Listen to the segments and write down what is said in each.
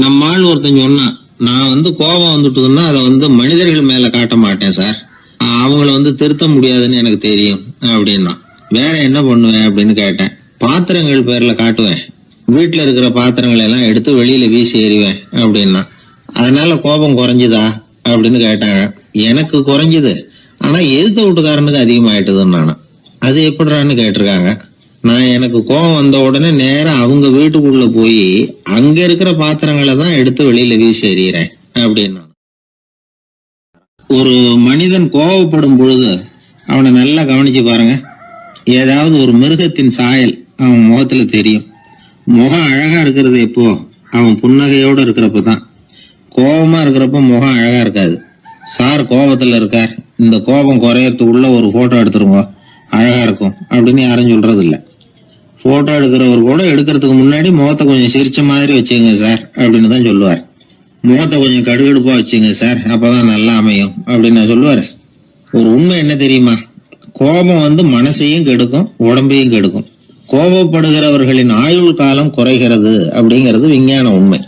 நம்ம ஆள் ஒருத்தன் சொன்னான், நான் கோபம் வந்துட்டுதுன்னா அதை மனிதர்கள் மேல காட்ட மாட்டேன் சார், அவங்கள திருத்த முடியாதுன்னு எனக்கு தெரியும் அப்படின்னா. வேற என்ன பண்ணுவேன் அப்படின்னு கேட்டேன். பாத்திரங்கள் பேர்ல காட்டுவேன், வீட்டுல இருக்கிற பாத்திரங்களை எல்லாம் எடுத்து வெளியில வீசி எறிவேன் அப்படின்னா. அதனால கோபம் குறைஞ்சுதா அப்படின்னு கேட்டாங்க. எனக்கு குறைஞ்சுது, ஆனா எதிர்த்த வீட்டுக்காரனுக்கு அதிகமாயிட்டுதுன்னு நானும். அது எப்படிறான்னு கேட்டிருக்காங்க. நான் எனக்கு கோபம் வந்த உடனே நேரம் அவங்க வீட்டுக்குள்ள போய் அங்க இருக்கிற பாத்திரங்களை தான் எடுத்து வெளியில வீசி எறிகிறேன் அப்படின்னா. ஒரு மனிதன் கோபப்படும் பொழுது அவனை நல்லா கவனிச்சு பாருங்க. ஏதாவது ஒரு மிருகத்தின் சாயல் அவன் முகத்துல தெரியும். முகம் அழகா இருக்கிறது எப்போ? அவன் புன்னகையோட இருக்கிறப்பதான். கோபமா இருக்கிறப்ப முகம் அழகா இருக்காது. சார் கோபத்துல இருக்கார், இந்த கோபம் குறையறதுக்குள்ள ஒரு போட்டோ எடுத்துருங்க, அழகா இருக்கும் அப்படின்னு யாரும் சொல்றது இல்ல. போட்டோ எடுக்கிறவர் கூட எடுக்கிறதுக்கு முன்னாடி முகத்தை கொஞ்சம் சிரிச்ச மாதிரி வச்சுங்க சார் அப்படின்னு தான் சொல்லுவார். முகத்தை கொஞ்சம் கடுகடுப்பா வச்சுங்க சார், அப்பதான் நல்லா அமையும் அப்படின்னு சொல்லுவாரு. ஒரு உண்மை என்ன தெரியுமா? கோபம் மனசையும் கெடுக்கும், உடம்பையும் கெடுக்கும். கோபப்படுகிறவர்களின் ஆயுள் காலம் குறைகிறது அப்படிங்கிறது விஞ்ஞான உண்மை.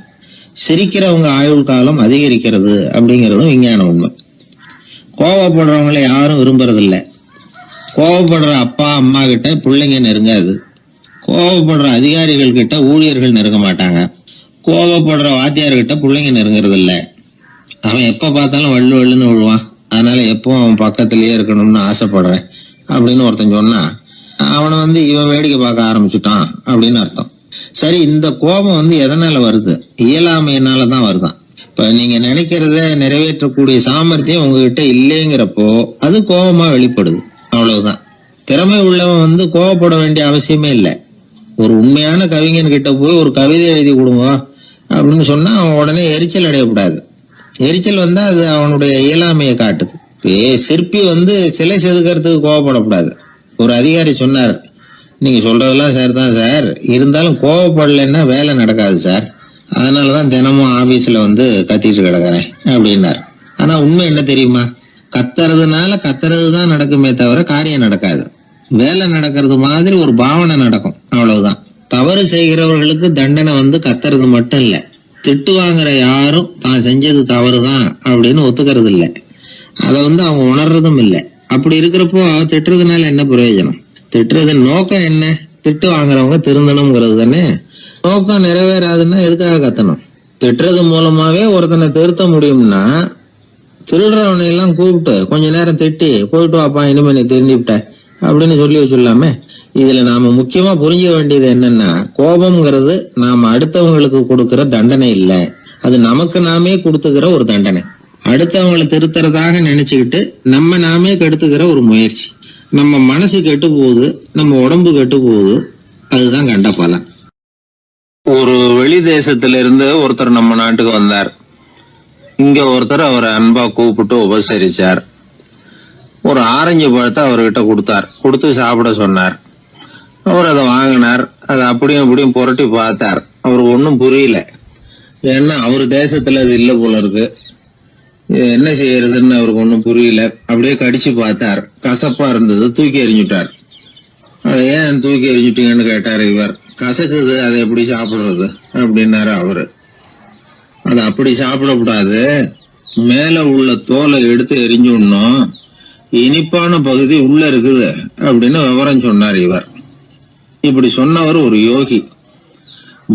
சிரிக்கிறவங்க ஆயுள் காலம் அதிகரிக்கிறது அப்படிங்கறதும் விஞ்ஞான உண்மை. கோபப்படுறவங்களை யாரும் விரும்புறதில்ல. கோபப்படுற அப்பா அம்மா கிட்ட பிள்ளைங்க நெருங்காது. கோபப்படுற அதிகாரிகள் கிட்ட ஊழியர்கள் நெருங்க மாட்டாங்க. கோபப்படுற வாத்தியார்கிட்ட பிள்ளைங்க நெருங்குறது இல்ல. அவன் எப்ப பார்த்தாலும் வள்ளு வள்ளுன்னு விழுவான். அதனால எப்பவும் அவன் பக்கத்திலேயே இருக்கணும்னு ஆசைப்படுறேன் அப்படின்னு ஒருத்தன் சொன்னா அவனை இவன் வேடிக்கை பார்க்க ஆரம்பிச்சுட்டான் அப்படின்னு அர்த்தம். சரி, இந்த கோபம் எதனால வருது? இயலாமையினாலதான் வருதான். இப்ப நீங்க நினைக்கிறத நிறைவேற்றக்கூடிய சாமர்த்தியம் உங்ககிட்ட இல்லைங்கிறப்போ அது கோபமா வெளிப்படுது, அவ்வளவுதான். திறமை உள்ளவன் கோபப்பட வேண்டிய அவசியமே இல்லை. ஒரு உண்மையான கவிஞன் கிட்ட போய் ஒரு கவிதை எழுதி கொடுங்க அப்படின்னு சொன்னா அவன் உடனே எரிச்சல் அடையக்கூடாது. எரிச்சல் வந்தா அது அவனுடைய இயலாமையை காட்டுது. சிற்பி சிலை செதுக்கிறதுக்கு கோபப்படக்கூடாது. ஒரு அதிகாரி சொன்னார், நீங்க சொல்றதெல்லாம் சார் தான் சார், இருந்தாலும் கோவப்படலைன்னா வேலை நடக்காது சார், அதனாலதான் தினமும் ஆபீஸ்ல கத்திட்டு கிடக்குறேன் அப்படின்னார். ஆனா உண்மை என்ன தெரியுமா? கத்துறதுனால கத்துறதுதான் நடக்குமே தவிர காரியம் நடக்காது. வேலை நடக்கிறது மாதிரி ஒரு பாவனை நடக்கும், அவ்வளவுதான். தவறு செய்கிறவர்களுக்கு தண்டனை கத்துறது மட்டும் இல்ல, திட்டு வாங்குற யாரும் தான் செஞ்சது தவறுதான் அப்படின்னு ஒத்துக்கிறது இல்ல. அத அவங்க உணர்றதும் இல்ல. அப்படி இருக்கிறப்போ திட்டுறதுனால என்ன பிரயோஜனம்? திட்டுறதன் நோக்கம் என்ன? திட்டு வாங்குறவங்க திருந்தணுங்கிறது தானே. நோக்கம் நிறைவேறாதுன்னா எதுக்காக கத்தணும்? திட்டுறது மூலமாவே ஒருத்தனை திருத்த முடியும்னா திருடுறவனை எல்லாம் கூப்பிட்டு கொஞ்ச நேரம் திட்டி போயிட்டு வாப்பா, இனிமே நீ திருந்திவிட்ட அப்படின்னு சொல்லி வச்சுடலாமே. இதுல நாம முக்கியமா புரிஞ்சுக்க வேண்டியது என்னன்னா, கோபம்ங்கிறது நாம அடுத்தவங்களுக்கு கொடுக்கிற தண்டனை இல்ல, அது நமக்கு நாமே கொடுத்துக்கிற ஒரு தண்டனை. அடுத்தவங்களை திருத்துறதாக நினைச்சுக்கிட்டு நம்ம நாமே கெடுத்துக்கிற ஒரு முயற்சி. நம்ம மனசு கெட்டு போகுது, நம்ம உடம்பு கெட்டு போகுது, அதுதான் கண்ட பலன். ஒரு வெளி தேசத்துல இருந்து ஒருத்தர் நம்ம நாட்டுக்கு வந்தார். இங்க ஒருத்தர் அவரை அன்பா கூப்பிட்டு உபசரிச்சார். ஒரு ஆரஞ்சு பழத்தை அவர்கிட்ட கொடுத்தார். கொடுத்து சாப்பிட சொன்னார். அவர் அதை வாங்கினார். அதை அப்படியும் இப்படியும் புரட்டி பார்த்தார். அவருக்கு ஒன்னும் புரியல. ஏன்னா அவர் தேசத்துல அது இல்ல போல இருக்கு. என்ன செய்யறதுன்னு அவருக்கு ஒன்னும் புரியல. அப்படியே கடிச்சு பார்த்தார். கசப்பா இருந்தது. தூக்கி எறிஞ்சுட்டார். அதை ஏன் தூக்கி எறிஞ்சுட்டீங்கன்னு கேட்டாரு இவர். கசக்குது, அதை எப்படி சாப்பிடுறது அப்படின்னாரு அவரு. அது அப்படி சாப்பிடக்கூடாது, மேல உள்ள தோலை எடுத்து எரிஞ்சுடணும், இனிப்பான பகுதி உள்ள இருக்குது அப்படின்னு விவரம் சொன்னார் இவர். இப்படி சொன்னவர் ஒரு யோகி.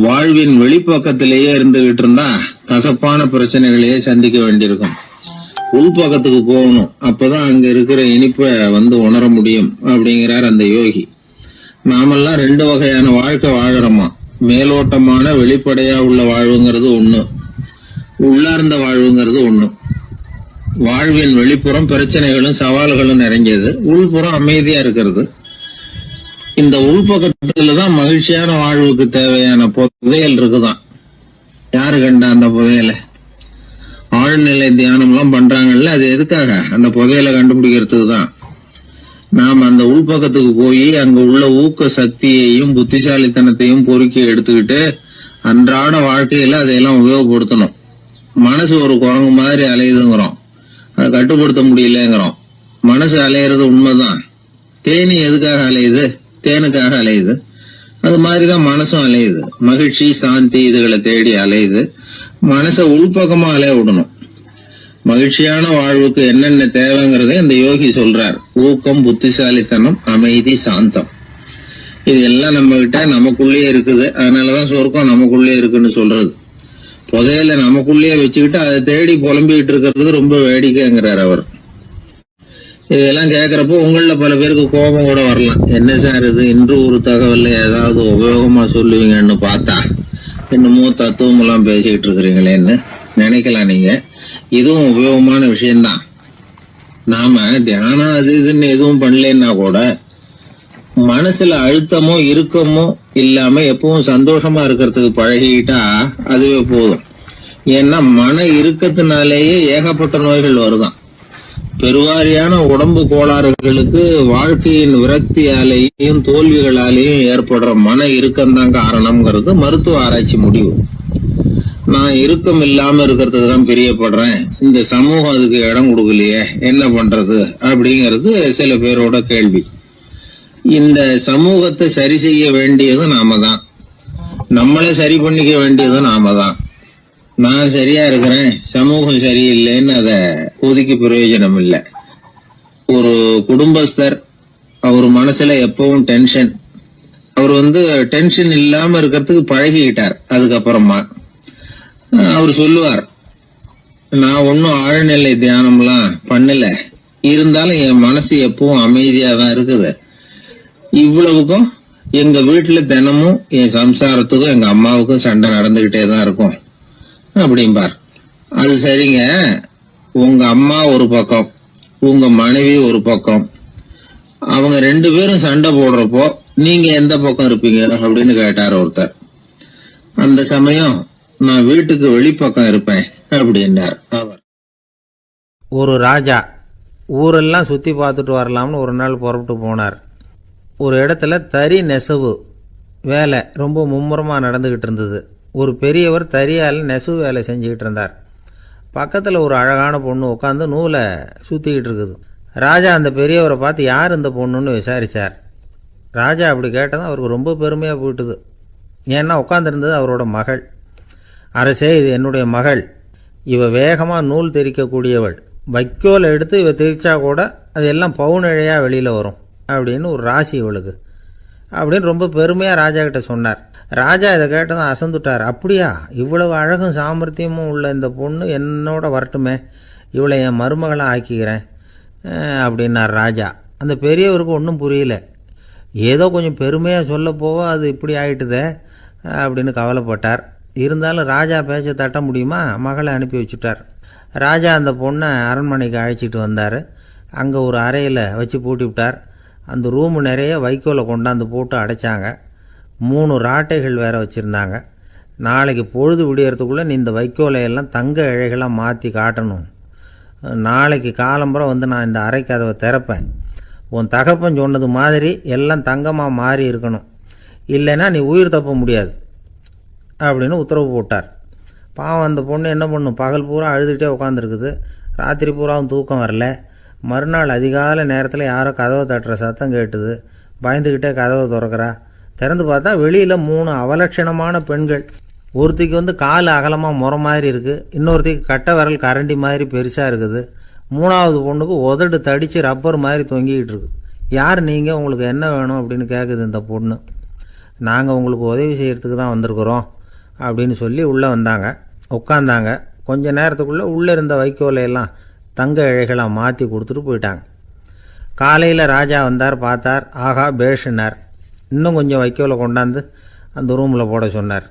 வாழ்வின் வெளிப்பக்கத்திலேயே இருந்துகிட்டு இருந்தா கசப்பான பிரச்சனைகளையே சந்திக்க வேண்டியிருக்கும். உள்பக்கத்துக்கு போகணும், அப்பதான் அங்க இருக்கிற இனிப்பை உணர முடியும் அப்படிங்கிறார் அந்த யோகி. நாமெல்லாம் ரெண்டு வகையான வாழ்க்கை வாழறோமா. மேலோட்டமான வெளிப்படையா உள்ள வாழ்வுங்கிறது ஒண்ணு, உள்ளார்ந்த வாழ்வுங்கிறது ஒண்ணு. வாழ்வின் வெளிப்புறம் பிரச்சனைகளும் சவால்களும் நிறைஞ்சது, உள்புறம் அமைதியா இருக்கிறது. இந்த உள்பக்கத்துலதான் மகிழ்ச்சியான வாழ்வுக்கு தேவையான புதையல் இருக்குதான். யாரு கண்டா அந்த புதையல? ஆழ்நிலை தியானம் எல்லாம் பண்றாங்கல்ல, அது எதுக்காக? அந்த புதையலை கண்டுபிடிக்கிறதுக்கு தான். நாம் அந்த உள்பக்கத்துக்கு போய் அங்க உள்ள ஊக்க சக்தியையும் புத்திசாலித்தனத்தையும் பொறுக்கி எடுத்துக்கிட்டு அன்றாட வாழ்க்கையில அதையெல்லாம் உபயோகப்படுத்தணும். மனசு ஒரு குரங்கு மாதிரி அலையுதுங்கிறோம், அதை கட்டுப்படுத்த முடியலங்கிறோம். மனசு அலையிறது உண்மைதான். தேனி எதுக்காக அலையுது? தேனுக்காக அலையுது. அது மாதிரிதான் மனசும் அலையுது. மகிழ்ச்சி சாந்தி இதுகளை தேடி அலையுது. மனசை உள்பக்கமா அலைய விடணும். மகிழ்ச்சியான வாழ்வுக்கு என்னென்ன தேவைங்கிறத இந்த யோகி சொல்றார். ஊக்கம், புத்திசாலித்தனம், அமைதி, சாந்தம். இது எல்லாம் நம்ம கிட்ட நமக்குள்ளேயே இருக்குது. அதனாலதான் சொர்க்கம் நமக்குள்ளே இருக்குன்னு சொல்றது. புதையல நமக்குள்ளேயே வச்சுக்கிட்டு அதை தேடி புலம்பிக்கிட்டு இருக்கிறது ரொம்ப வேடிக்கைங்கிறார் அவர். இதெல்லாம் கேட்கறப்போ உங்கள பல பேருக்கு கோபம் கூட வரலாம். என்ன சார் இது, இன்று ஒரு தகவல்ல ஏதாவது உபயோகமா சொல்லுவீங்கன்னு பார்த்தா என்னமோ தத்துவம் எல்லாம் பேசிக்கிட்டு இருக்கிறீங்களேன்னு நினைக்கலாம் நீங்க. இதுவும் உபயோகமான விஷயம்தான். நாம தியானம் அது இதுன்னு எதுவும் பண்ணலன்னா கூட மனசுல அழுத்தமோ இறுக்கமோ இல்லாம எப்பவும் சந்தோஷமா இருக்கிறதுக்கு பழகிட்டா அதுவே போதும். ஏன்னா மன இறுக்கத்தினாலேயே ஏகப்பட்ட நோய்கள் வருதான். பெருவாரியான உடம்பு கோளாறுகளுக்கு வாழ்க்கையின் விரக்தியாலேயும் தோல்விகளாலேயும் ஏற்படுற மன இறுக்கம்தான் காரணம்ங்கிறது மருத்துவ ஆராய்ச்சி முடிவு. நான் இறுக்கம் இல்லாம இருக்கிறதுக்கு தான் பிரியப்படுறேன், இந்த சமூகம் அதுக்கு இடம் கொடுக்கலையே, என்ன பண்றது அப்படிங்கிறது சில பேரோட கேள்வி. இந்த சமூகத்தை சரி செய்ய வேண்டியது நாம தான். நம்மளை சரி பண்ணிக்க வேண்டியது நாம தான். நான் சரியா இருக்கிறேன், சமூகம் சரியில்லைன்னு அதை ஒதுக்கி பிரயோஜனம் இல்லை. ஒரு குடும்பஸ்தர், அவர் மனசுல எப்பவும் டென்ஷன். அவர் டென்ஷன் இல்லாம இருக்கிறதுக்கு பழகிக்கிட்டார். அதுக்கப்புறமா அவர் சொல்லுவார், நான் ஒன்னும் ஆழ்நிலை தியானம்லாம் பண்ணல, இருந்தாலும் என் மனசு எப்பவும் அமைதியா தான் இருக்குது. இவ்வளவுக்கும் எங்க வீட்டுல தினமும் என் சம்சாரத்துக்கும் எங்க அம்மாவுக்கும் சண்டை நடந்துகிட்டே தான் இருக்கும் அப்படிம்பார். அது சரிங்க, உங்க அம்மா ஒரு பக்கம், உங்க மனைவி ஒரு பக்கம், அவங்க ரெண்டு பேரும் சண்டை போடுறப்போ நீங்க எந்த பக்கம் இருப்பீங்க அப்படின்னு கேட்டார் ஒருத்தர். அந்த சமயம் நான் வீட்டுக்கு வெளிப்பக்கம் இருப்பேன் அப்படின்னார் அவர். ஒரு ராஜா ஊரெல்லாம் சுற்றி பார்த்துட்டு வரலாம்னு ஒரு நாள் புறப்பட்டு போனார். ஒரு இடத்துல தறி நெசவு வேலை ரொம்ப மும்முரமாக நடந்துக்கிட்டு இருந்தது. ஒரு பெரியவர் தறியால் நெசவு வேலை செஞ்சுக்கிட்டு இருந்தார். பக்கத்தில் ஒரு அழகான பொண்ணு உட்காந்து நூலை சுற்றிக்கிட்டு இருக்குது. ராஜா அந்த பெரியவரை பார்த்து யார் இந்த பொண்ணுன்னு விசாரித்தார். ராஜா அப்படி கேட்டதும் அவருக்கு ரொம்ப பெருமையாக போயிட்டுது. ஏன்னா உட்காந்துருந்தது அவரோட மகள். அரசே, இது என்னுடைய மகள், இவ வேகமாக நூல் தெரிக்கக்கூடியவள், வைக்கோலை எடுத்து இவ தெரிச்சா கூட அது எல்லாம் பவுனிழையாக வெளியில் வரும் அப்படின்னு ஒரு ராசி இவளுக்கு அப்படின்னு ரொம்ப பெருமையாக ராஜா கிட்ட சொன்னார். ராஜா இதை கேட்டதும் அசந்துட்டார். அப்படியா, இவ்வளவு அழகும் சாமர்த்தியமும் உள்ள இந்த பொண்ணு என்னோட வரட்டுமே, இவளை என் மருமகளை ஆக்கிக்கிறேன் அப்படின்னார் ராஜா. அந்த பெரியவருக்கு ஒன்றும் புரியல. ஏதோ கொஞ்சம் பெருமையாக சொல்ல போவ அது இப்படி ஆயிட்டுதே அப்படின்னு கவலைப்பட்டார். இருந்தாலும் ராஜா பேச்ச தட்ட முடியுமா, மகளை அனுப்பி வச்சுட்டார். ராஜா அந்த பொண்ணை அரண்மனைக்கு அழைச்சிட்டு வந்தார். அங்கே ஒரு அறையில் வச்சு பூட்டி விட்டார். அந்த ரூமு நிறைய வைக்கோலை கொண்டாந்து போட்டு அடைச்சாங்க. 3 ராட்டைகள் வேற வச்சுருந்தாங்க. நாளைக்கு பொழுது விடியறதுக்குள்ளே நீ இந்த வைக்கோலையெல்லாம் தங்க இழைகளாக மாற்றி காட்டணும். நாளைக்கு காலம்புறம் நான் இந்த அறை கதவை திறப்பேன். உன் தகப்பன் சொன்னது மாதிரி எல்லாம் தங்கமாக மாறி இருக்கணும், இல்லைன்னா நீ உயிர் தப்ப முடியாது அப்படின்னு உத்தரவு போட்டார். பாவம் அந்த பொண்ணு என்ன பண்ணும், பகல் பூரா அழுதுகிட்டே உட்காந்துருக்குது. ராத்திரி பூராவும் தூக்கம் வரல. மறுநாள் அதிகாலை நேரத்தில் யாரோ கதவை தட்டுற சத்தம் கேட்டுது. பயந்துக்கிட்டே கதவை திறக்கிறா. திறந்து பார்த்தா வெளியில் 3 அவலட்சணமான பெண்கள். ஒருத்திக்கு கால் அகலமாக முறை மாதிரி இருக்குது, இன்னொருத்திக்கு கட்டை விரல் கரண்டி மாதிரி பெருசாக இருக்குது, 3ஆவது பொண்ணுக்கு உதடு தடித்து ரப்பர் மாதிரி தொங்கிக்கிட்டு இருக்கு. யார் நீங்கள், உங்களுக்கு என்ன வேணும் அப்படின்னு கேட்குது இந்த பொண்ணு. நாங்கள் உங்களுக்கு உதவி செய்கிறதுக்கு தான் வந்திருக்கிறோம் அப்படின்னு சொல்லி உள்ளே வந்தாங்க. உட்காந்தாங்க. கொஞ்ச நேரத்துக்குள்ளே உள்ளே இருந்த வைக்கோலையெல்லாம் தங்க இழைகளாக மாற்றி கொடுத்துட்டு போயிட்டாங்க. காலையில் ராஜா வந்தார், பார்த்தார். ஆகா பேஷுனார். இன்னும் கொஞ்சம் வைக்கோலை கொண்டாந்து அந்த ரூமில் போட சொன்னார்.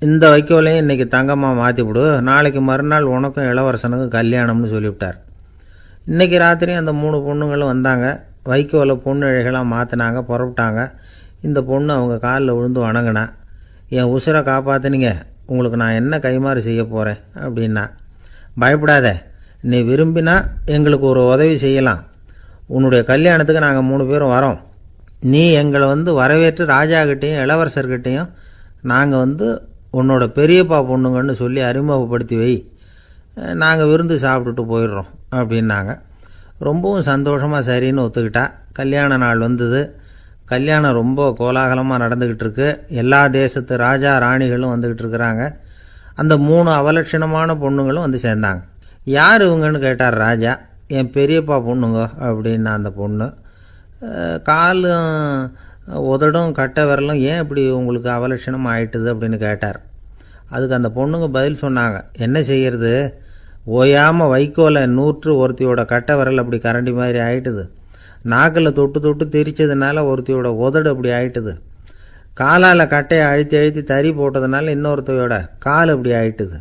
இந்த வைக்கோலையும் இன்றைக்கி தங்கமாக மாற்றிவிடு, நாளைக்கு மறுநாள் உனக்கும் இளவரசனுக்கும் கல்யாணம்னு சொல்லிவிட்டார். இன்றைக்கி ராத்திரி அந்த 3 பொண்ணுங்களும் வந்தாங்க. வைக்கோலை பொண்ணு இழைகளாக மாற்றினாங்க, புறப்பட்டாங்க. இந்த பொண்ணு அவங்க காலில் விழுந்து வணங்கினா. என் உசுரை காப்பாற்றினீங்க, உங்களுக்கு நான் என்ன கைமாறு செய்ய போகிறேன் அப்படின்னா. பயப்படாத, நீ விரும்பினா எங்களுக்கு ஒரு உதவி செய்யலாம். உன்னுடைய கல்யாணத்துக்கு நாங்கள் 3 பேரும் வரோம். நீ எங்களை வரவேற்று ராஜாக்கிட்டேயும் இளவரசர்கிட்டையும் நாங்கள் உன்னோட பெரியப்பா பொண்ணுங்கன்னு சொல்லி அறிமுகப்படுத்தி வை, நாங்கள் விருந்து சாப்பிட்டுட்டு போயிடுறோம் அப்படின்னாங்க. ரொம்பவும் சந்தோஷமாக சரின்னு ஒத்துக்கிட்டா. கல்யாண நாள் வந்தது. கல்யாணம் ரொம்ப கோலாகலமாக நடந்துக்கிட்டு இருக்கு. எல்லா தேசத்து ராஜா ராணிகளும் வந்துக்கிட்டு இருக்கிறாங்க. அந்த 3 அவலட்சணமான பொண்ணுங்களும் வந்து சேர்ந்தாங்க. யார் இவங்கன்னு கேட்டார் ராஜா. என் பெரியப்பா பொண்ணுங்க அப்படின்னா அந்த பொண்ணு. காலும் உதடும் கட்டை விரலும் ஏன் இப்படி உங்களுக்கு அவலட்சணம் ஆயிட்டுது அப்படின்னு கேட்டார். அதுக்கு அந்த பொண்ணுங்க பதில் சொன்னாங்க. என்ன செய்கிறது, ஓயாமல் வைக்கோலை நூற்று ஒருத்தியோட கட்டை விரல் அப்படி கரண்டி மாதிரி ஆயிட்டுது. நாக்கில் தொட்டு தொட்டு திரிச்சதுனால ஒருத்தியோட உதடு அப்படி ஆயிட்டுது. காலால் கட்டையை அழுத்தி அழுத்தி தறி போட்டதுனால இன்னொருத்தையோட கால் அப்படி ஆயிட்டுது.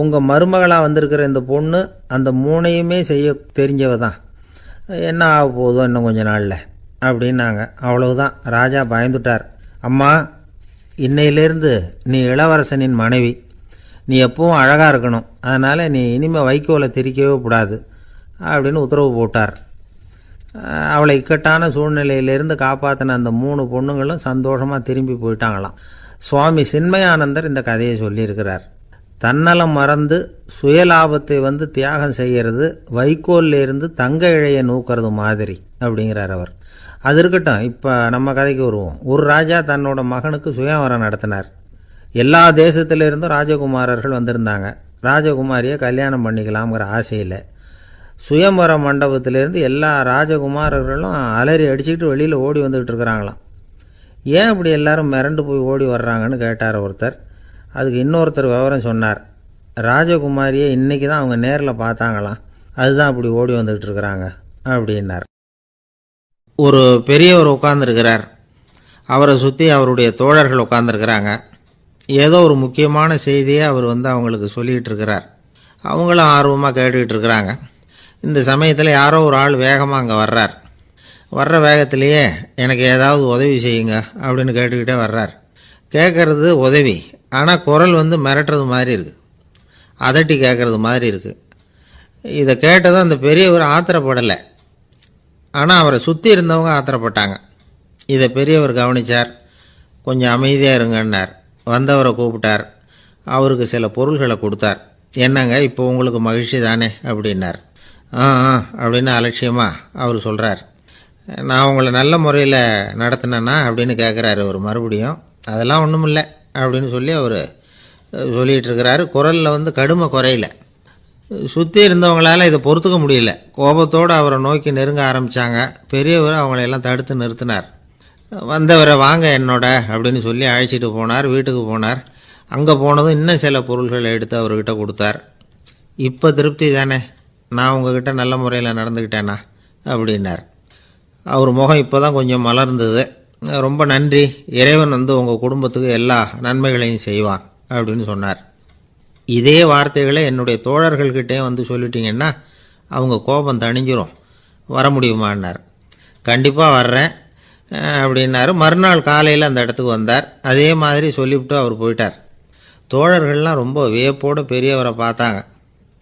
உங்கள் மருமகளாக வந்திருக்கிற இந்த பொண்ணு அந்த 3ஐயுமே செய்ய தெரிஞ்சவ தான். என்ன ஆக போதும் இன்னும் கொஞ்ச நாளில் அப்படின்னாங்க. அவ்வளவுதான். ராஜா பயந்துட்டார். அம்மா, இன்னையிலேருந்து நீ இளவரசனின் மனைவி. நீ எப்பவும் அழகாக இருக்கணும். அதனால் நீ இனிமேல் வைக்கோலை திரிக்கவே கூடாது அப்படின்னு உத்தரவு போட்டார். அவளை இக்கட்டான சூழ்நிலையிலிருந்து காப்பாற்றின அந்த 3 பொண்ணுங்களும் சந்தோஷமாக திரும்பி போயிட்டாங்களாம். சுவாமி சின்மயானந்தர் இந்த கதையை சொல்லியிருக்கிறார். தன்னலம் மறந்து சுயலாபத்தை வந்து தியாகம் செய்கிறது வைக்கோல்ல இருந்து தங்க இழையை நூக்கிறது மாதிரி அப்படிங்கிறார் அவர். அது இருக்கட்டும், இப்போ நம்ம கதைக்கு வருவோம். ஒரு ராஜா தன்னோட மகனுக்கு சுயவரம் நடத்தினார். எல்லா தேசத்திலிருந்தும் ராஜகுமாரர்கள் வந்திருந்தாங்க. ராஜகுமாரியை கல்யாணம் பண்ணிக்கலாம்ங்கிற ஆசையில் சுயம்பர மண்டபத்திலேருந்து எல்லா ராஜகுமாரர்களும் அலறி அடிச்சுக்கிட்டு வெளியில் ஓடி வந்துக்கிட்டு இருக்கிறாங்களாம். ஏன் இப்படி எல்லாரும் மிரண்டு போய் ஓடி வர்றாங்கன்னு கேட்டார் ஒருத்தர். அதுக்கு இன்னொருத்தர் விவரம் சொன்னார். ராஜகுமாரியை இன்றைக்கி தான் அவங்க நேரில் பார்த்தாங்களாம், அதுதான் அப்படி ஓடி வந்துக்கிட்டு இருக்கிறாங்க அப்படின்னார். ஒரு பெரியவர் உட்கார்ந்துருக்கிறார். அவரை சுற்றி அவருடைய தோழர்கள் உட்கார்ந்துருக்கிறாங்க. ஏதோ ஒரு முக்கியமான செய்தியை அவர் வந்து அவங்களுக்கு சொல்லிகிட்டு இருக்கிறார். அவங்களும் ஆர்வமாக கேட்டுக்கிட்டு இருக்கிறாங்க. இந்த சமயத்தில் யாரோ ஒரு ஆள் வேகமாக அங்கே வர்றார். வர்ற வேகத்திலேயே எனக்கு ஏதாவது உதவி செய்யுங்க அப்படின்னு கேட்டுக்கிட்டே வர்றார். கேட்குறது உதவி, ஆனால் குரல் வந்து மிரட்டுறது மாதிரி இருக்குது, அதட்டி கேட்குறது மாதிரி இருக்குது. இதை கேட்டதும் அந்த பெரியவர் ஆத்திரப்படலை, ஆனால் அவரை சுற்றி இருந்தவங்க ஆத்திரப்பட்டாங்க. இதை பெரியவர் கவனித்தார். கொஞ்சம் அமைதியாக இருங்கன்னார். வந்தவரை கூப்பிட்டார். அவருக்கு சில பொருள்களை கொடுத்தார். என்னங்க இப்போ உங்களுக்கு மகிழ்ச்சி தானே அப்படின்னார். ஆ அப்படின்னு அலட்சியமாக அவர் சொல்கிறார். நான் உங்களை நல்ல முறையில் நடத்தினேன்னா அப்படின்னு கேட்குறாரு அவர் மறுபடியும். அதெல்லாம் ஒன்றும் இல்லை அப்படின்னு சொல்லி அவர் சொல்லிகிட்டு இருக்கிறாரு. குரலில் வந்து கடுமை குறையில. சுற்றி இருந்தவங்களால் இதை பொறுத்துக்க முடியல. கோபத்தோடு அவரை நோக்கி நெருங்க ஆரம்பித்தாங்க. பெரியவர் அவங்களையெல்லாம் தடுத்து நிறுத்தினார். வந்தவரை வாங்க என்னோட அப்படின்னு சொல்லி அழைச்சிட்டு போனார். வீட்டுக்கு போனார். அங்கே போனதும் இன்னும் சில பொருள்களை எடுத்து அவர்கிட்ட கொடுத்தார். இப்போ திருப்தி தானே, நான் உங்ககிட்ட நல்ல முறையில் நடந்துக்கிட்டேனா அப்படின்னார். அவர் முகம் இப்போ தான் கொஞ்சம் மலர்ந்தது. ரொம்ப நன்றி, இறைவன் வந்து உங்கள் குடும்பத்துக்கு எல்லா நன்மைகளையும் செய்வான் அப்படின்னு சொன்னார். இதே வார்த்தைகளை என்னுடைய தோழர்கள்கிட்டே வந்து சொல்லிட்டீங்கன்னா அவங்க கோபம் தணிஞ்சிரும், வர முடியுமான்னார். கண்டிப்பாக வர்றேன் அப்படின்னாரு. மறுநாள் காலையில் அந்த இடத்துக்கு வந்தார். அதே மாதிரி சொல்லிவிட்டு அவர் போயிட்டார். தோழர்கள்லாம் ரொம்ப வியப்போடு பெரியவரை பார்த்தாங்க.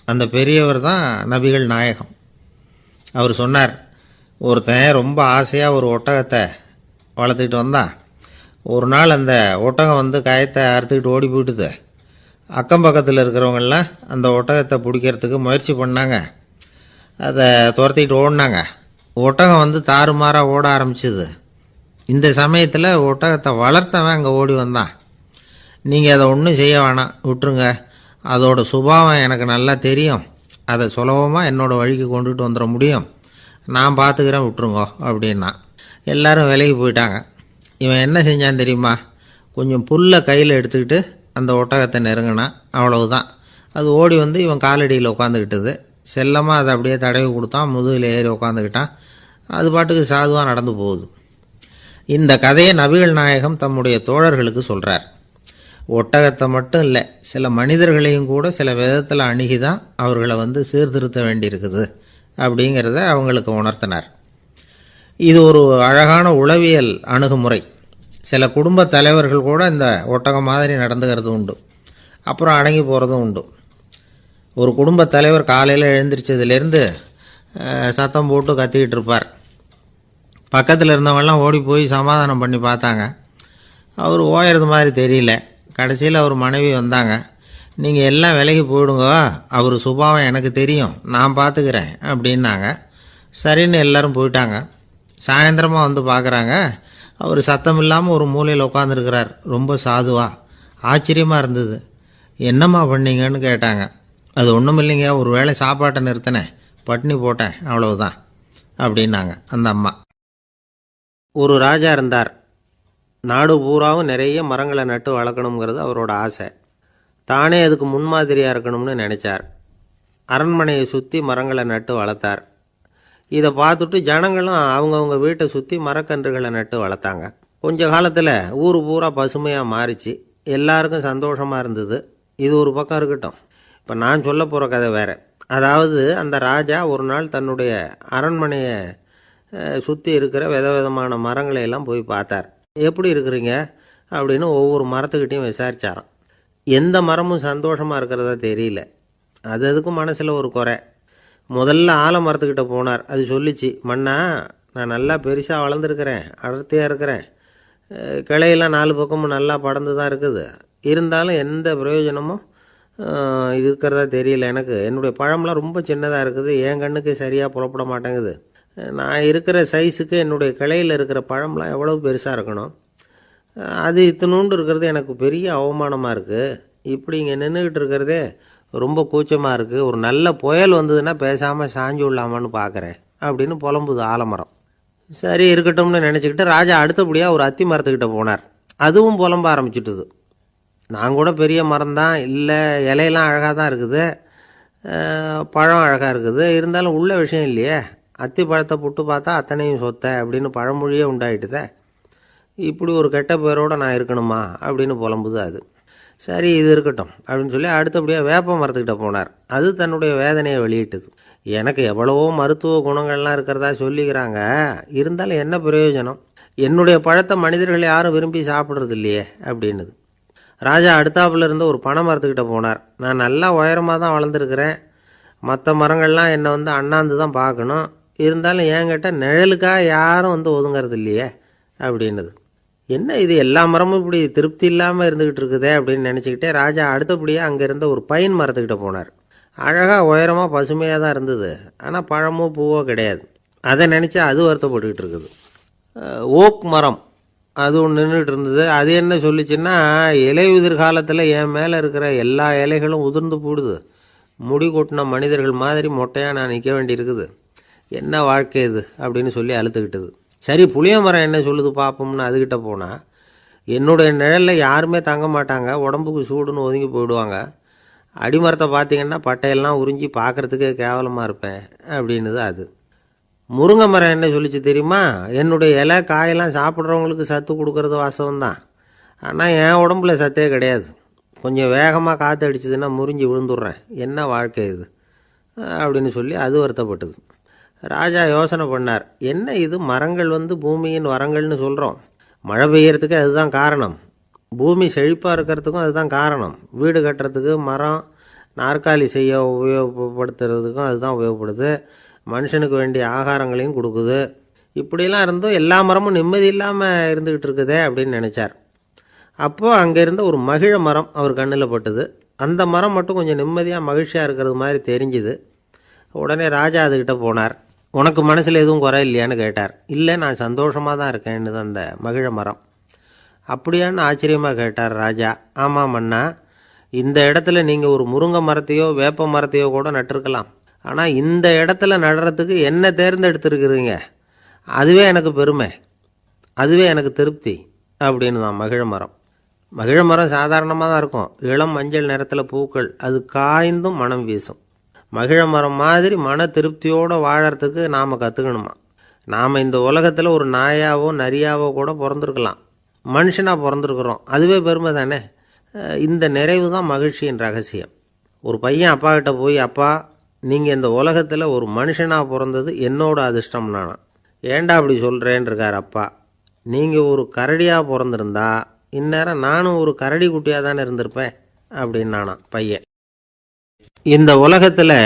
அந்த பெரியவர் தான் நபிகள் நாயகம். அவர் சொன்னார், ஒருத்தன் ரொம்ப ஆசையாக ஒரு ஒட்டகத்தை வளர்த்துக்கிட்டு வந்தான். ஒரு நாள் அந்த ஒட்டகம் வந்து கயத்தை அறுத்துக்கிட்டு ஓடி போயிட்டுது. அக்கம் பக்கத்தில் இருக்கிறவங்கெல்லாம் அந்த ஒட்டகத்தை பிடிக்கிறதுக்கு முயற்சி பண்ணாங்க. அதை துரத்திக்கிட்டு ஓடினாங்க. ஒட்டகம் வந்து தாறுமாறாக ஓட ஆரம்பிச்சிது. இந்த சமயத்தில் ஒட்டகத்தை வளர்த்தவன் அங்கே ஓடி வந்தான். நீங்கள் அதை ஒன்றும் செய்ய வேணாம், விட்டுருங்க. அதோட சுபாவம் எனக்கு நல்லா தெரியும். அதை சுலபமாக என்னோடய வழிக்கு கொண்டுட்டு வந்துட முடியும். நான் பார்த்துக்கிறேன், விட்டுருங்கோ அப்படின்னா. எல்லாரும் விலகி போயிட்டாங்க. இவன் என்ன செஞ்சான் தெரியுமா? கொஞ்சம் புல்லை கையில் எடுத்துக்கிட்டு அந்த ஒட்டகத்தை நெருங்கினான். அவ்வளவுதான். அது ஓடி வந்து இவன் காலடியில் உட்காந்துக்கிட்டது. செல்லமாக அதை அப்படியே தடவி கொடுத்தான். முதுகில் ஏறி உட்காந்துக்கிட்டான். அது பாட்டுக்கு சாதுவாக நடந்து போகுது. இந்த கதையை நபிகள் நாயகம் தம்முடைய தோழர்களுக்கு சொல்கிறார். ஒட்டகத்தை மட்டும் இல்லை, சில மனிதர்களையும் கூட சில விதத்தில் அணுகி தான் அவர்களை வந்து சீர்திருத்த வேண்டியிருக்குது அப்படிங்கிறத அவங்களுக்கு உணர்த்தினார். இது ஒரு அழகான உளவியல் அணுகுமுறை. சில குடும்ப தலைவர்கள் கூட இந்த ஒட்டகம் மாதிரி நடந்துக்கிறது உண்டு, அப்புறம் அடங்கி போகிறதும் உண்டு. ஒரு குடும்ப தலைவர் காலையில் எழுந்திரிச்சதுலேருந்து சத்தம் போட்டு கத்திக்கிட்டு இருப்பார். பக்கத்தில் இருந்தவங்கெல்லாம் ஓடி போய் சமாதானம் பண்ணி பார்த்தாங்க. அவர் ஓயறது மாதிரி தெரியல. கடைசியில் அவர் மனைவி வந்தாங்க. நீங்கள் எல்லாம் விலகி போயிடுங்க, அவர் சுபாவம் எனக்கு தெரியும், நான் பார்த்துக்கிறேன் அப்படின்னாங்க. சரின்னு எல்லாரும் போயிட்டாங்க. சாயந்தரமாக வந்து பார்க்குறாங்க. அவர் சத்தம் இல்லாமல் ஒரு மூலையில் உட்காந்துருக்கிறார், ரொம்ப சாதுவா. ஆச்சரியமாக இருந்தது. என்னம்மா பண்ணீங்கன்னு கேட்டாங்க. அது ஒன்றும் இல்லைங்க, ஒரு வேளை சாப்பாட்டை நிறுத்தினேன், பட்டினி போட்டேன், அவ்வளவுதான் அப்படின்னாங்க அந்த அம்மா. ஒரு ராஜா இருந்தார். நாடு பூராவும் நிறைய மரங்களை நட்டு வளர்க்கணுங்கிறது அவரோட ஆசை. தானே அதுக்கு முன்மாதிரியாக இருக்கணும்னு நினச்சார். அரண்மனையை சுற்றி மரங்களை நட்டு வளர்த்தார். இதை பார்த்துட்டு ஜனங்களும் அவங்கவுங்க வீட்டை சுற்றி மரக்கன்றுகளை நட்டு வளர்த்தாங்க. கொஞ்ச காலத்தில் ஊர் பூரா பசுமையாக மாறிச்சு. எல்லாருக்கும் சந்தோஷமாக இருந்தது. இது ஒரு பக்கம் இருக்கட்டும். இப்போ நான் சொல்ல போகிற கதை வேறு. அதாவது அந்த ராஜா ஒரு நாள் தன்னுடைய அரண்மனையை சுற்றி இருக்கிற விதவிதமான மரங்களை எல்லாம் போய் பார்த்தார். எப்படி இருக்கிறீங்க அப்படின்னு ஒவ்வொரு மரத்துக்கிட்டையும் விசாரிச்சாராம். எந்த மரமும் சந்தோஷமாக இருக்கிறதா தெரியல. அதுக்கும் மனசில் ஒரு குறை. முதல்ல ஆலமரத்துக்கிட்ட போனார். அது சொல்லிச்சு, மண்ணா நான் நல்லா பெருசாக வளர்ந்துருக்கிறேன், அடர்த்தியாக இருக்கிறேன், கிளையெல்லாம் 4 பக்கமும் நல்லா படர்ந்து தான் இருக்குது, இருந்தாலும் எந்த பிரயோஜனமும் இருக்கிறதா தெரியல எனக்கு. என்னுடைய பழம்லாம் ரொம்ப சின்னதாக இருக்குது, என் கண்ணுக்கு சரியாக புறப்பட மாட்டேங்குது. நான் இருக்கிற சைஸுக்கு என்னுடைய கிளையில் இருக்கிற பழம்லாம் எவ்வளோ பெருசாக இருக்கணும், அது இத்தினூண்டு இருக்கிறது எனக்கு பெரிய அவமானமாக இருக்குது. இப்படி இங்கே நின்றுக்கிட்டு இருக்கிறதே ரொம்ப கூச்சமாக இருக்குது. ஒரு நல்ல புயல் வந்ததுன்னா பேசாமல் சாஞ்சு விடலாமான்னு பார்க்குறேன் அப்படின்னு புலம்புது ஆலமரம். சரி இருக்கட்டும்னு நினச்சிக்கிட்டு ராஜா அடுத்தபடியாக ஒரு அத்தி மரத்துக்கிட்ட போனார். அதுவும் புலம்ப ஆரம்பிச்சுட்டுது. நான் கூட பெரிய மரம் தான், இல்லை இலையெல்லாம் அழகாக தான் இருக்குது, பழம் அழகாக இருக்குது, இருந்தாலும் உள்ள விஷயம் இல்லையே, அத்தி பழத்தை புட்டு பார்த்தா அத்தனையும் சொத்தை அப்படின்னு பழமொழியே உண்டாயிட்டுதே. இப்படி ஒரு கெட்ட பேரோடு நான் இருக்கணுமா அப்படின்னு புலம்புது அது. சரி இது இருக்கட்டும் அப்படின்னு சொல்லி அடுத்தபடியாக வேப்ப மரத்துக்கிட்ட போனார். அது தன்னுடைய வேதனையை வெளியிட்டது. எனக்கு எவ்வளவோ மருத்துவ குணங்கள்லாம் இருக்கிறதா சொல்லிக்கிறாங்க, இருந்தாலும் என்ன பிரயோஜனம், என்னுடைய பழத்தை மனிதர்கள் யாரும் விரும்பி சாப்பிட்றது இல்லையே அப்படின்னுது. ராஜா அடுத்தாப்புல இருந்து ஒரு பனை மரத்துக்கிட்ட போனார். நான் நல்லா உயரமாக தான் வளர்ந்துருக்கிறேன், மற்ற மரங்கள்லாம் என்னை வந்து அண்ணாந்து தான் பார்க்கணும், இருந்தாலும் என்கிட்ட நிழலுக்காக யாரும் வந்து ஒதுங்கிறது இல்லையே அப்படின்னுது. என்ன இது எல்லா மரமும் இப்படி திருப்தி இல்லாமல் இருந்துக்கிட்டு இருக்குதே அப்படின்னு நினச்சிக்கிட்டே ராஜா அடுத்தபடியாக அங்கே இருந்த ஒரு பைன் மரத்துக்கிட்ட போனார். அழகாக உயரமாக பசுமையாக தான் இருந்தது, ஆனால் பழமோ பூவோ கிடையாது. அதை நினச்சி அது வருத்தப்பட்டுக்கிட்டு இருக்குது. ஓக் மரம் அது ஒன்று நின்றுட்டு இருந்தது. அது என்ன சொல்லிச்சுன்னா, இலையுதிர் காலத்தில் என் மேலே இருக்கிற எல்லா இலைகளும் உதிர்ந்து போடுது, முடி கொட்டின மனிதர்கள் மாதிரி மொட்டையாக நான் நிற்க வேண்டியிருக்குது, என்ன வாழ்க்கை இது அப்படின்னு சொல்லி அழுத்துக்கிட்டது. சரி புளிய மரம் என்ன சொல்லுது பார்ப்போம்னு அதுக்கிட்ட போனால், என்னுடைய நிழலில் யாருமே தங்க மாட்டாங்க, உடம்புக்கு சூடுன்னு ஒதுங்கி போயிடுவாங்க, அடிமரத்தை பார்த்தீங்கன்னா பட்டையெல்லாம் உறிஞ்சி பார்க்குறதுக்கே கேவலமாக இருப்பேன் அப்படின்னுது அது. முருங்கை மரம் என்ன சொல்லிச்சு தெரியுமா, என்னுடைய இலை காயெல்லாம் சாப்பிட்றவங்களுக்கு சத்து கொடுக்கறது வாசவம்தான், ஆனால் என் உடம்புல சத்தே கிடையாது, கொஞ்சம் வேகமாக காற்று அடிச்சதுன்னா முறிஞ்சி விழுந்துடுறேன், என்ன வாழ்க்கை இது அப்படின்னு சொல்லி அது வருத்தப்பட்டது. ராஜா யோசனை பண்ணார், என்ன இது மரங்கள் வந்து பூமியின் வரங்கள்னு சொல்கிறோம், மழை பெய்யறதுக்கு அதுதான் காரணம், பூமி செழிப்பாக இருக்கிறதுக்கும் அதுதான் காரணம், வீடு கட்டுறதுக்கு மரம், நாற்காலி செய்ய உபயோகப்படுத்துறதுக்கும் அதுதான் உபயோகப்படுது, மனுஷனுக்கு வேண்டிய ஆகாரங்களையும் கொடுக்குது, இப்படிலாம் இருந்தும் எல்லா மரமும் நிம்மதி இல்லாமல் இருந்துக்கிட்டு இருக்குதே அப்படின்னு நினச்சார். அப்போது அங்கே இருந்த ஒரு மகிழ மரம் அவர் கண்ணில் பட்டுது. அந்த மரம் மட்டும் கொஞ்சம் நிம்மதியாக மகிழ்ச்சியாக இருக்கிறது மாதிரி தெரிஞ்சுது. உடனே ராஜா அதுக்கிட்ட போனார். உனக்கு மனசில் எதுவும் குறை இல்லையான்னு கேட்டார். இல்லை நான் சந்தோஷமாக தான் இருக்கேன்னு அந்த மகிழ மரம். அப்படியான்னு ஆச்சரியமாக கேட்டார் ராஜா. ஆமாம் மன்னா, இந்த இடத்துல நீங்கள் ஒரு முருங்கை மரத்தையோ வேப்ப மரத்தையோ கூட நட்டிருக்கலாம், ஆனால் இந்த இடத்துல நடுறதுக்கு என்ன தேர்ந்தெடுத்துருக்குறீங்க, அதுவே எனக்கு பெருமை, அதுவே எனக்கு திருப்தி அப்படின்னு தான் மகிழ மரம். மகிழ மரம் சாதாரணமாக தான் இருக்கும், இளம் மஞ்சள் நிறத்தில் பூக்கள், அது காய்ந்தும் மனம் வீசும். மகிழ மரம் மாதிரி மன திருப்தியோடு வாழறதுக்கு நாம் கற்றுக்கணுமா. நாம் இந்த உலகத்தில் ஒரு நாயாவோ நரியாவோ கூட பிறந்திருக்கலாம், மனுஷனாக பிறந்திருக்கிறோம், அதுவே பெருமை தானே. இந்த நிறைவு தான் மகிழ்ச்சியின் ரகசியம். ஒரு பையன் அப்பா கிட்ட போய், அப்பா நீங்கள் இந்த உலகத்தில் ஒரு மனுஷனாக பிறந்தது என்னோட அதிர்ஷ்டம் நானா. ஏண்டா அப்படி சொல்கிறேன்னு இருக்கார் அப்பா. நீங்கள் ஒரு கரடியாக பிறந்திருந்தா இந்நேரம் நானும் ஒரு கரடி குட்டியாக தானே இருந்திருப்பேன் அப்படின்னு நானா பையன். இந்த உலகத்தில்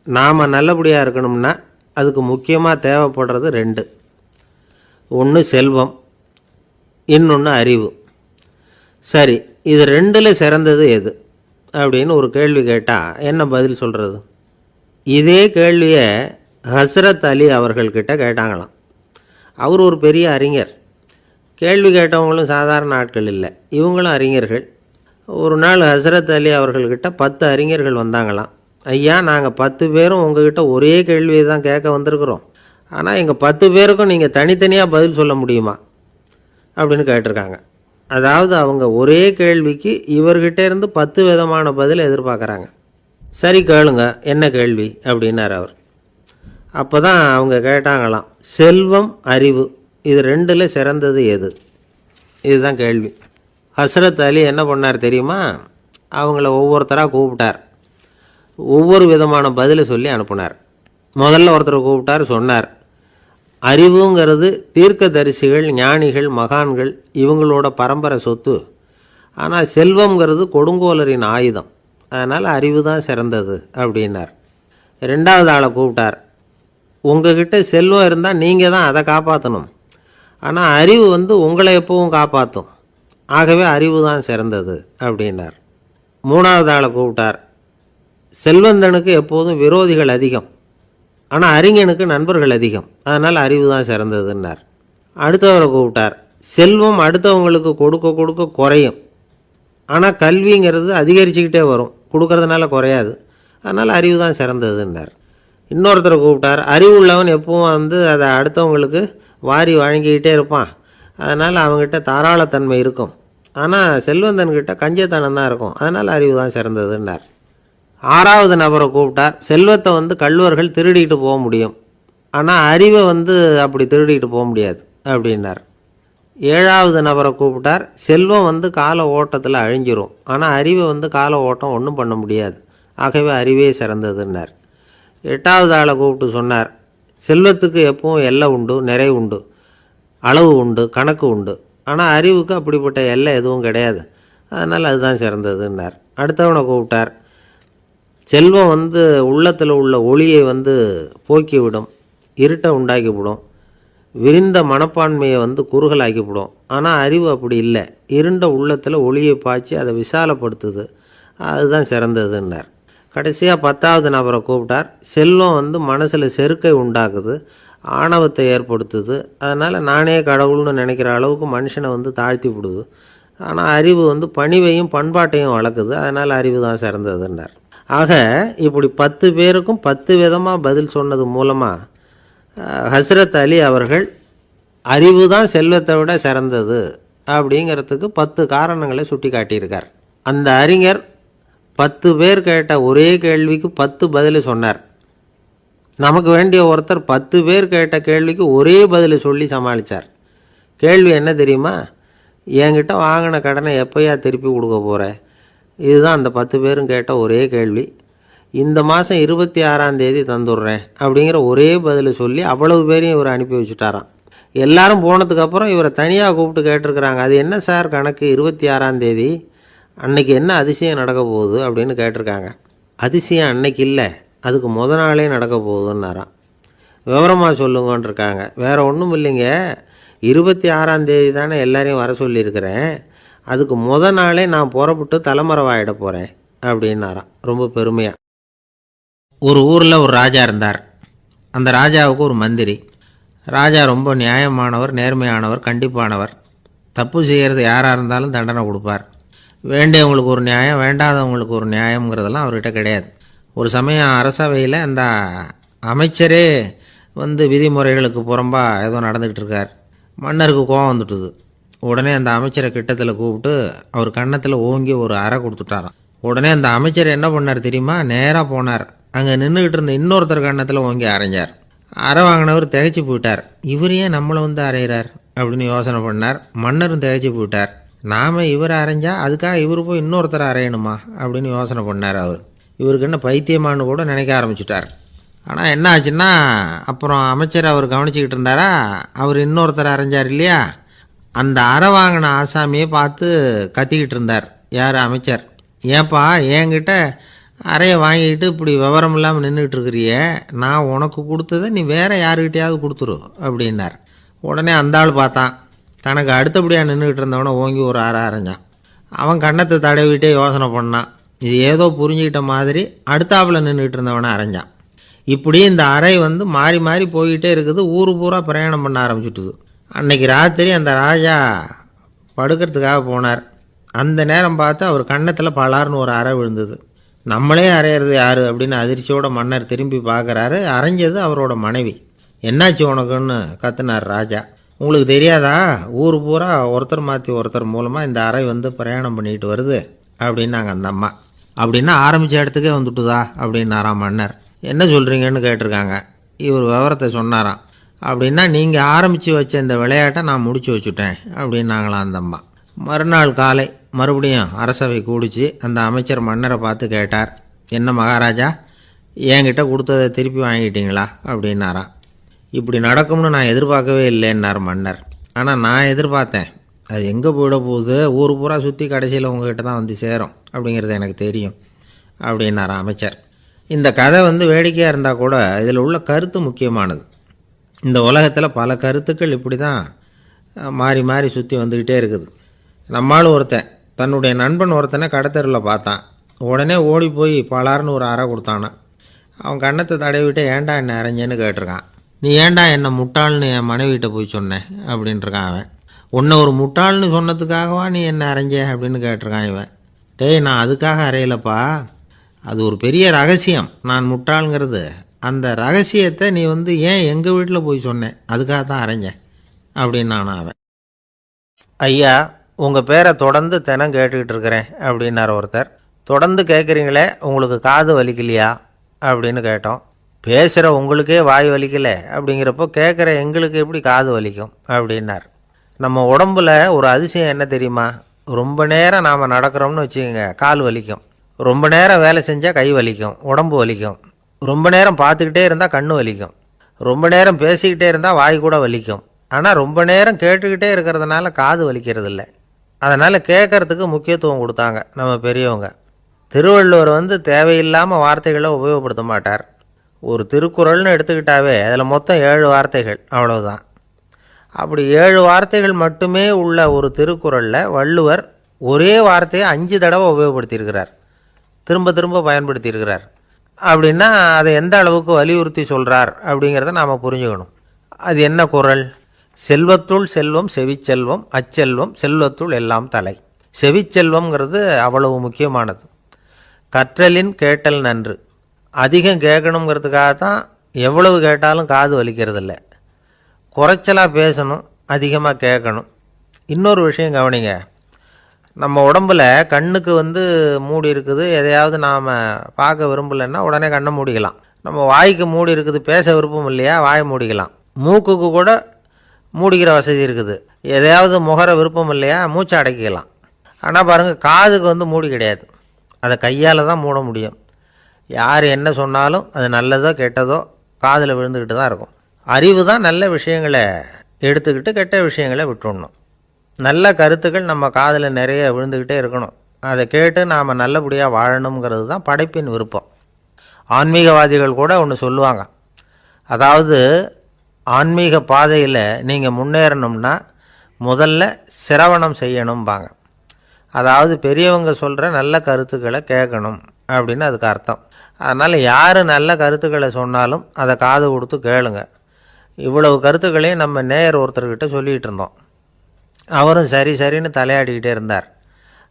நாம் நல்லபடியாக இருக்கணும்னா அதுக்கு முக்கியமாக தேவைப்படுறது 2. ஒன்று செல்வம், இன்னொன்று அறிவு. சரி, இது 2ல் சிறந்தது எது அப்படின்னு ஒரு கேள்வி கேட்டால் என்ன பதில் சொல்கிறது? இதே கேள்வியை ஹஸ்ரத் அலி அவர்கள்கிட்ட கேட்டாங்களாம். அவர் ஒரு பெரிய அறிஞர். கேள்வி கேட்டவங்களும் சாதாரண ஆட்கள் இல்லை, இவங்களும் அறிஞர்கள். ஒரு நாள் ஹசரத் அலி அவர்கள்கிட்ட 10 அறிஞர்கள் வந்தாங்களாம். ஐயா, நாங்கள் 10 பேரும் உங்ககிட்ட ஒரே கேள்வியை தான் கேட்க வந்திருக்கிறோம், ஆனால் எங்கள் 10 பேருக்கும் நீங்கள் தனித்தனியாக பதில் சொல்ல முடியுமா அப்படின்னு கேட்டிருக்காங்க. அதாவது அவங்க ஒரே கேள்விக்கு இவர்கிட்ட இருந்து 10 விதமான பதில் எதிர்பார்க்குறாங்க. சரி கேளுங்க, என்ன கேள்வி அப்படின்னார் அவர். அப்போ தான் அவங்க கேட்டாங்களாம், செல்வம் அறிவு இது 2ல் சிறந்தது எது? இதுதான் கேள்வி. ஹஸ்ரத் அலி என்ன பண்ணார் தெரியுமா? அவங்கள ஒவ்வொருத்தராக கூப்பிட்டார், ஒவ்வொரு விதமான பதிலை சொல்லி அனுப்புனார். முதல்ல ஒருத்தரை கூப்பிட்டார், சொன்னார், அறிவுங்கிறது தீர்க்கதரிசிகள், ஞானிகள், மகான்கள் இவங்களோட பரம்பரை சொத்து. ஆனால் செல்வங்கிறது கொடுங்கோலரின் ஆயுதம், அதனால் அறிவு தான் சிறந்தது அப்படின்னார். 2வது ஆளை கூப்பிட்டார், உங்ககிட்ட செல்வம் இருந்தால் நீங்கள் தான் அதை காப்பாற்றணும், ஆனால் அறிவு உங்களை எப்பவும் காப்பாற்றும், ஆகவே அறிவு தான் சிறந்தது அப்படின்னார். 3வது ஆளை கூப்பிட்டார், செல்வந்தனுக்கு எப்போதும் விரோதிகள் அதிகம், ஆனால் அறிஞனுக்கு நண்பர்கள் அதிகம், அதனால் அறிவு தான் சிறந்ததுன்னார். அடுத்தவரை கூப்பிட்டார், செல்வம் அடுத்தவங்களுக்கு கொடுக்க கொடுக்க குறையும், ஆனால் கல்விங்கிறது அதிகரிச்சுக்கிட்டே வரும், கொடுக்கறதுனால குறையாது, அதனால் அறிவு தான் சிறந்ததுன்னார். இன்னொருத்தரை கூப்பிட்டார், அறிவுள்ளவன் எப்பவும் அதை அடுத்தவங்களுக்கு வாரி வழங்கிக்கிட்டே இருப்பான், அதனால் அவங்ககிட்ட தாராளத்தன்மை இருக்கும், ஆனால் செல்வந்தன்கிட்ட கஞ்சத்தனம் தான் இருக்கும், அதனால் அறிவு தான் சிறந்ததுன்னார். 6வது நபரை கூப்பிட்டார், செல்வத்தை கள்வர்கள் திருடிட்டு போக முடியும், ஆனால் அறிவை அப்படி திருடிட்டு போக முடியாது அப்படின்னார். 7வது நபரை கூப்பிட்டார், செல்வம் கால ஓட்டத்தில் அழிஞ்சிரும், ஆனால் அறிவை கால ஓட்டம் ஒன்றும் பண்ண முடியாது, ஆகவே அறிவே சிறந்ததுன்னார். 8வது ஆளை கூப்பிட்டு சொன்னார், செல்வத்துக்கு எப்பவும் எல்லை உண்டு, நிறை உண்டு, அளவு உண்டு, கணக்கு உண்டு, ஆனால் அறிவுக்கு அப்படிப்பட்ட எல்லை எதுவும் கிடையாது, அதனால் அதுதான் சிறந்ததுன்னார். அடுத்தவனை கூப்பிட்டார், செல்வம் உள்ளத்தில் உள்ள ஒளியை போக்கிவிடும், இருட்டை உண்டாக்கிவிடும், விரிந்த மனப்பான்மையை குறுகலாக்கிவிடும், ஆனால் அறிவு அப்படி இல்லை, இருண்ட உள்ளத்தில் ஒளியை பாய்ச்சி அதை விசாலப்படுத்துது, அதுதான் சிறந்ததுன்னார். கடைசியாக 10வது நபரை கூப்பிட்டார், செல்வம் மனசில் செருக்கை உண்டாக்குது, ஆணவத்தை ஏற்படுத்துது, அதனால் நானே கடவுள்னு நினைக்கிற அளவுக்கு மனுஷனை தாழ்த்தி விடுது, ஆனால் அறிவு பணிவையும் பண்பாட்டையும் வளர்க்குது, அதனால் அறிவு தான் சிறந்ததுன்னார். ஆக இப்படி 10 பேருக்கும் 10 விதமாக பதில் சொன்னது மூலமாக ஹஸ்ரத் அலி அவர்கள் அறிவு தான் செல்வத்தை விட சிறந்தது அப்படிங்கிறதுக்கு 10 காரணங்களை சுட்டி காட்டியிருக்கார். அந்த அறிஞர் 10 பேர் கேட்ட ஒரே கேள்விக்கு 10 பதில் சொன்னார். நமக்கு வேண்டிய ஒருத்தர் 10 பேர் கேட்ட கேள்விக்கு ஒரே பதில் சொல்லி சமாளித்தார். கேள்வி என்ன தெரியுமா? என்கிட்ட வாங்கின கடனை எப்போயா திருப்பி கொடுக்க போகிற? இதுதான் அந்த 10 பேரும் கேட்ட ஒரே கேள்வி. இந்த மாதம் 26ஆம் தேதி தந்துடுறேன் அப்படிங்கிற ஒரே பதில் சொல்லி அவ்வளவு பேரையும் இவர் அனுப்பி வச்சுட்டாராம். எல்லாரும் போனதுக்கப்புறம் இவரை தனியாக கூப்பிட்டு கேட்டிருக்கிறாங்க, அது என்ன சார் கணக்கு, 26ஆம் தேதி அன்னைக்கு என்ன அதிசயம் நடக்க போகுது அப்படின்னு கேட்டிருக்காங்க. அதிசயம் அன்னைக்கு இல்லை, அதுக்கு நாளே நடக்க போகுதுன்னாராம். விவரமாக சொல்லுங்கன்னு இருக்காங்க. வேறு ஒன்றும் இல்லைங்க, 26ஆம் தேதி தானே எல்லாரையும் வர சொல்லியிருக்கிறேன், அதுக்கு நாளே நான் புறப்பட்டு தலைமறைவாயிட போகிறேன் அப்படின்னாராம் ரொம்ப பெருமையாக. ஒரு ஊரில் ஒரு ராஜா இருந்தார். அந்த ராஜாவுக்கு ஒரு மந்திரி. ராஜா ரொம்ப நியாயமானவர், நேர்மையானவர், கண்டிப்பானவர். தப்பு செய்கிறது யாராக இருந்தாலும் தண்டனை கொடுப்பார். வேண்டியவங்களுக்கு ஒரு நியாயம், வேண்டாதவங்களுக்கு ஒரு நியாயங்கிறதெல்லாம் அவர்கிட்ட கிடையாது. ஒரு சமயம் அரசவையில் அந்த அமைச்சரே விதிமுறைகளுக்கு புறம்பாக ஏதோ நடந்துக்கிட்டு இருக்கார். மன்னருக்கு கோபம் வந்துட்டுது. உடனே அந்த அமைச்சரை கிட்டத்தில் கூப்பிட்டு அவர் கன்னத்தில் ஓங்கி ஒரு அறை கொடுத்துட்டாராம். உடனே அந்த அமைச்சர் என்ன பண்ணார் தெரியுமா? நேராக போனார், அங்கே நின்றுக்கிட்டு இருந்த இன்னொருத்தர் கன்னத்தில் ஓங்கி அரைஞ்சார். அறை வாங்கினவர் திகைச்சு போயிட்டார். இவர் ஏன் நம்மளை அரைகிறார் அப்படின்னு யோசனை பண்ணார். மன்னரும் திகைச்சு போயிட்டார். நாம் இவரை அரைஞ்சா அதுக்காக இவர் போய் இன்னொருத்தரை அரையணுமா அப்படின்னு யோசனை பண்ணார். இவருக்கு என்ன பைத்தியமானு கூட நினைக்க ஆரம்பிச்சுட்டார். ஆனால் என்ன ஆச்சுன்னா, அப்புறம் அமைச்சர் அவர் கவனிச்சிக்கிட்டு இருந்தாரா, அவர் இன்னொருத்தரை அரைஞ்சார் இல்லையா, அந்த அறை வாங்கின ஆசாமியை பார்த்து கத்திக்கிட்டு இருந்தார். யார்? அமைச்சர். ஏப்பா என்கிட்ட அறையை வாங்கிக்கிட்டு இப்படி விவரம் இல்லாமல் நின்றுட்டு இருக்கிறியே, நான் உனக்கு கொடுத்ததை நீ வேற யாருக்கிட்டையாவது கொடுத்துரு அப்படின்னார். உடனே அந்த ஆள் பார்த்தான், தனக்கு அடுத்தபடியாக நின்றுக்கிட்டு இருந்தவனை ஓங்கி ஒரு அறை அரைஞ்சான். அவன் கன்னத்தை தடவிட்டே யோசனை பண்ணான். இது ஏதோ புரிஞ்சுக்கிட்ட மாதிரி அடுத்தாப்பில் நின்றுக்கிட்டு இருந்தவனை அரைஞ்சான். இப்படி இந்த அறை வந்து மாறி மாறி போய்கிட்டே இருக்குது. ஊர் பூரா பிரயாணம் பண்ண ஆரம்பிச்சுட்டுது. அன்னைக்கு ராத்திரி அந்த ராஜா படுக்கிறதுக்காக போனார். அந்த நேரம் பார்த்து அவர் கன்னத்தில் பலார்னு ஒரு அறை விழுந்தது. நம்மளே அறையிறது யார் அப்படின்னு அதிர்ச்சியோட மன்னர் திரும்பி பார்க்குறாரு. அரைஞ்சது அவரோட மனைவி. என்னாச்சு உனக்குன்னு கத்துனார் ராஜா. உங்களுக்கு தெரியாதா, ஊர் பூரா ஒருத்தர் மாற்றி ஒருத்தர் மூலமாக இந்த அறை வந்து பிரயாணம் பண்ணிட்டு வருது அப்படின்னாங்க அந்த அம்மா. அப்படின்னா ஆரம்பித்த இடத்துக்கே வந்துட்டுதா அப்படின்னாராம் மன்னர். என்ன சொல்கிறீங்கன்னு கேட்டிருக்காங்க. இவர் விவரத்தை சொன்னாராம். அப்படின்னா நீங்கள் ஆரம்பித்து வச்ச இந்த விளையாட்டை நான் முடிச்சு வச்சுட்டேன் அப்படின்னாங்களாம் அந்த அம்மா. மறுநாள் காலை மறுபடியும் அரசவை கூடிச்சு அந்த அமைச்சர் மன்னரை பார்த்து கேட்டார், என்ன மகாராஜா, என்கிட்ட கொடுத்ததை திருப்பி வாங்கிட்டீங்களா அப்படின்னாராம். இப்படி நடக்கும்னு நான் எதிர்பார்க்கவே இல்லைன்னார் மன்னர். ஆனால் நான் எதிர்பார்த்தேன். அது எங்கே போயிட போகுது, ஊர் பூரா சுற்றி கடைசியில் உங்ககிட்ட தான் வந்து சேரும் அப்படிங்கிறது எனக்கு தெரியும் அப்படின்னார் அமைச்சர். இந்த கதை வந்து வேடிக்கையாக இருந்தால் கூட இதில் உள்ள கருத்து முக்கியமானது. இந்த உலகத்தில் பல கருத்துக்கள் இப்படி தான் மாறி மாறி சுற்றி வந்துக்கிட்டே இருக்குது. நம்மளும் ஒருத்தன் தன்னுடைய நண்பன் ஒருத்தனை கடத்தெருவில் பார்த்தான். உடனே ஓடி போய் பலார்னு ஒரு அறை கொடுத்தானா. அவன் கண்ணத்தை தடவிட்டு ஏன்டா என்ன அரைஞ்சேன்னு கேட்டிருக்கான். நீ ஏன்டா என்னை முட்டாள்னு என் மனைவிட்ட போய் சொன்னேன் அப்படின்ட்டுருக்கான் அவன். உன்னை ஒரு முட்டாள்னு சொன்னதுக்காகவா நீ என்ன அரைஞ்ச அப்படின்னு கேட்டிருக்கான் இவன். டேய், நான் அதுக்காக அறையலப்பா, அது ஒரு பெரிய ரகசியம். நான் முட்டாளுங்கிறது அந்த ரகசியத்தை நீ வந்து ஏன் எங்கள் வீட்டில் போய் சொன்னேன், அதுக்காக தான் அரைஞ்சேன் அப்படின்னு அவன். ஐயா, உங்கள் பேரை தொடர்ந்து தினம் கேட்டுக்கிட்டு இருக்கிறேன் அப்படின்னார் ஒருத்தர். தொடர்ந்து கேட்குறீங்களே, உங்களுக்கு காது வலிக்கலையா அப்படின்னு கேட்டோம். பேசுகிற உங்களுக்கே வாய் வலிக்கலை அப்படிங்கிறப்போ கேட்குற எங்களுக்கு எப்படி காது வலிக்கும் அப்படின்னார். நம்ம உடம்புல ஒரு அதிசயம் என்ன தெரியுமா, ரொம்ப நேரம் நாம் நடக்கிறோம்னு வச்சுக்கோங்க, கால் வலிக்கும். ரொம்ப நேரம் வேலை செஞ்சால் கை வலிக்கும், உடம்பு வலிக்கும். ரொம்ப நேரம் பார்த்துக்கிட்டே இருந்தால் கண்ணு வலிக்கும். ரொம்ப நேரம் பேசிக்கிட்டே இருந்தால் வாய் கூட வலிக்கும். ஆனால் ரொம்ப நேரம் கேட்டுக்கிட்டே இருக்கிறதுனால காது வலிக்கிறது இல்லை. அதனால் கேட்கறதுக்கு முக்கியத்துவம் கொடுத்தாங்க நம்ம பெரியவங்க. திருவள்ளுவர் வந்து தேவையில்லாமல் வார்த்தைகளை உபயோகப்படுத்த மாட்டார். ஒரு திருக்குறள்னு எடுத்துக்கிட்டாவே அதில் மொத்தம் 7 வார்த்தைகள், அவ்வளவுதான். அப்படி 7 வார்த்தைகள் மட்டுமே உள்ள ஒரு திருக்குறளில் வள்ளுவர் ஒரே வார்த்தையை 5 தடவை உபயோகப்படுத்தியிருக்கிறார், திரும்ப திரும்ப பயன்படுத்தியிருக்கிறார். அப்படின்னா அதை எந்த அளவுக்கு வலியுறுத்தி சொல்கிறார் அப்படிங்கிறத நாம் புரிஞ்சுக்கணும். அது என்ன குறள்? செல்வத்துள் செல்வம் செவிச்செல்வம், அச்செல்வம் செல்வத்துள் எல்லாம் தலை. செவிச்செல்வம்ங்கிறது அவ்வளவு முக்கியமானது. கற்றலின் கேட்டல் நன்று. அதிகம் கேட்கணுங்கிறதுக்காக தான் எவ்வளவு கேட்டாலும் காது வலிக்கிறதில்ல. குறைச்சலாக பேசணும், அதிகமாக கேட்கணும். இன்னொரு விஷயம் கவனிங்க, நம்ம உடம்பில் கண்ணுக்கு வந்து மூடி இருக்குது, எதையாவது நாம் பார்க்க விரும்பலைன்னா உடனே கண்ணை மூடிக்கலாம். நம்ம வாய்க்கு மூடி இருக்குது, பேச விருப்பம் இல்லையா, வாயை மூடிக்கலாம். மூக்குக்கு கூட மூடிக்கிற வசதி இருக்குது, எதையாவது முகர விருப்பம் இல்லையா, மூச்சை அடக்கிக்கலாம். ஆனால் பாருங்கள், காதுக்கு வந்து மூடி கிடையாது, அதை கையால் தான் மூட முடியும். யார் என்ன சொன்னாலும் அது நல்லதோ கெட்டதோ காதில் விழுந்துக்கிட்டு தான் இருக்கும். அறிவு தான் நல்ல விஷயங்களை எடுத்துக்கிட்டு கெட்ட விஷயங்களை விட்டுடணும். நல்ல கருத்துக்கள் நம்ம காதில் நிறைய விழுந்துக்கிட்டே இருக்கணும். அதை கேட்டு நாம் நல்லபடியாக வாழணுங்கிறது தான் படைப்பின் விருப்பம். ஆன்மீகவாதிகள் கூட ஒன்று சொல்லுவாங்க, அதாவது ஆன்மீக பாதையில் நீங்கள் முன்னேறணும்னா முதல்ல சிரவணம் செய்யணும்பாங்க. அதாவது பெரியவங்க சொல்கிற நல்ல கருத்துக்களை கேட்கணும் அப்படின்னு அதுக்கு அர்த்தம். அதனால் யார் நல்ல கருத்துக்களை சொன்னாலும் அதை காது கொடுத்து கேளுங்க. இவ்வளவு கருத்துக்களையும் நம்ம நேயர் ஒருத்தர்கிட்ட சொல்லிகிட்டு இருந்தோம். அவரும் சரி சரின்னு தலையாடிக்கிட்டே இருந்தார்.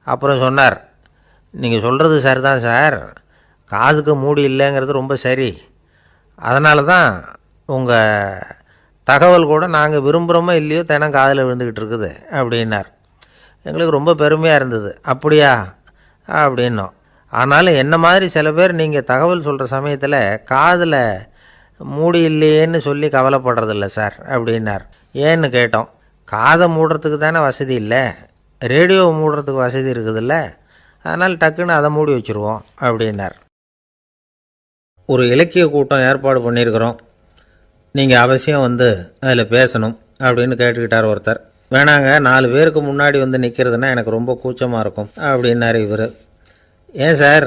அப்புறம் சொன்னார், நீங்கள் சொல்கிறது சரிதான் சார், காதுக்கு மூடி இல்லைங்கிறது ரொம்ப சரி. அதனால தான் உங்கள் தகவல் கூட நாங்கள் விரும்புகிறோமோ இல்லையோ தினம் காதில் விழுந்துக்கிட்டு இருக்குது அப்படின்னார். எங்களுக்கு ரொம்ப பெருமையாக இருந்தது. அப்படியா அப்படின்னோம். ஆனாலும் என்ன மாதிரி சில பேர் நீங்கள் தகவல் சொல்கிற சமயத்தில் காதில் மூடி இல்லையேன்னு சொல்லி கவலைப்படுறதில்ல சார் அப்படின்னார். ஏன்னு கேட்டோம். காதை மூடுறதுக்கு தானே வசதி இல்லை, ரேடியோவை மூடுறதுக்கு வசதி இருக்குதுல்ல, அதனால் டக்குன்னு அதை மூடி வச்சுருவோம் அப்படின்னார். ஒரு இலக்கிய கூட்டம் ஏற்பாடு பண்ணியிருக்கிறோம், நீங்கள் அவசியம் வந்து அதில் பேசணும் அப்படின்னு கேட்டுக்கிட்டார் ஒருத்தர். வேணாங்க, 4 பேருக்கு முன்னாடி வந்து நிற்கிறதுனா எனக்கு ரொம்ப கூச்சமாக இருக்கும் அப்படின்னாரு இவர். ஏன் சார்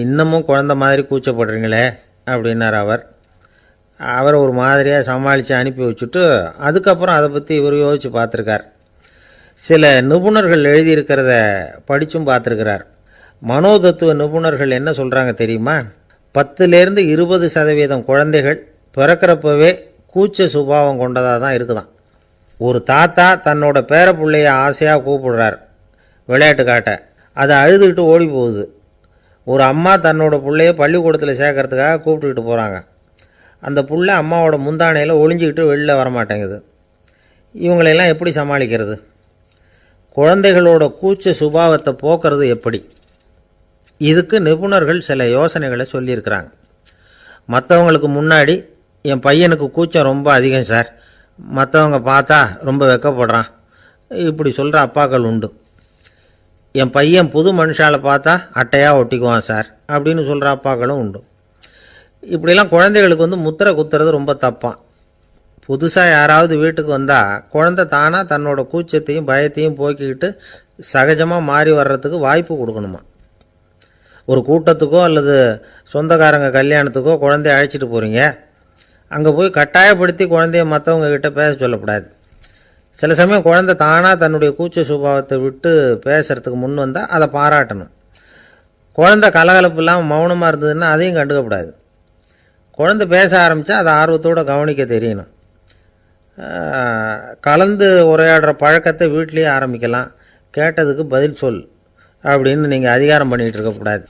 இன்னமும் குழந்த மாதிரி கூச்சப்படுறீங்களே அப்படின்னார் அவர். அவரை ஒரு மாதிரியாக சமாளித்து அனுப்பி வச்சுட்டு அதுக்கப்புறம் அதை பற்றி இவர் யோசித்து பார்த்துருக்கார். சில நிபுணர்கள் எழுதியிருக்கிறத படித்தும் பார்த்துருக்கிறார். மனோதத்துவ நிபுணர்கள் என்ன சொல்கிறாங்க தெரியுமா? 10லேருந்து 20% குழந்தைகள் பிறக்கிறப்பவே கூச்ச சுபாவம் கொண்டதாக தான் இருக்குதாம். ஒரு தாத்தா தன்னோட பேர பிள்ளைய ஆசையாக கூப்பிடுறார் விளையாட்டு காட்ட, அதை அழுதுகிட்டு ஓடி போகுது. ஒரு அம்மா தன்னோட பிள்ளைய பள்ளிக்கூடத்தில் சேர்க்கறதுக்காக கூப்பிட்டுக்கிட்டு போகிறாங்க. அந்த புள்ள அம்மாவோட முந்தானையில் ஒளிஞ்சிக்கிட்டு வெளில வரமாட்டேங்குது. இவங்களையெல்லாம் எப்படி சமாளிக்கிறது? குழந்தைகளோட கூச்ச சுபாவத்தை போக்குறது எப்படி? இதுக்கு நிபுணர்கள் சில யோசனைகளை சொல்லியிருக்கிறாங்க. மற்றவங்களுக்கு முன்னாடி என் பையனுக்கு கூச்சம் ரொம்ப அதிகம் சார், மற்றவங்க பார்த்தா ரொம்ப வெக்கப்படுறான், இப்படி சொல்கிற அப்பாக்கள் உண்டு. என் பையன் புது மனுஷால பார்த்தா அட்டையாக ஒட்டிக்குவான் சார் அப்படின்னு சொல்கிற அப்பாக்களும் உண்டு. இப்படிலாம் குழந்தைகளுக்கு முத்திரை குத்துறது ரொம்ப தப்பான். புதுசாக யாராவது வீட்டுக்கு வந்தால் குழந்தை தானாக தன்னோட கூச்சத்தையும் பயத்தையும் போக்கிக்கிட்டு சகஜமாக மாறி வர்றதுக்கு வாய்ப்பு கொடுக்கணுமா. ஒரு கூட்டத்துக்கோ அல்லது சொந்தக்காரங்க கல்யாணத்துக்கோ குழந்தைய அழைச்சிட்டு போகிறீங்க, அங்கே போய் கட்டாயப்படுத்தி குழந்தைய மற்றவங்க கிட்ட பேச சொல்லக்கூடாது. சில சமயம் குழந்தை தானாக தன்னுடைய கூச்ச சுபாவத்தை விட்டு பேசுகிறதுக்கு முன் வந்தால் அதை பாராட்டணும். குழந்தை கலகலப்பு இல்லாமல் மௌனமாக இருந்ததுன்னா அதையும் கண்டுக்கக்கூடாது. குழந்தை பேச ஆரம்பித்தா அதை ஆர்வத்தோடு கவனிக்க தெரியணும். கலந்து உரையாடுற பழக்கத்தை வீட்லேயே ஆரம்பிக்கலாம். கேட்டதுக்கு பதில் சொல் அப்படின்னு நீங்கள் அதிகாரம் பண்ணிகிட்டு இருக்கக்கூடாது.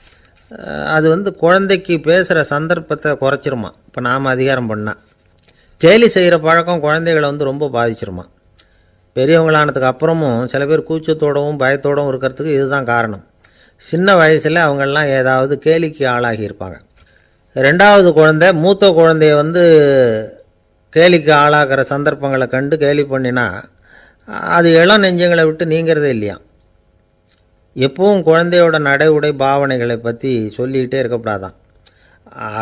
அது குழந்தைக்கு பேசுகிற சந்தர்ப்பத்தை குறைச்சிருமா. இப்போ நாம் அதிகாரம் பண்ணால் கேலி செய்கிற பழக்கம் குழந்தைகளை ரொம்ப பாதிச்சிருமா. பெரியவங்களானதுக்கு அப்புறமும் சில பேர் கூச்சத்தோடவும் பயத்தோடவும் இருக்கிறதுக்கு இதுதான் காரணம். சின்ன வயசில் அவங்கெல்லாம் ஏதாவது கேலிக்கு ஆளாகி இருப்பாங்க. 2வது குழந்தை மூத்த குழந்தைய கேலிக்கு ஆளாகிற சந்தர்ப்பங்களை கண்டு கேலி பண்ணினா அது இளம் நெஞ்சங்களை விட்டு நீங்கிறதே இல்லையா. எப்பவும் குழந்தையோட நடை உடை பாவனைகளை பற்றி சொல்லிக்கிட்டே இருக்கக்கூடாதான்.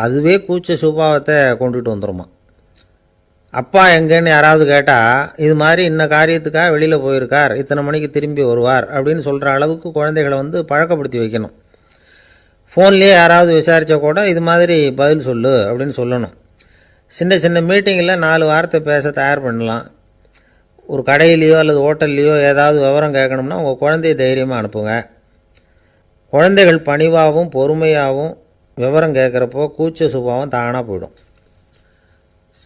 அதுவே கூச்ச சுபாவத்தை கொண்டுட்டு வந்துடுமா. அப்பா எங்கேன்னு யாராவது கேட்டால் இது மாதிரி இன்ன காரியத்துக்காக வெளியில் போயிருக்கார், இத்தனை மணிக்கு திரும்பி வருவார் அப்படின்னு சொல்கிற அளவுக்கு குழந்தைகளை பழக்கப்படுத்தி வைக்கணும். ஃபோன்லேயே யாராவது விசாரித்தா கூட இது மாதிரி பதில் சொல்லு அப்படின்னு சொல்லணும். சின்ன சின்ன மீட்டிங்கில் 4 வார்த்தை பேச தயார் பண்ணலாம். ஒரு கடையிலையோ அல்லது ஹோட்டல்லையோ ஏதாவது விவரம் கேட்கணும்னா உங்கள் குழந்தைய தைரியமாக அனுப்புங்க. குழந்தைகள் பணிவாகவும் பொறுமையாகவும் விவரம் கேட்குறப்போ கூச்ச சுபாவம் தானாக போயிடும்.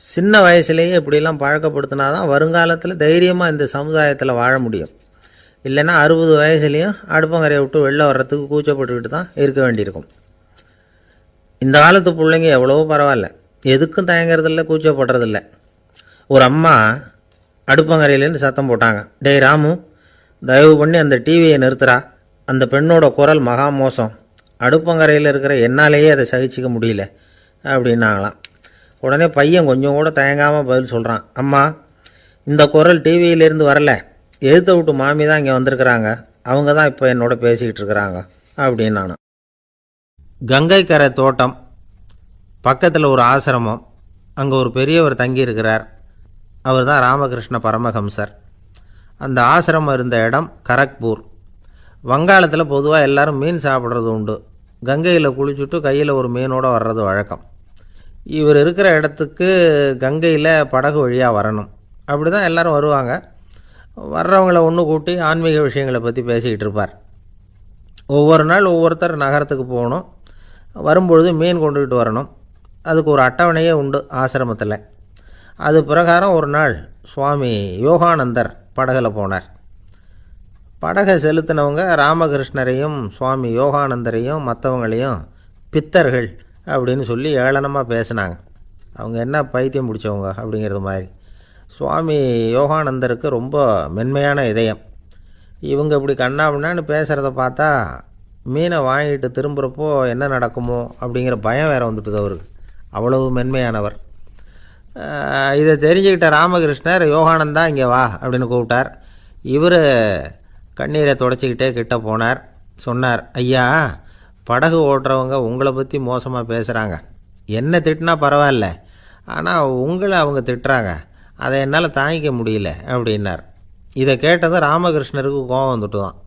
சின்ன வயசுலேயே இப்படிலாம் பழக்கப்படுத்தினா தான் வருங்காலத்தில் தைரியமாக இந்த சமுதாயத்தில் வாழ முடியும். இல்லைன்னா 60 வயசுலேயும் அடுப்பங்கரையை விட்டு வெளில வர்றதுக்கு கூச்சப்பட்டுக்கிட்டு தான் இருக்க வேண்டியிருக்கும். இந்த காலத்து பிள்ளைங்க எவ்வளவோ பரவாயில்ல, எதுக்கும் தயங்குறதில்ல, கூச்சப்படுறதில்ல. ஒரு அம்மா அடுப்பங்கரையிலேருந்து சத்தம் போட்டாங்க, டேய் ராமு, தயவு பண்ணி அந்த டிவியை நிறுத்துறா, அந்த பெண்ணோட குரல் மகா மோசம், அடுப்பங்கரையில் இருக்கிற என்னாலேயே அதை சகிச்சிக்க முடியல அப்படின்னாங்களாம். உடனே பையன் கொஞ்சம் கூட தயங்காமல் பதில் சொல்கிறான், அம்மா இந்த குரல் டிவியிலேருந்து வரல, எழுத்த விட்டு மாமி தான் இங்கே வந்திருக்கிறாங்க, அவங்க தான் இப்போ என்னோட பேசிக்கிட்டு இருக்கிறாங்க அப்படின்னு நான். கங்கை கரை தோட்டம் பக்கத்தில் ஒரு ஆசிரமம், அங்கே ஒரு பெரியவர் தங்கியிருக்கிறார். அவர் தான் ராமகிருஷ்ண பரமஹம்சர். அந்த ஆசிரமம் இருந்த இடம் கரக்பூர். வங்காளத்தில் பொதுவாக எல்லாரும் மீன் சாப்பிட்றது உண்டு. கங்கையில் குளிச்சுட்டு கையில் ஒரு மீனோடு வர்றது வழக்கம். இவர் இருக்கிற இடத்துக்கு கங்கையில் படகு வழியாக வரணும். அப்படி தான் எல்லோரும் வருவாங்க. வர்றவங்கள ஒன்று கூட்டி ஆன்மீக விஷயங்களை பற்றி பேசிக்கிட்டு இருப்பார். ஒவ்வொரு நாள் ஒவ்வொருத்தர் நகரத்துக்கு போகணும், வரும்பொழுது மீன் கொண்டுக்கிட்டு வரணும். அதுக்கு ஒரு அட்டவணையே உண்டு ஆசிரமத்தில். அது பிரகாரம் ஒரு நாள் சுவாமி யோகானந்தர் படகில் போனார். படகை செலுத்தினவங்க ராமகிருஷ்ணரையும் சுவாமி யோகானந்தரையும் மற்றவங்களையும் பித்தர்கள் அப்படின்னு சொல்லி ஏளனமாக பேசினாங்க. அவங்க என்ன பைத்தியம் பிடிச்சவங்க அப்படிங்கிறது மாதிரி. சுவாமி யோகானந்தருக்கு ரொம்ப மென்மையான இதயம். இவங்க இப்படி கண்ணாபின்னான்னு பேசுகிறத பார்த்தா மீனை வாங்கிட்டு திரும்புகிறப்போ என்ன நடக்குமோ அப்படிங்கிற பயம் வேறு வந்துட்டுது அவருக்கு. அவ்வளவு மென்மையானவர். இதை தெரிஞ்சுக்கிட்ட ராமகிருஷ்ணர், யோகானந்தா இங்கே வா அப்படின்னு கூப்பிட்டார். இவர் கண்ணீரை தொடச்சிக்கிட்டே கிட்ட போனார். சொன்னார், ஐயா, படகு ஓட்டுறவங்க உங்களை பற்றி மோசமாக பேசுகிறாங்க. என்ன திட்டினா பரவாயில்ல, ஆனால் உங்களை அவங்க திட்டுறாங்க, அதை என்னால் தாங்கிக்க முடியல அப்படின்னார். இதை கேட்டதும் ராமகிருஷ்ணருக்கு கோபம் வந்துட்டு தான்.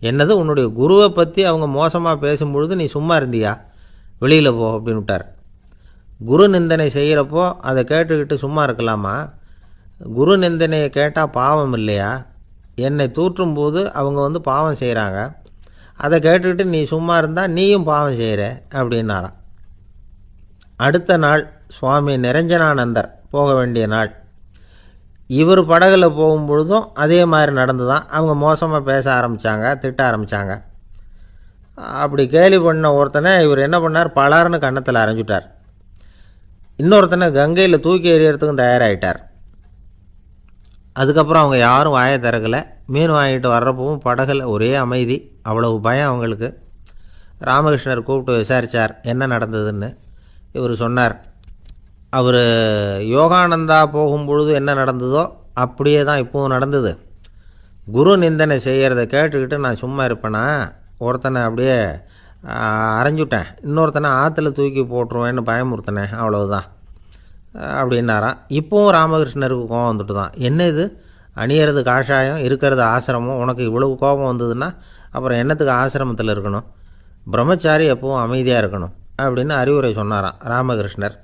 என்னது, உன்னுடைய குருவை பற்றி அவங்க மோசமாக பேசும்பொழுது நீ சும்மா இருந்தியா, வெளியில் போ அப்படின்னு விட்டார். குரு நிந்தனை செய்கிறப்போ அதை கேட்டுக்கிட்டு சும்மா இருக்கலாமா? குரு நிந்தனையை கேட்டால் பாவம் இல்லையா? என்னை தூற்றும் போது அவங்க பாவம் செய்கிறாங்க, அதை கேட்டுக்கிட்டு நீ சும்மா இருந்தால் நீயும் பாவம் செய்கிற அப்படின்னாராம். அடுத்த நாள் சுவாமி நிரஞ்சனானந்தர் போக வேண்டிய நாள். இவர் படகுல போகும்பொழுதும் அதே மாதிரி நடந்து தான். அவங்க மோசமாக பேச ஆரம்பித்தாங்க, திட்ட ஆரம்பித்தாங்க. அப்படி கேலி பண்ண ஒருத்தனை இவர் என்ன பண்ணார், பலார்னு கன்னத்தில் அரைஞ்சிட்டார். இன்னொருத்தனை கங்கையில் தூக்கி எறியறதுக்கும் தயாராகிட்டார். அதுக்கப்புறம் அவங்க யாரும் வாயை திறக்கலை. மீன் வாங்கிட்டு வர்றப்பவும் படகுல ஒரே அமைதி. அவ்வளவு பயம் அவங்களுக்கு. ராமகிருஷ்ணர் கூப்பிட்டு விசாரித்தார் என்ன நடந்ததுன்னு. இவர் சொன்னார், அவர் யோகானந்தா போகும்பொழுது என்ன நடந்ததோ அப்படியே தான் இப்போவும் நடந்தது. குரு நிந்தனை செய்கிறத கேட்டுக்கிட்டு நான் சும்மா இருப்பேனா, ஒருத்தனை அப்படியே அரைஞ்சுட்டேன், இன்னொருத்தனை ஆற்றுல தூக்கி போட்டுருவேன்னு பயமுறுத்தினேன், அவ்வளவுதான் அப்படின்னாராம். இப்போவும் ராமகிருஷ்ணருக்கு கோபம் வந்துட்டு தான். என்ன இது, அணியறது காஷாயம், இருக்கிறது ஆசிரமம், உனக்கு இவ்வளவு கோபம் வந்ததுன்னா அப்புறம் என்னத்துக்கு ஆசிரமத்தில் இருக்கணும், பிரம்மச்சாரி எப்பவும் அமைதியாக இருக்கணும் அப்படின்னு அறிவுரை சொன்னாராம் ராமகிருஷ்ணர்.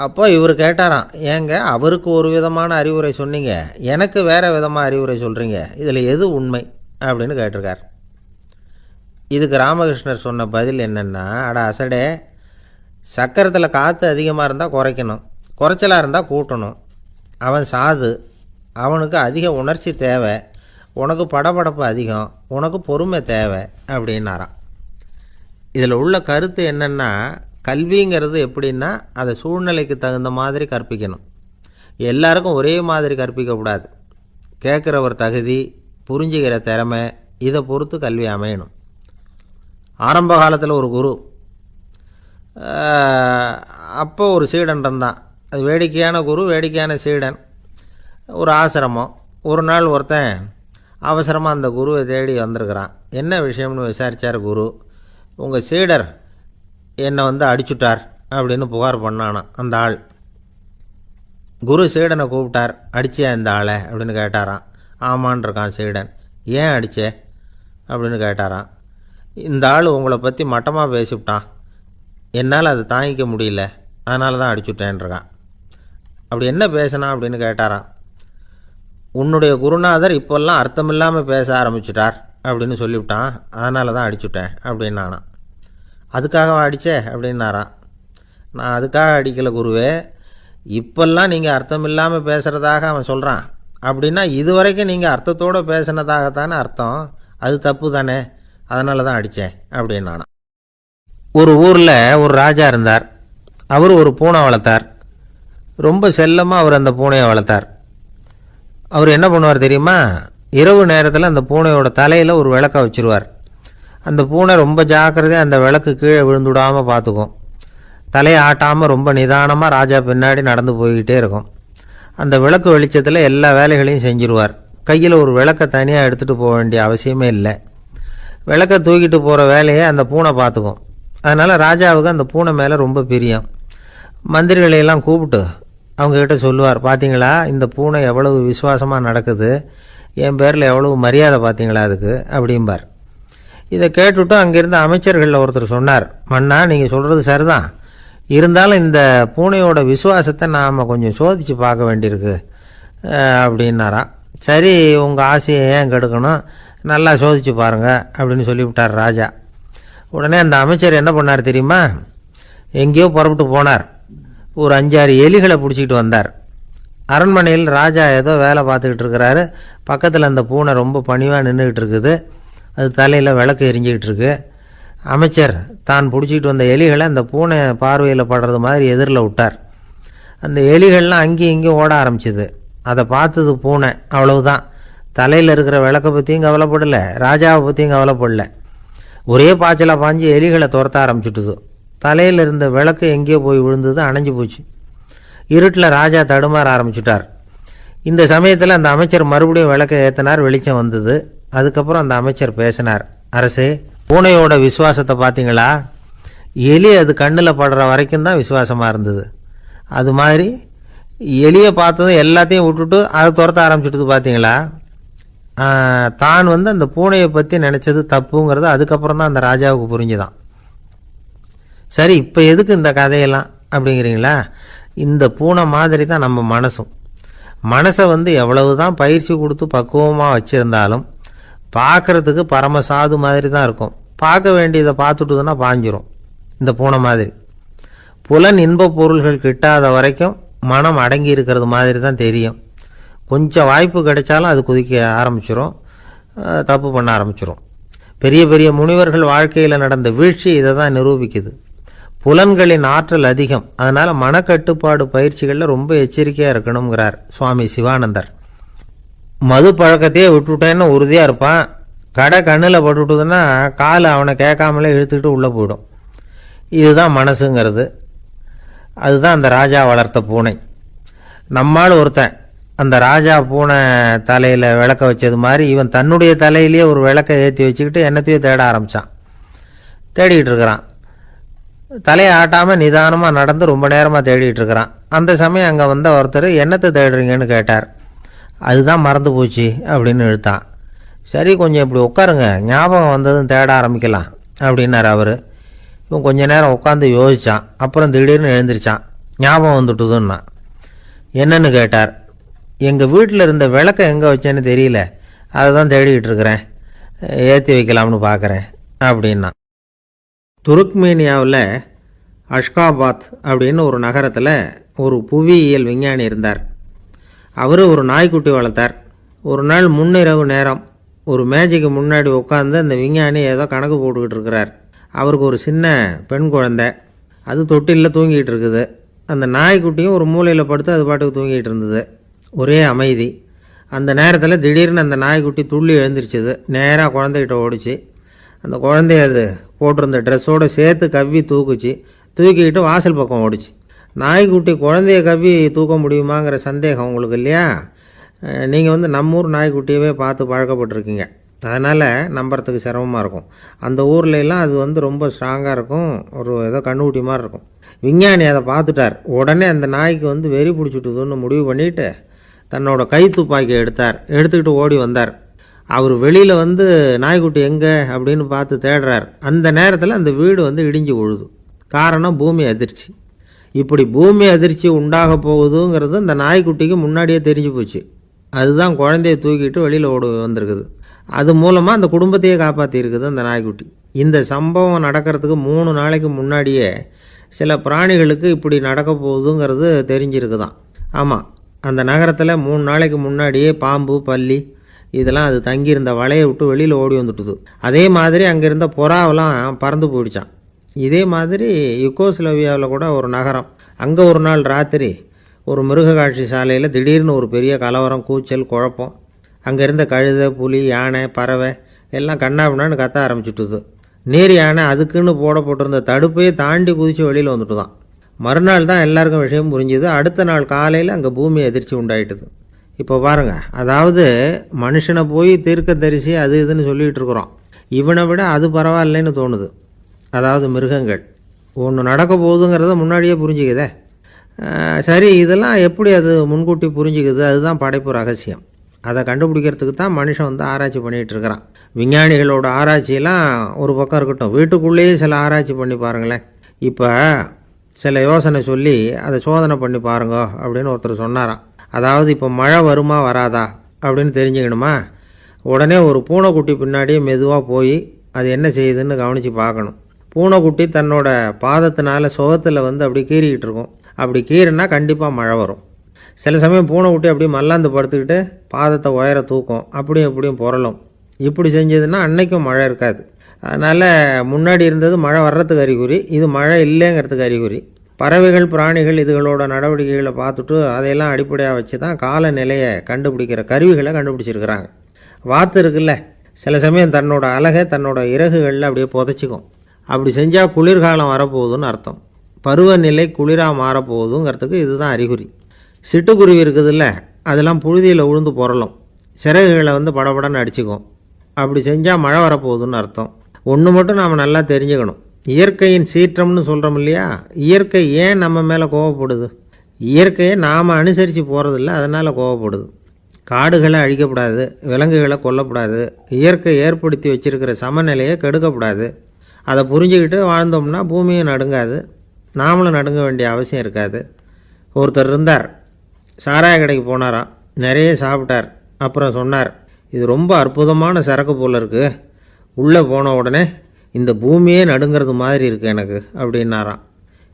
அப்போ இவர் கேட்டாராம், ஏங்க அவருக்கு ஒரு விதமான அறிவுரை சொன்னீங்க, எனக்கு வேறு விதமாக அறிவுரை சொல்கிறீங்க, இதில் எது உண்மை அப்படின்னு கேட்டிருக்கார். இதுக்கு ராமகிருஷ்ணர் சொன்ன பதில் என்னென்னா, அட அசடே, சக்கரத்தில் காற்று அதிகமாக இருந்தால் குறைக்கணும், குறைச்சலாக இருந்தால் கூட்டணும். அவன் சாது, அவனுக்கு அதிக உணர்ச்சி தேவை, உனக்கு படபடப்பு அதிகம், உனக்கு பொறுமை தேவை அப்படின்னாராம். இதில் உள்ள கருத்து என்னென்னா, கல்விங்கிறது எப்படின்னா அதை சூழ்நிலைக்கு தகுந்த மாதிரி கற்பிக்கணும். எல்லாருக்கும் ஒரே மாதிரி கற்பிக்கக்கூடாது. கேட்குறவர் தகுதி, புரிஞ்சுக்கிற திறமை, இதை பொறுத்து கல்வி அமையணும். ஆரம்ப காலத்தில் ஒரு குரு, அப்போ ஒரு சீடன் இருந்தான். அது வேடிக்கையான குரு, வேடிக்கையான சீடன். ஒரு ஆசிரமம். ஒரு நாள் ஒருத்தன் அவசரமாக அந்த குருவை தேடி வந்திருக்கிறான். என்ன விஷயம்னு விசாரித்தார் குரு. உங்கள் சீடர் என்னை அடிச்சுட்டார் அப்படின்னு புகார் பண்ணானான் அந்த ஆள். குரு சீடனை கூப்பிட்டார். அடிச்சே அந்த ஆளை அப்படின்னு கேட்டாரான். ஆமான் இருக்கான் சீடன். ஏன் அடிச்சே அப்படின்னு கேட்டாரான். இந்த ஆள் உங்களை பற்றி மட்டமாக பேசிவிட்டான், என்னால் அதை தாங்கிக்க முடியல, அதனால தான் அடிச்சுட்டேன்ருக்கான். அப்படி என்ன பேசினான் அப்படின்னு கேட்டாரான். உன்னுடைய குருநாதர் இப்போல்லாம் அர்த்தமில்லாமல் பேச ஆரம்பிச்சுட்டார் அப்படின்னு சொல்லிவிட்டான், அதனால தான் அடிச்சுட்டேன் அப்படின்னானான். அதுக்காக அடித்தே அப்படின்னாரான். நான் அதுக்காக அடிக்கலை குருவே, இப்பெல்லாம் நீங்கள் அர்த்தம் இல்லாமல் பேசுகிறதாக அவன் சொல்கிறான், அப்படின்னா இதுவரைக்கும் நீங்கள் அர்த்தத்தோடு பேசினதாகத்தானே அர்த்தம், அது தப்பு தானே, அதனால தான் அடித்தேன் அப்படின்னானான். ஒரு ஊரில் ஒரு ராஜா இருந்தார். அவர் ஒரு பூனை வளர்த்தார். ரொம்ப செல்லமாக அவர் அந்த பூனையை வளர்த்தார். அவர் என்ன பண்ணுவார் தெரியுமா, இரவு நேரத்தில் அந்த பூனையோட தலையில் ஒரு விளக்கை வச்சுருவார். அந்த பூனை ரொம்ப ஜாக்கிரதையாக அந்த விளக்கு கீழே விழுந்துடாமல் பார்த்துக்கும். தலையை ஆட்டாமல் ரொம்ப நிதானமாக ராஜா பின்னாடி நடந்து போய்கிட்டே இருக்கும். அந்த விளக்கு வெளிச்சத்தில் எல்லா வேலைகளையும் செஞ்சுருவார். கையில் ஒரு விளக்கை தனியாக எடுத்துகிட்டு போக வேண்டிய அவசியமே இல்லை. விளக்கை தூக்கிட்டு போகிற வேலையை அந்த பூனை பார்த்துக்கும். அதனால் ராஜாவுக்கு அந்த பூனை மேலே ரொம்ப பிரியம். மந்திரிகளையெல்லாம் கூப்பிட்டு அவங்கக்கிட்ட சொல்லுவார், பார்த்தீங்களா இந்த பூனை எவ்வளவு விசுவாசமாக நடக்குது, என் பேரில் எவ்வளவு மரியாதை பார்த்தீங்களா அதுக்கு அப்படிம்பார். இதை கேட்டுவிட்டு அங்கேருந்து அமைச்சர்களில் ஒருத்தர் சொன்னார், மன்னா நீங்கள் சொல்கிறது சரிதான், இருந்தாலும் இந்த பூனையோட விசுவாசத்தை நாம் கொஞ்சம் சோதித்து பார்க்க வேண்டியிருக்கு அப்படின்னாராம். சரி, உங்கள் ஆசையை ஏன் கெடுக்கணும், நல்லா சோதித்து பாருங்கள் அப்படின்னு சொல்லிவிட்டார் ராஜா. உடனே அந்த அமைச்சர் என்ன பண்ணார் தெரியுமா, எங்கேயோ புறப்பட்டு போனார். ஒரு 5-6 எலிகளை பிடிச்சிக்கிட்டு வந்தார். அரண்மனையில் ராஜா ஏதோ வேலை பார்த்துக்கிட்டு இருக்கிறாரு. பக்கத்தில் அந்த பூனை ரொம்ப பணிவாக நின்றுக்கிட்டு இருக்குது. அது தலையில் விளக்கு எரிஞ்சிக்கிட்டு இருக்கு. அமைச்சர் தான் பிடிச்சிக்கிட்டு வந்த எலிகளை அந்த பூனை பார்வையில் படுறது மாதிரி எதிரில் விட்டார். அந்த எலிகள்லாம் அங்கேயும் இங்கேயும் ஓட ஆரம்பிச்சிது. அதை பார்த்தது பூனை, அவ்வளவுதான். தலையில் இருக்கிற விளக்கை பற்றியும் கவலைப்படலை, ராஜாவை பற்றியும் கவலைப்படலை. ஒரே பாய்ச்சலாக பாஞ்சு எலிகளை துரத்த ஆரம்பிச்சுட்டுது. தலையில் இருந்த விளக்கு எங்கேயோ போய் விழுந்தது, அணைஞ்சு போச்சு. இருட்டில் ராஜா தடுமாற ஆரம்பிச்சுட்டார். இந்த சமயத்தில் அந்த அமைச்சர் மறுபடியும் விளக்கை ஏற்றினார். வெளிச்சம் வந்தது. அதுக்கப்புறம் அந்த அமைச்சர் பேசினார். அரசே, பூனையோட விசுவாசத்தை பார்த்தீங்களா, எலி அது கண்ணில் படுற வரைக்கும் தான் விசுவாசமாக இருந்தது. அது மாதிரி எலியை பார்த்ததும் எல்லாத்தையும் விட்டுட்டு அதை துரத்த ஆரம்பிச்சுட்டு பார்த்தீங்களா. தான் அந்த பூனையை பற்றி நினச்சது தப்புங்கிறது அதுக்கப்புறம் தான் அந்த ராஜாவுக்கு புரிஞ்சுதான். சரி, இப்போ எதுக்கு இந்த கதையெல்லாம் அப்படிங்கிறீங்களா, இந்த பூனை மாதிரி தான் நம்ம மனசும். மனசை எவ்வளவு தான் பயிற்சி கொடுத்து பக்குவமாக வச்சுருந்தாலும் பார்க்குறதுக்கு பரமசாது மாதிரி தான் இருக்கும். பார்க்க வேண்டியதை பார்த்துட்டுதுன்னா பாஞ்சிரும். இந்த பூனை மாதிரி புலன் இன்பப் பொருள்கள் கிட்டாத வரைக்கும் மனம் அடங்கி இருக்கிறது மாதிரி தான் தெரியும். கொஞ்சம் வாய்ப்பு கிடைச்சாலும் அது குதிக்க ஆரம்பிச்சிடும், தப்பு பண்ண ஆரம்பிச்சிடும். பெரிய பெரிய முனிவர்கள் வாழ்க்கையில் நடந்த வீழ்ச்சி இதை தான் நிரூபிக்குது. புலன்களின் ஆற்றல் அதிகம், அதனால் மனக்கட்டுப்பாடு பயிற்சிகளில் ரொம்ப எச்சரிக்கையாக இருக்கணுங்கிறார் சுவாமி சிவானந்தர். மது பழக்கத்தையே விட்டுவிட்டேன்னு உறுதியாக இருப்பான். கடை கண்ணில் பட்டுவிட்டதுன்னா காலை அவனை கேட்காமலே இழுத்துக்கிட்டு உள்ளே போயிடும். இதுதான் மனசுங்கிறது. அதுதான் அந்த ராஜா வளர்த்த பூனை. நம்மால் ஒருத்தன் அந்த ராஜா பூனை தலையில் விளக்க வச்சது மாதிரி இவன் தன்னுடைய தலையிலேயே ஒரு விளக்கை ஏற்றி வச்சுக்கிட்டு என்னத்தையோ தேட ஆரம்பித்தான். தேடிக்கிட்டு இருக்கிறான். தலையை ஆட்டாமல் நிதானமாக நடந்து ரொம்ப நேரமாக தேடிட்டு இருக்கிறான். அந்த சமயம் அங்கே வந்த ஒருத்தர் என்னத்தை தேடுறீங்கன்னு கேட்டார். அதுதான் மறந்து போச்சு அப்படின்னு இழுத்தான். சரி, கொஞ்சம் இப்படி உட்காருங்க, ஞாபகம் வந்ததும் தேட ஆரம்பிக்கலாம் அப்படின்னார் அவர். இவன் கொஞ்ச நேரம் உட்காந்து யோசித்தான். அப்புறம் திடீர்னு எழுந்திரிச்சான். ஞாபகம் வந்துட்டுதுன்னா. என்னன்னு கேட்டார். எங்கள் வீட்டில் இருந்த விளக்கை எங்கே வச்சேன்னு தெரியல, அதை தான் தேடிக்கிட்டு இருக்கிறேன், ஏற்றி வைக்கலாம்னு பார்க்குறேன் அப்படின்னா. துருக்மேனியாவில் அஷ்காபாத் அப்படின்னு ஒரு நகரத்தில் ஒரு புவியியல் விஞ்ஞானி இருந்தார். அவர் ஒரு நாய்க்குட்டி வளர்த்தார். ஒரு நாள் முன்னிரவு நேரம் ஒரு மேஜைக்கு முன்னாடி உட்காந்து அந்த விஞ்ஞானி ஏதோ கணக்கு போட்டுக்கிட்டு இருக்கிறார். அவருக்கு ஒரு சின்ன பெண் குழந்தை, அது தொட்டிலில் தூங்கிட்டு இருக்குது. அந்த நாய்க்குட்டியும் ஒரு மூலையில் படுத்து அது பாட்டுக்கு தூங்கிட்டு இருந்தது. ஒரே அமைதி. அந்த நேரத்தில் திடீர்னு அந்த நாய்க்குட்டி துள்ளி எழுந்திரிச்சிது. நேராக குழந்தைகிட்ட ஓடிச்சு. அந்த குழந்தைய அது போட்டிருந்த ட்ரெஸ்ஸோடு சேர்த்து கவ்வி தூக்குச்சு. தூக்கிக்கிட்டு வாசல் பக்கம் ஓடிச்சு. நாய்க்குட்டி குழந்தைய கவ்வி தூக்க முடியுமாங்கிற சந்தேகம் உங்களுக்கு இல்லையா? நீங்கள் நம்ம ஊர் நாய்க்குட்டியவே பார்த்து பழக்கப்பட்டிருக்கீங்க, அதனால் நம்புறதுக்கு சிரமமாக இருக்கும். அந்த ஊர்லெலாம் அது ரொம்ப ஸ்ட்ராங்காக இருக்கும், ஒரு ஏதோ கண்ணுக்குட்டி மாதிரி இருக்கும். விஞ்ஞானி அதை பார்த்துட்டார். உடனே அந்த நாய்க்கு வெறி பிடிச்சிட்டுதுன்னு முடிவு பண்ணிவிட்டு தன்னோட கை துப்பாக்கி எடுத்துக்கிட்டு ஓடி வந்தார். அவர் வெளியில் நாய்க்குட்டி எங்கே அப்படின்னு பார்த்து தேடுறார். அந்த நேரத்தில் அந்த வீடு இடிஞ்சு விழுது. காரணம் பூமி அதிர்ச்சி. இப்படி பூமி அதிர்ச்சி உண்டாக போகுதுங்கிறது அந்த நாய்க்குட்டிக்கு முன்னாடியே தெரிஞ்சு போச்சு. அதுதான் குழந்தைய தூக்கிட்டு வெளியில் ஓடி வந்திருக்குது. அது மூலமாக அந்த குடும்பத்தையே காப்பாற்றிருக்குது அந்த நாய்க்குட்டி. இந்த சம்பவம் நடக்கிறதுக்கு 3 நாளைக்கு முன்னாடியே சில பிராணிகளுக்கு இப்படி நடக்க போகுதுங்கிறது தெரிஞ்சிருக்குதான். ஆமாம், அந்த நகரத்தில் 3 நாளைக்கு முன்னாடியே பாம்பு, பல்லி இதெல்லாம் அது தங்கியிருந்த வலையை விட்டு வெளியில் ஓடி வந்துட்டுது. அதே மாதிரி அங்கே இருந்த புறாவெல்லாம் பறந்து போயிடுச்சான். இதே மாதிரி யுகோஸ்லோவியாவில் கூட ஒரு நகரம், அங்கே ஒரு நாள் ராத்திரி ஒரு மிருக காட்சி சாலையில் திடீர்னு ஒரு பெரிய கலவரம், கூச்சல், குழப்பம். அங்கே இருந்த கழுதை, புலி, யானை, பறவை எல்லாம் கண்ணாபின்னான்னு கத்த ஆரம்பிச்சுட்டுது. நீர் யானை அதுக்குன்னு போடப்பட்டிருந்த தடுப்பையே தாண்டி குதித்து வெளியில் வந்துட்டு தான். மறுநாள் தான் எல்லாருக்கும் விஷயம் புரிஞ்சுது. அடுத்த நாள் காலையில் அங்கே பூமி அதிர்ச்சி உண்டாயிட்டுது. இப்போ பாருங்கள், அதாவது மனுஷனை போய் தீர்க்க தரிசி அது இதுன்னு சொல்லிகிட்டு இருக்கிறோம். இவனை விட அது பரவாயில்லைன்னு தோணுது. அதாவது மிருகங்கள் ஒன்று நடக்க போகுதுங்கிறத முன்னாடியே புரிஞ்சுக்குதே. சரி, இதெல்லாம் எப்படி அது முன்கூட்டி புரிஞ்சுக்குது? அதுதான் படைப்பு ரகசியம். அதை கண்டுபிடிக்கிறதுக்கு தான் மனுஷன் ஆராய்ச்சி பண்ணிகிட்டு இருக்கிறான். விஞ்ஞானிகளோட ஆராய்ச்சியெல்லாம் ஒரு பக்கம் இருக்கட்டும், வீட்டுக்குள்ளேயே சில ஆராய்ச்சி பண்ணி பாருங்களேன். இப்போ சில யோசனை சொல்லி அதை சோதனை பண்ணி பாருங்க அப்படின்னு ஒருத்தர் சொன்னாராம். அதாவது இப்போ மழை வருமா வராதா அப்படின்னு தெரிஞ்சுக்கணுமா, உடனே ஒரு பூனைக்குட்டி பின்னாடியே மெதுவாக போய் அது என்ன செய்யுதுன்னு கவனித்து பார்க்கணும். பூனைக்குட்டி தன்னோட பாதத்தினால சுகத்தில் அப்படி கீறிக்கிட்டு இருக்கும். அப்படி கீறினா கண்டிப்பாக மழை வரும். சில சமயம் பூனைக்குட்டி அப்படியே மல்லாந்து படுத்துக்கிட்டு பாதத்தை உயர தூக்கும், அப்படியும் இப்படியும் புரளும். இப்படி செஞ்சதுன்னா அன்னைக்கும் மழை இருக்காது. அதனால் முன்னாடி இருந்தது மழை வர்றதுக்கு அறிகுறி, இது மழை இல்லைங்கிறதுக்கு அறிகுறி. பறவைகள், பிராணிகள் இதுகளோட நடவடிக்கைகளை பார்த்துட்டு அதையெல்லாம் அடிப்படையாக வச்சு தான் காலநிலையை கண்டுபிடிக்கிற கருவிகளை கண்டுபிடிச்சிருக்கிறாங்க. வாத்து இருக்குல்ல, சில சமயம் தன்னோட அழகை தன்னோட இறகுகளில் அப்படியே புதைச்சிக்கும். அப்படி செஞ்சால் குளிர்காலம் வரப்போகுதுன்னு அர்த்தம். பருவநிலை குளிராக மாறப்போகுதுங்கிறதுக்கு இதுதான் அறிகுறி. சிட்டுக்குருவி இருக்குதுல்ல, அதெல்லாம் புழுதியில் உழுந்து புரளும், சிறகுகளை படபடன்னு அடிச்சுக்கும். அப்படி செஞ்சால் மழை வரப்போகுதுன்னு அர்த்தம். ஒன்று மட்டும் நாம் நல்லா தெரிஞ்சுக்கணும், இயற்கையின் சீற்றம்னு சொல்கிறோம் இல்லையா, இயற்கை ஏன் நம்ம மேலே கோவப்படுது? இயற்கையை நாம் அனுசரித்து போகிறதில்ல, அதனால் கோவப்படுது. காடுகளை அழிக்கப்படாது, விலங்குகளை கொல்லக்கூடாது, இயற்கை ஏற்படுத்தி வச்சிருக்கிற சமநிலையை கெடுக்கக்கூடாது. அதை புரிஞ்சுக்கிட்டு வாழ்ந்தோம்னா பூமியும் நடுங்காது, நாமளும் நடுங்க வேண்டிய அவசியம் இருக்காது. ஒருத்தர் இருந்தார், சாராய கடைக்கு போனாராம், நிறைய சாப்பிட்டார். அப்புறம் சொன்னார், இது ரொம்ப அற்புதமான சரக்கு போல் இருக்குது, உள்ளே போன உடனே இந்த பூமியே நடுங்கிறது மாதிரி இருக்குது எனக்கு அப்படின்னாராம்.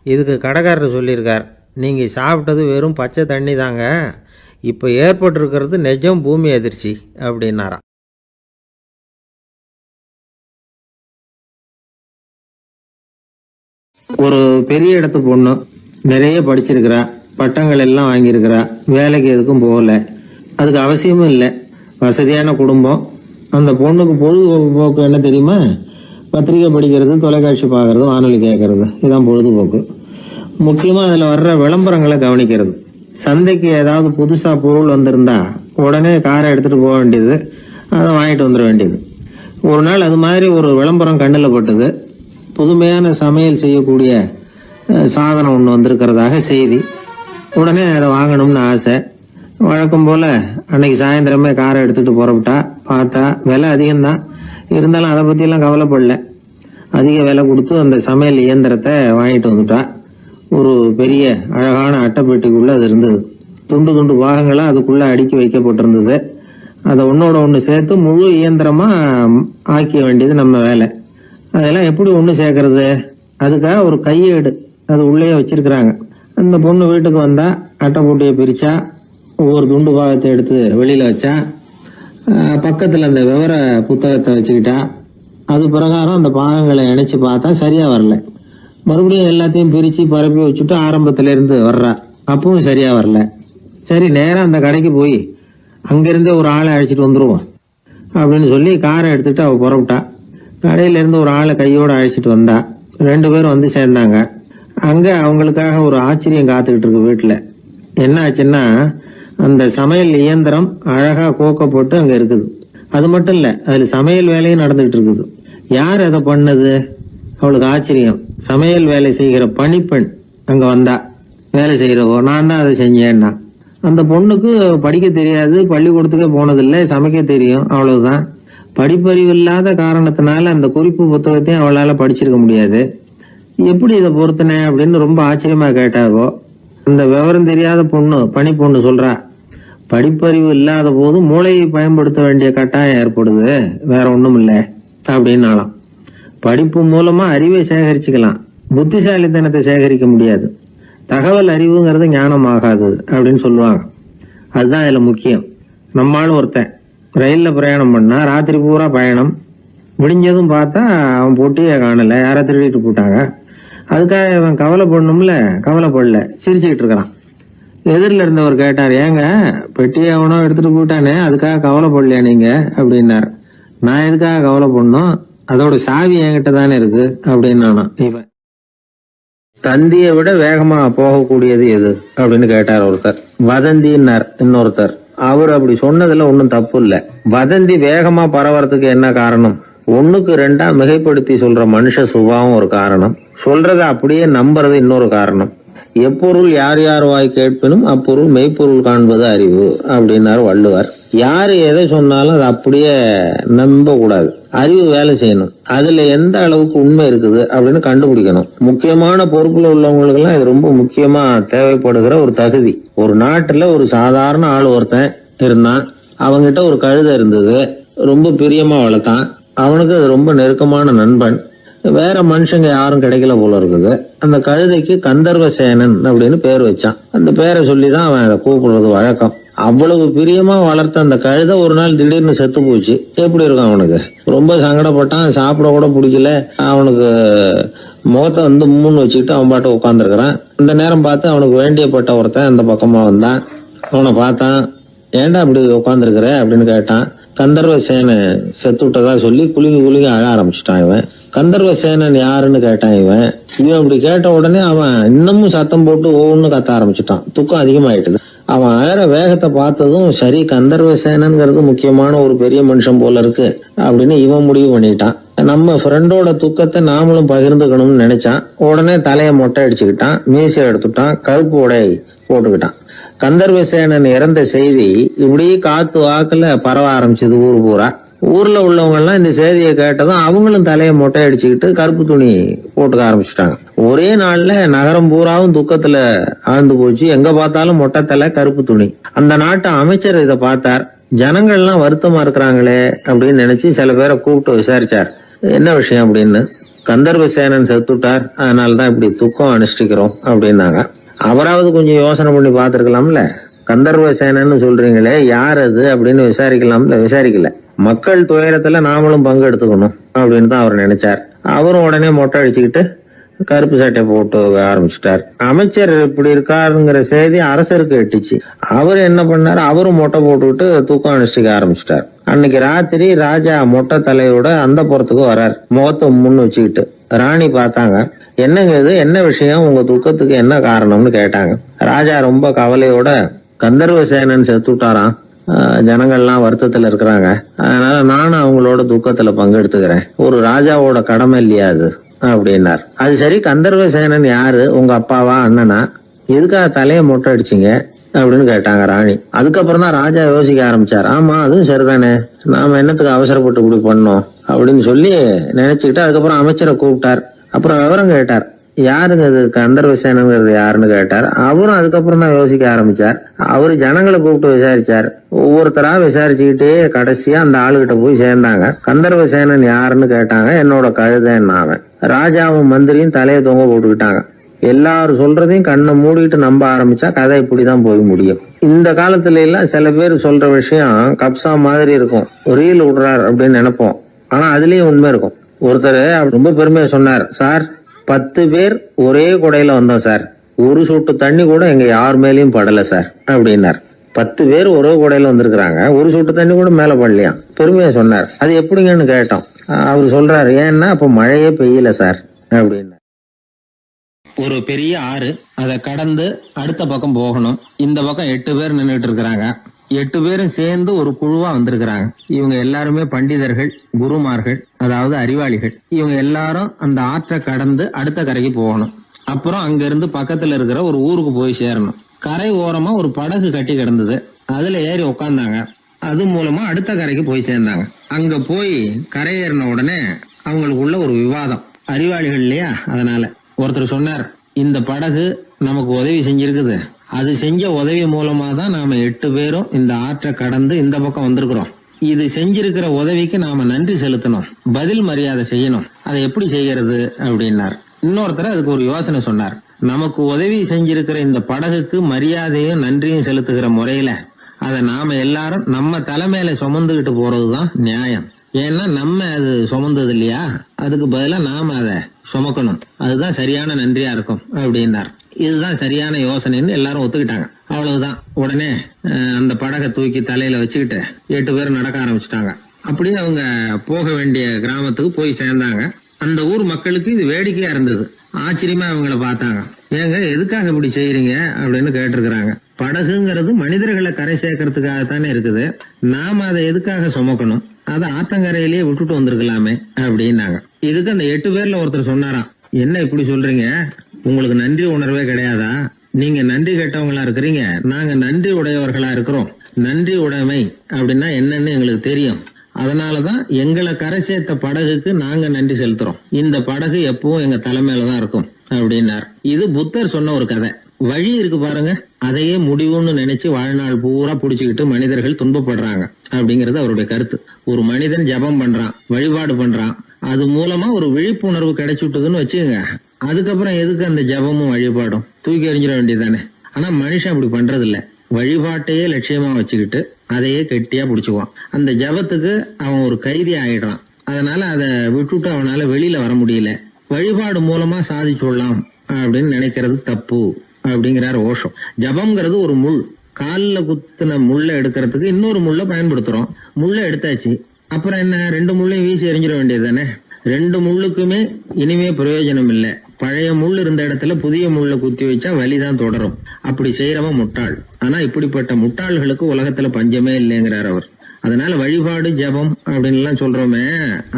இதுக்கு கடைக்காரர் சொல்லியிருக்கார், நீங்கள் சாப்பிட்டது வெறும் பச்சை தண்ணி தாங்க, இப்போ ஏற்பட்டிருக்கிறது நிஜம் பூமி அதிர்ச்சி அப்படின்னாராம். ஒரு பெரிய இடத்து பொண்ணு நிறைய படிச்சிருக்கிறா, பட்டங்கள் எல்லாம் வாங்கியிருக்கிறா, வேலைக்கு எதுக்கும் போகல, அதுக்கு அவசியமும் இல்லை, வசதியான குடும்பம். அந்த பொண்ணுக்கு பொழுதுபோக்கு என்ன தெரியுமா? பத்திரிகை படிக்கிறது, தொலைக்காட்சி பார்க்கறது, வானொலி கேட்கறது, இதுதான் பொழுதுபோக்கு. முக்கியமா அதுல வர்ற விளம்பரங்களை கவனிக்கிறது. சந்தைக்கு ஏதாவது புதுசா பொருள் வந்திருந்தா உடனே காரை எடுத்துட்டு போக வேண்டியது, அதை வாங்கிட்டு வந்துட வேண்டியது. ஒரு நாள் அது மாதிரி ஒரு விளம்பரம் கண்ணில் பட்டது. புதுமையான சமையல் செய்யக்கூடிய சாதனம் ஒன்று வந்திருக்கிறதாக செய்தி. உடனே அதை வாங்கணும்னு ஆசை. வழக்கம் போல அன்னைக்கு சாயந்தரமே காரை எடுத்துட்டு புறப்பட்டா. பார்த்தா விலை அதிகம்தான், இருந்தாலும் அதை பத்தியெல்லாம் கவலைப்படல. அதிக விலை கொடுத்து அந்த சமையல் இயந்திரத்தை வாங்கிட்டு வந்துட்டா. ஒரு பெரிய அழகான அட்டைப்பெட்டிக்குள்ள அது இருந்தது. துண்டு துண்டு பாகங்களா அதுக்குள்ள அடுக்கி வைக்கப்பட்டிருந்தது. அதை ஒன்னோட ஒன்று சேர்த்து முழு இயந்திரமா ஆக்கிய வேண்டியது நம்ம வேலை. அதெல்லாம் எப்படி ஒன்று சேர்க்கறது? அதுக்காக ஒரு கையேடு அது உள்ளே வச்சிருக்கிறாங்க. அந்த பொண்ணு வீட்டுக்கு வந்தா அட்டை போட்டியை பிரிச்சா, ஒவ்வொரு துண்டு பாகத்தை எடுத்து வெளியில வச்சா, பக்கத்துல அந்த விவர புத்தகத்தை வச்சுக்கிட்டா. அது பிரகாரம் அந்த பாகங்களை இணைச்சு பார்த்தா சரியா வரல. மறுபடியும் எல்லாத்தையும் பிரிச்சு பரப்பி வச்சுட்டு ஆரம்பத்துல இருந்து வர்றா. அப்பவும் சரியா வரல. சரி, நேரம் அந்த கடைக்கு போய் அங்கிருந்தே ஒரு ஆளை அழைச்சிட்டு வந்துருவோம் அப்படின்னு சொல்லி காரை எடுத்துட்டு அவ புறப்பட்டா. கடையில இருந்து ஒரு ஆளை கையோட அழைச்சிட்டு வந்தா. 2 பேரும் வந்து சேர்ந்தாங்க. அங்க அவங்களுக்காக ஒரு ஆச்சரியம் காத்துக்கிட்டு இருக்கு வீட்டுல. என்ன ஆச்சுன்னா, அந்த சமையல் இயந்திரம் அழகா கோக்கப்பட்டு அங்க இருக்குது. அது மட்டும் இல்ல, அதுல சமையல் வேலையும் நடந்துகிட்டு இருக்குது. யார் அதை பண்ணது? அவளுக்கு ஆச்சரியம். சமையல் வேலை செய்கிற பணிப்பெண் அங்க வந்தா. வேலை செய்யறவோ, நான் தான் அதை செஞ்சேன்னா. அந்த பொண்ணுக்கு படிக்க தெரியாது, பள்ளிக்கூடத்துக்கே போனதில்லை, சமைக்க தெரியும், அவ்வளவுதான். படிப்பறிவு இல்லாத காரணத்தினால அந்த குறிப்பு புத்தகத்தையும் அவளால படிச்சிருக்க முடியாது. எப்படி இதை பொறுத்தனே அப்படின்னு ரொம்ப ஆச்சரியமா கேட்டாவோ. அந்த விவரம் தெரியாத பொண்ணு, பணி பொண்ணு சொல்றா, படிப்பறிவு இல்லாத போது மூளையை பயன்படுத்த வேண்டிய கட்டாயம் ஏற்படுது, வேற ஒண்ணும் இல்ல அப்படின்னாலாம். படிப்பு மூலமா அறிவை சேகரிச்சுக்கலாம், புத்திசாலித்தனத்தை சேகரிக்க முடியாது. தகவல் அறிவுங்கிறது ஞானம் ஆகாது அப்படின்னு சொல்லுவாங்க. அதுதான் இதுல முக்கியம். நம்மாலும் ஒருத்தன் ரயில்ல பிரயாணம் பண்ணா, ராத்திரி பூரா பயணம், விடிஞ்சதும் பார்த்தா அவன் போட்டியே காணல, யாரை திருடிட்டு போட்டாங்க. அதுக்காக அவன் கவலைப்படணும்ல, கவலைப்படல, சிரிச்சுக்கிட்டு இருக்கிறான். எதிரில இருந்தவர் கேட்டார், ஏங்க பெட்டியை அவனோ எடுத்துட்டு போட்டானே, அதுக்காக கவலைப்படலையா நீங்க அப்படின்னாரு. நான் எதுக்காக கவலைப்படணும், அதோட சாவி என்கிட்ட தானே இருக்கு அப்படின்னு. இவன் தந்தியை விட வேகமா போகக்கூடியது எது அப்படின்னு கேட்டார் ஒருத்தர். வதந்தின்னார் இன்னொருத்தர். அவர் அப்படி சொன்னதுல ஒன்னும் தப்பு இல்ல. வதந்தி வேகமா பரவறதுக்கு என்ன காரணம்? 1க்கு 2 மிகைப்படுத்தி சொல்ற மனுஷ சுபாவம் ஒரு காரணம், சொல்றத அப்படியே நம்புறது இன்னொரு காரணம். எப்பொருள் யார் யார் வாய் கேட்பினும் அப்பொருள் மெய்ப்பொருள் காண்பது அறிவு அப்படின்னாரு வள்ளுவர். யாரு எதை சொன்னாலும் அதை அப்படியே நம்ப கூடாது, அறிவு வேலை செய்யணும். அதுல எந்த அளவுக்கு உண்மை இருக்குது அப்படின்னு கண்டுபிடிக்கணும். முக்கியமான பொறுப்புல உள்ளவங்களுக்கு எல்லாம் இது ரொம்ப முக்கியமா தேவைப்படுகிற ஒரு தகுதி. ஒரு நாட்டுல ஒரு சாதாரண ஆள் ஒருத்தன் இருந்தான். அவங்கிட்ட ஒரு கழுதை இருந்தது, ரொம்ப பிரியமா வளர்த்தான். அவனுக்கு அது ரொம்ப நெருக்கமான நண்பன். வேற மனுஷங்க யாரும் கிடைக்கல போல இருக்குது. அந்த கழுதைக்கு கந்தர்வசேனன் அப்படின்னு பேர் வச்சான். அந்த பேரை சொல்லிதான் அவன் அதை கூப்பிடுறது வழக்கம். அவ்வளவு பிரியமா வளர்த்த அந்த கழுதை ஒரு நாள் திடீர்னு செத்து போச்சு. எப்படி இருக்கும் அவனுக்கு? ரொம்ப சங்கடப்பட்டான், சாப்பிட கூட பிடிக்கல. அவனுக்கு முகத்தை வந்து மூணு வச்சுக்கிட்டு அவன் பாட்டு உட்காந்துருக்கிறான். இந்த நேரம் பார்த்து அவனுக்கு வேண்டியப்பட்ட ஒருத்தன் அந்த பக்கமா வந்தான். அவனை பார்த்தான். ஏன்டா அப்படி உட்காந்துருக்கிற அப்படின்னு கேட்டான். கந்தர்வசேன செத்து விட்டதா சொல்லி குலுங்கி அழ ஆரம்பிச்சுட்டான் இவன். கந்தர்வசேனன் யாருன்னு கேட்டான் இவன். அப்படி கேட்ட உடனே அவன் இன்னமும் சத்தம் போட்டு ஒவ்வொன்னு கத்த ஆரம்பிச்சுட்டான். துக்கம் அதிகமாயிட்டுது. அவன் அழற வேகத்தை பார்த்ததும் சரி, கந்தர்வசேனன்ங்கிறது முக்கியமான ஒரு பெரிய மனுஷன் போல இருக்கு அப்படின்னு இவன் முடிவு பண்ணிட்டான். நம்ம ஃப்ரெண்டோட துக்கத்தை நாமளும் பகிர்ந்துக்கணும்னு நினைச்சான். உடனே தலையை மொட்டை அடிச்சுக்கிட்டான், மீசை எடுத்துட்டான், கருப்பு உடை போட்டுக்கிட்டான். கந்தர்வசேனன் இறந்த செய்தி இப்படி காத்து வாக்குல பரவ ஆரம்பிச்சது ஊர் பூரா. ஊர்ல உள்ளவங்க எல்லாம் இந்த செய்தியை கேட்டதும் அவங்களும் தலையை மொட்டை அடிச்சுக்கிட்டு கருப்பு துணி போட்டுக்க ஆரம்பிச்சுட்டாங்க. ஒரே நாள்ல நகரம் பூராவும் துக்கத்துல ஆழ்ந்து போச்சு. எங்க பார்த்தாலும் மொட்டை தலை, கருப்பு துணி. அந்த நாட்டு அமைச்சர் இதை பார்த்தார். ஜனங்கள்லாம் வருத்தமா இருக்கிறாங்களே அப்படின்னு நினைச்சு சில பேரை கூப்பிட்டு விசாரிச்சார், என்ன விஷயம் அப்படின்னு. கந்தர்வசேனன் செத்துட்டார், அதனாலதான் இப்படி துக்கம் அனுஷ்டிக்கிறோம் அப்படின்னாங்க. அவராவது கொஞ்சம் யோசனை பண்ணி பார்த்திருக்கலாம்ல. கந்தர்வசேனன்னு சொல்றீங்களே, யார் அது அப்படின்னு விசாரிக்கலாம்ல. விசாரிக்கல. மக்கள் துயரத்துல நாமளும் பங்கு எடுத்துக்கணும் அப்படின்னு தான் அவர் நினைச்சார். அவரும் உடனே மொட்டை அடிச்சுக்கிட்டு கருப்பு சட்டை போட்டு ஆரம்பிச்சிட்டார். அமைச்சர் இப்படி இருக்காருங்கிற செய்தி அரசருக்கு எட்டுச்சு. அவர் என்ன பண்ணாரு, அவரும் மொட்டை போட்டுக்கிட்டு தூக்கம் அனுஷ்டிக்க ஆரம்பிச்சிட்டார். அன்னைக்கு ராத்திரி ராஜா மொட்டை தலையோட அந்த புறத்துக்கு வரார், முகத்தை முன்னு வச்சுக்கிட்டு. ராணி பார்த்தாங்க. என்னங்க இது, என்ன விஷயம், உங்க துக்கத்துக்கு என்ன காரணம்னு கேட்டாங்க. ராஜா ரொம்ப கவலையோட, கந்தர்வசேனன் செத்துட்டாராம், ஜனங்கள்லாம் வருத்தத்துல இருக்கிறாங்க, அதனால நானும் அவங்களோட துக்கத்துல பங்கெடுத்துக்கிறேன், ஒரு ராஜாவோட கடமை இல்லையா அது அப்படின்னார். அது சரி, கந்தர்வசேனன் யாரு, உங்க அப்பாவா அண்ணனா, எதுக்காக தலையை மொட்டை அடிச்சிங்க அப்படின்னு கேட்டாங்க ராணி. அதுக்கப்புறம் தான் ராஜா யோசிக்க ஆரம்பிச்சார். ஆமா, அதுவும் சரிதானே, நாம என்னத்துக்கு அவசரப்பட்டு இப்படி பண்ணோம் அப்படின்னு சொல்லி நினைச்சுக்கிட்டு அதுக்கப்புறம் அமைச்சரை கூப்பிட்டார். அப்புறம் விவரம் கேட்டார். யாருங்க இது கந்தர்வசேனங்கிறது யாருன்னு கேட்டார். அவரும் அதுக்கப்புறம் தான் யோசிக்க ஆரம்பிச்சார். அவரு ஜனங்களை கூப்பிட்டு விசாரிச்சார். ஒவ்வொருத்தரா விசாரிச்சுக்கிட்டே கடைசியா அந்த ஆளுகிட்ட போய் சேர்ந்தாங்க. கந்தர்வசேனன் யாருன்னு கேட்டாங்க. என்னோட கழுதைன்னாங்க. ராஜாவும் மந்திரியும் தலையை தொங்க போட்டுக்கிட்டாங்க. எல்லாரும் சொல்றதையும் கண்ணை மூடிட்டு நம்ப ஆரம்பிச்சா கதை இப்படிதான் போய் முடியும். இந்த காலத்துல எல்லாம் சில பேர் சொல்ற விஷயம் கப்சா மாதிரி இருக்கும், ரீல் விடுறார் அப்படின்னு நினைப்போம். ஆனா அதுலயும் உண்மை இருக்கும். ஒருத்தர் ரொம்ப பெருமையா சொன்னார், சார் 10 பேர் ஒரே குடையில வந்தோம் சார், ஒரு சொட்டு தண்ணி கூட எங்க யார் மேலயும் படல சார் அப்படின்னார். 10 பேர் ஒரே குடையில வந்திருக்கிறாங்க, ஒரு சொட்டு தண்ணி கூட மேல படலையா, பெருமையா சொன்னார். அது எப்படிங்கன்னு கேட்டோம். அவர் சொல்றாரு, ஏன்னா அப்ப மழையே பெய்யல சார் அப்படின்னார். ஒரு பெரிய ஆறு, அதை கடந்து அடுத்த பக்கம் போகணும். இந்த பக்கம் 8 பேர் நின்றுட்டு இருக்கிறாங்க. 8 பேரும் சேர்ந்து ஒரு குழுவா வந்திருக்கிறாங்க. இவங்க எல்லாருமே பண்டிதர்கள், குருமார்கள், அதாவது அறிவாளிகள். இவங்க எல்லாரும் அந்த ஆற்றை கடந்து அடுத்த கரைக்கு போகணும். அப்புறம் அங்க இருந்து பக்கத்துல இருக்கிற ஒரு ஊருக்கு போய் சேரணும். கரை ஓரமா ஒரு படகு கட்டி கிடந்தது, அதுல ஏறி உக்காந்தாங்க. அது மூலமா அடுத்த கரைக்கு போய் சேர்ந்தாங்க. அங்க போய் கரையேறின உடனே அவங்களுக்குள்ள ஒரு விவாதம். அறிவாளிகள் இல்லையா, அதனால ஒருத்தர் சொன்னார், இந்த படகு நமக்கு உதவி செஞ்சிருக்குது, அது செஞ்ச உதவி மூலமா தான் நாம 8 பேரும் இந்த ஆற்றை கடந்து இந்த பக்கம் வந்திருக்கிறோம். இது செஞ்சிருக்கிற உதவிக்கு நாம நன்றி செலுத்தணும், பதில் மரியாதை செய்யணும். அதை எப்படி செய்யறது அப்படின்னார். இன்னொருத்தர் அதுக்கு ஒரு யோசனை சொன்னார். நமக்கு உதவி செஞ்சிருக்கிற இந்த படகுக்கு மரியாதையும் நன்றியும் செலுத்துகிற முறையில அதை நாம எல்லாரும் நம்ம தலைமையில சுமந்துகிட்டு போறதுதான் நியாயம். ஏன்னா நம்ம அது சுமந்தது இல்லையா, அதுக்கு பதிலா நாம அதை சுமக்கணும், அதுதான் சரியான நன்றியா இருக்கும் அப்படின்னார். இதுதான் சரியான யோசனைன்னு எல்லாரும் ஒத்துக்கிட்டாங்க. அவ்வளவுதான். உடனே அந்த படகை தூக்கி தலையில வச்சுக்கிட்டு 8 பேர் நடக்க ஆரம்பிச்சிட்டாங்க. அப்படியே அவங்க போக வேண்டிய கிராமத்துக்கு போய் சேர்ந்தாங்க. அந்த ஊர் மக்களுக்கு இது வேடிக்கையா இருந்தது. ஆச்சரியமா அவங்கள பார்த்தாங்க. ஏங்க எதுக்காக இப்படி செய்யறீங்க அப்படின்னு கேட்டிருக்கிறாங்க. படகுங்கிறது மனிதர்களை கரை சேர்க்கறதுக்காகத்தானே இருக்குது, நாம அதை எதுக்காக சுமக்கணும், அதை ஆத்தங்கரையிலேயே விட்டுட்டு வந்திருக்கலாமே அப்படின்னாங்க. இதுக்கு அந்த 8 பேர்ல ஒருத்தர் சொன்னாராம், என்ன இப்படி சொல்றீங்க, உங்களுக்கு நன்றி உணர்வே கிடையாதா, நீங்க நன்றி கெட்டவங்களா இருக்கிறீங்க, நாங்க நன்றி உடையவர்களா இருக்கிறோம். நன்றி உடைமை அப்படின்னா என்னன்னு எங்களுக்கு தெரியும், அதனாலதான் எங்களை கரை சேர்த்த படகுக்கு நாங்க நன்றி செலுத்துறோம். இந்த படகு எப்பவும் எங்க தலைமையிலதான் இருக்கும் அப்படின்னார். இது புத்தர் சொன்ன ஒரு கதை. வழி இருக்கு பாருங்க, அதையே முடிவுன்னு நினைச்சு வாழ்நாள் பூரா புடிச்சுக்கிட்டு மனிதர்கள் துன்பப்படுறாங்க அப்படிங்கறது அவருடைய கருத்து. ஒரு மனிதன் ஜபம் பண்றான், வழிபாடு பண்றான், அது மூலமா ஒரு விழிப்புணர்வு கிடைச்சுட்டுதுன்னு வச்சுக்கோங்க. அதுக்கப்புறம் எதுக்கு அந்த ஜபமும் வழிபாடும், தூக்கி எறிஞ்சிட வேண்டியதானே. ஆனா மனுஷன் அப்படி பண்றது இல்ல. வழிபாட்டையே லட்சியமா வச்சுக்கிட்டு அதையே கெட்டியா புடிச்சுக்குவான். அந்த ஜபத்துக்கு அவன் ஒரு கைதி ஆயிடுறான். அதனால அதை விட்டுட்டு அவனால வெளியில வர முடியல. வழிபாடு மூலமா சாதிச்சுடலாம் அப்படின்னு நினைக்கிறது தப்பு அப்படிங்கிறார் ஓஷோ. ஜபம்ங்கிறது ஒரு முள். காலில் குத்துன முள்ளை எடுக்கிறதுக்கு இன்னொரு முள்ளை பயன்படுத்துறோம். முள்ளை எடுத்தாச்சு, அப்புறம் என்ன, 2 முள்ளையும் வீசி எறிஞ்சிட வேண்டியது தானே. 2 முள்ளுக்குமே இனிமே பிரயோஜனம் இல்லை. பழைய முள் இருந்த இடத்துல புதிய முள்ளை குத்தி வச்சா வலிதான் தொடரும். அப்படி செய்யறவன் முட்டாள். ஆனா இப்படிப்பட்ட முட்டாள்களுக்கு உலகத்துல பஞ்சமே இல்லைங்கிறார் அவர். அதனால வழிபாடு ஜபம் அப்படின்னு எல்லாம் சொல்றோமே,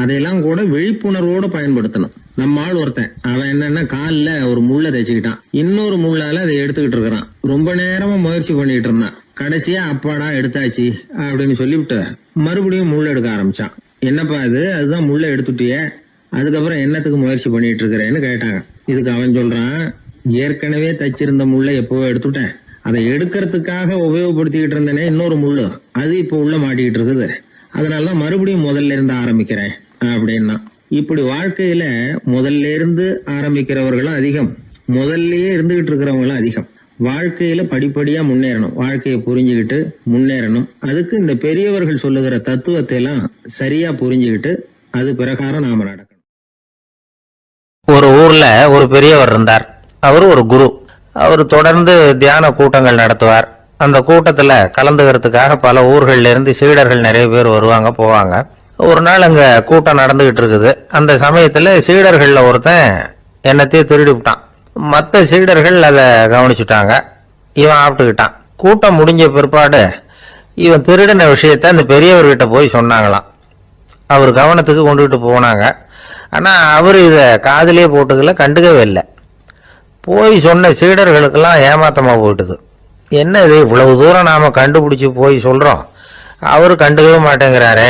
அதையெல்லாம் கூட விழிப்புணர்வோட பயன்படுத்தணும். நம்ம ஆள் ஒருத்தன், அவன் என்னன்னா காலில் ஒரு முள்ளை தைச்சுக்கிட்டான், இன்னொரு முள்ளால அதை எடுத்துக்கிட்டு இருக்கிறான். ரொம்ப நேரமா முயற்சி பண்ணிட்டு இருந்தான். கடைசியா அப்பாடா எடுத்தாச்சு அப்படின்னு சொல்லிவிட்டு மறுபடியும் முள் எடுக்க ஆரம்பிச்சான். என்னப்பா இது, அதுதான் முள்ளை எடுத்துட்டிய, அதுக்கப்புறம் என்னத்துக்கு முயற்சி பண்ணிட்டு இருக்கிறேன்னு கேட்டாங்க. இதுக்கு அவன் சொல்றான், ஏற்கனவே தச்சிருந்த முள்ளை எப்பவோ எடுத்துட்டேன், அதை எடுக்கிறதுக்காக உபயோகப்படுத்திக்கிட்டு இருந்தேனே இன்னொரு முள்ளு, அது இப்ப உள்ள மாட்டிக்கிட்டு இருக்குது, அதனாலதான் மறுபடியும் முதல்ல இருந்து ஆரம்பிக்கிறேன் அப்படின்னா. இப்படி வாழ்க்கையில முதல்ல இருந்து ஆரம்பிக்கிறவர்களும் அதிகம், முதல்லயே இருந்துகிட்டு இருக்கிறவங்களும் அதிகம். வாழ்க்கையில படிப்படியா முன்னேறணும், வாழ்க்கையை புரிஞ்சுக்கிட்டு முன்னேறணும். அதுக்கு இந்த பெரியவர்கள் சொல்லுகிற தத்துவத்தை எல்லாம் சரியா புரிஞ்சுக்கிட்டு அது பிரகாரம் நாம நடக்கணும். ஒரு ஊர்ல ஒரு பெரியவர் இருந்தார். அவர் ஒரு குரு. அவர் தொடர்ந்து தியான கூட்டங்கள் நடத்துவார். அந்த கூட்டத்துல கலந்துக்கிறதுக்காக பல ஊர்கள்ல இருந்து சீடர்கள் நிறைய பேர் வருவாங்க போவாங்க. ஒரு நாள் அங்க கூட்டம் நடந்துகிட்டு இருக்குது. அந்த சமயத்துல சீடர்கள்ல ஒருத்தன் என்னத்தையும் திருடி விட்டான். மற்ற சீடர்கள் அதை கவனிச்சுட்டாங்க. இவன் ஆப்பிட்டுக்கிட்டான். கூட்டம் முடிஞ்ச பிற்பாடு இவன் திருடின விஷயத்த அந்த பெரியவர்கிட்ட போய் சொன்னாங்களாம். அவர் கவனத்துக்கு கொண்டுகிட்டு போனாங்க. ஆனா அவர் இதை காதிலே போட்டுக்கல, கண்டுக்கவே இல்லை. போய் சொன்ன சீடர்களுக்கெல்லாம் ஏமாத்தமா போயிட்டுது. என்ன இது, இவ்வளவு தூரம் நாம கண்டுபிடிச்சு போய் சொல்றோம், அவரு கண்டுக்கவே மாட்டேங்கிறாரே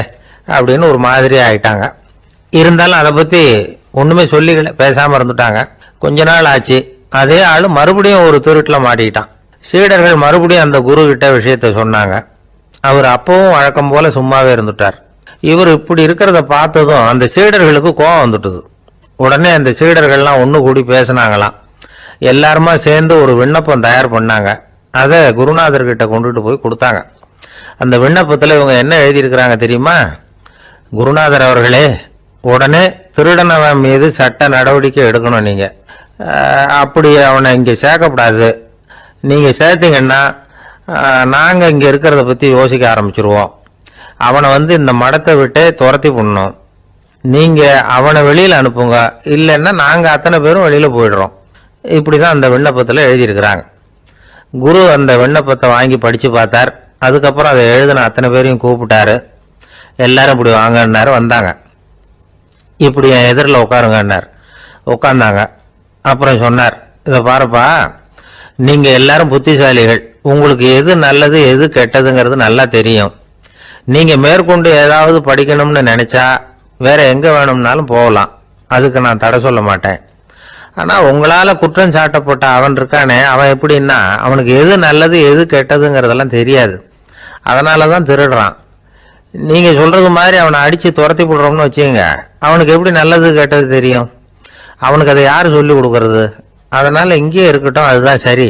அப்படின்னு ஒரு மாதிரி ஆயிட்டாங்க. இருந்தாலும் அதை பத்தி ஒண்ணுமே சொல்லிக்கல, பேசாம இருந்துட்டாங்க. கொஞ்ச நாள் ஆச்சு. அதே ஆளு மறுபடியும் ஒரு திருட்டுல மாட்டிக்கிட்டான். சீடர்கள் மறுபடியும் அந்த குரு கிட்ட விஷயத்த சொன்னாங்க. அவர் அப்பவும் வழக்கம் போல சும்மாவே இருந்துட்டார். இவர் இப்படி இருக்கிறத பார்த்ததும் அந்த சீடர்களுக்கு கோபம் வந்துட்டுது. உடனே அந்த சீடர்கள்லாம் ஒண்ணு கூடி பேசினாங்களாம். எல்லாருமா சேர்ந்து ஒரு விண்ணப்பம் தயார் பண்ணாங்க. அதை குருநாதர்கிட்ட கொண்டுட்டு போய் கொடுத்தாங்க. அந்த விண்ணப்பத்துல இவங்க என்ன எழுதியிருக்கிறாங்க தெரியுமா? குருநாதர் அவர்களே, உடனே திருடனவன் மீது சட்ட நடவடிக்கை எடுக்கணும். நீங்க அப்படி அவனை இங்க சேர்க்கப்படாது. நீங்க சேர்த்தீங்கன்னா நாங்க இங்க இருக்கிறத பத்தி யோசிக்க ஆரம்பிச்சிருவோம். அவனை இந்த மடத்தை விட்டு துரத்தி பண்ணணும். நீங்க அவனை வெளியில அனுப்புங்க, இல்லைன்னா நாங்க அத்தனை பேரும் வெளியில போயிடுறோம். இப்படிதான் அந்த விண்ணப்பத்துல எழுதியிருக்கிறாங்க. குரு அந்த விண்ணப்பத்தை வாங்கி படிச்சு பார்த்தார். அதுக்கப்புறம் அதை எழுதின அத்தனை பேரையும் கூப்பிட்டாரு. எல்லாரும் இப்படி வாங்கன்னாரு. வந்தாங்க. இப்படி என் எதிரில் உட்காருங்கன்னார். உட்கார்ந்தாங்க. அப்புறம் சொன்னார், இதை பாருப்பா, நீங்க எல்லாரும் புத்திசாலிகள். உங்களுக்கு எது நல்லது எது கெட்டதுங்கிறது நல்லா தெரியும். நீங்க மேற்கொண்டு ஏதாவது படிக்கணும்னு நினைச்சா வேற எங்க வேணும்னாலும் போகலாம், அதுக்கு நான் தடை சொல்ல மாட்டேன். ஆனா உங்களால குற்றம் சாட்டப்பட்ட அவன் இருக்கானே, அவன் எப்படின்னா அவனுக்கு எது நல்லது எது கெட்டதுங்கிறதெல்லாம் தெரியாது. அதனாலதான் திருடுறான். நீங்க சொல்றது மாதிரி அவனை அடிச்சு துரத்தி போடுறோம்னு வச்சுங்க, அவனுக்கு எப்படி நல்லது கெட்டது தெரியும்? அவனுக்கு அதை யாரு சொல்லி கொடுக்கறது? அதனால இங்கேயே இருக்கட்டும், அதுதான் சரி.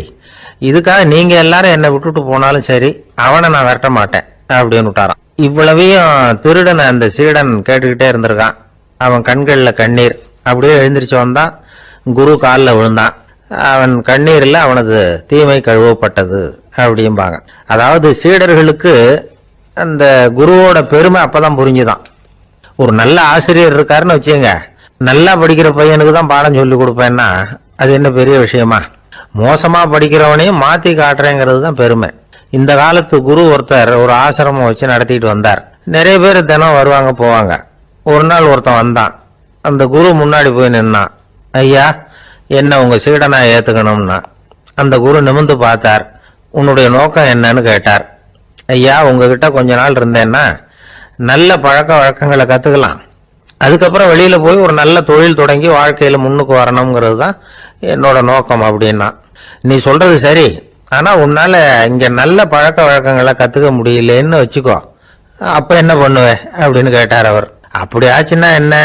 இதுக்காக நீங்க எல்லாரும் என்னை விட்டுட்டு போனாலும் சரி, அவனை நான் விரட்ட மாட்டேன் அப்படின்னு விட்டாரான். இவ்வளவையும் திருடனை அந்த சீடன் கேட்டுக்கிட்டே இருந்திருக்கான். அவன் கண்கள்ல கண்ணீர். அப்படியே எழுந்திரிச்சு வந்தான். குரு காலில் விழுந்தான். அவன் கண்ணீர்ல அவனது தீமை கழுவப்பட்டது அப்படிம்பாங்க. அதாவது சீடர்களுக்கு அந்த குருவோட பெருமை அப்பதான் புரிஞ்சுதான். ஒரு நல்ல ஆசிரியர் இருக்காருன்னு வச்சுங்க, நல்லா படிக்கிற பையனுக்கு தான் பாடம் சொல்லி கொடுப்பேன்னா அது என்ன பெரிய விஷயமா? மோசமா படிக்கிறவனையும் மாத்தி காட்டுறேங்கிறது தான் பெருமை. இந்த காலத்து குரு ஒருத்தர் ஒரு ஆசிரமம் வச்சு நடத்திட்டு வந்தார். நிறைய பேர் தினம் வருவாங்க போவாங்க. ஒரு நாள் ஒருத்தன் வந்தான். அந்த குரு முன்னாடி போய் நின்னான். ஐயா, என்ன உங்க சீடனா ஏத்துக்கணும்னா. அந்த குரு நிமிர்ந்து பார்த்தார். உன்னுடைய நோக்கம் என்னன்னு கேட்டார். ஐயா, உங்ககிட்ட கொஞ்ச நாள் இருந்தேன்னா நல்ல பழக்க வழக்கங்களை கத்துக்கலாம், அதுக்கப்புறம் வெளியில போய் ஒரு நல்ல தொழில் தொடங்கி வாழ்க்கையில முன்னுக்கு வரணுங்கிறது தான் என்னோட நோக்கம் அப்படின்னா. நீ சொல்றது சரி, ஆனா உன்னால இங்க நல்ல பழக்க வழக்கங்களை கத்துக்க முடியலன்னு வச்சுக்கோ, அப்ப என்ன பண்ணுவே அப்படின்னு கேட்டார் அவர். அப்படி ஆச்சுன்னா என்ன,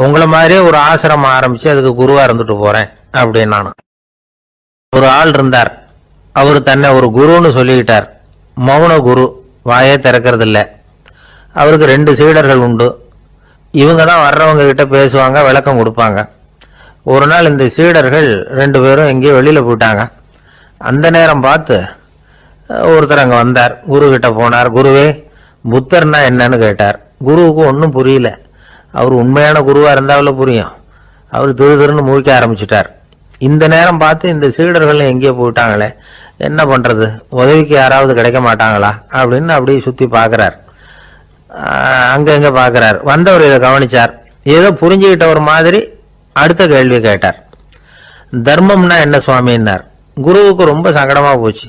உங்களை மாதிரியே ஒரு ஆசிரமம் ஆரம்பிச்சு அதுக்கு குருவா இருந்துட்டு போறேன் அப்படின்னு நானும். ஒரு ஆள் இருந்தார். அவரு தன்னை ஒரு குருன்னு சொல்லிக்கிட்டார். மௌன குரு, வாயே திறக்கிறது இல்லை. அவருக்கு 2 சீடர்கள் உண்டு. இவங்க தான் வர்றவங்க கிட்ட பேசுவாங்க, விளக்கம் கொடுப்பாங்க. ஒரு நாள் இந்த சீடர்கள் 2 பேரும் எங்கேயோ வெளியில போயிட்டாங்க. அந்த நேரம் பார்த்து ஒருத்தர் அங்க வந்தார். குரு கிட்ட போனார். குருவே, புத்தர்னா என்னன்னு கேட்டார். குருவுக்கு ஒன்றும் புரியல. அவர் உண்மையான குருவா இருந்தாவில் புரியும். அவர் திருன்னு முழிக்க ஆரம்பிச்சுட்டார். இந்த நேரம் பார்த்து இந்த சீடர்கள் எங்கேயோ போயிட்டாங்களே, என்ன பண்றது, உதவிக்கு யாராவது கிடைக்க மாட்டாங்களா அப்படின்னு அப்படியே சுத்தி பாக்குறார். அங்க எங்க பாக்குறார். வந்தவர் இதை கவனிச்சார். ஏதோ புரிஞ்சுக்கிட்ட ஒரு மாதிரி அடுத்த கேள்வி கேட்டார். தர்மம்னா என்ன சுவாமின்னார். குருவுக்கு ரொம்ப சங்கடமா போச்சு.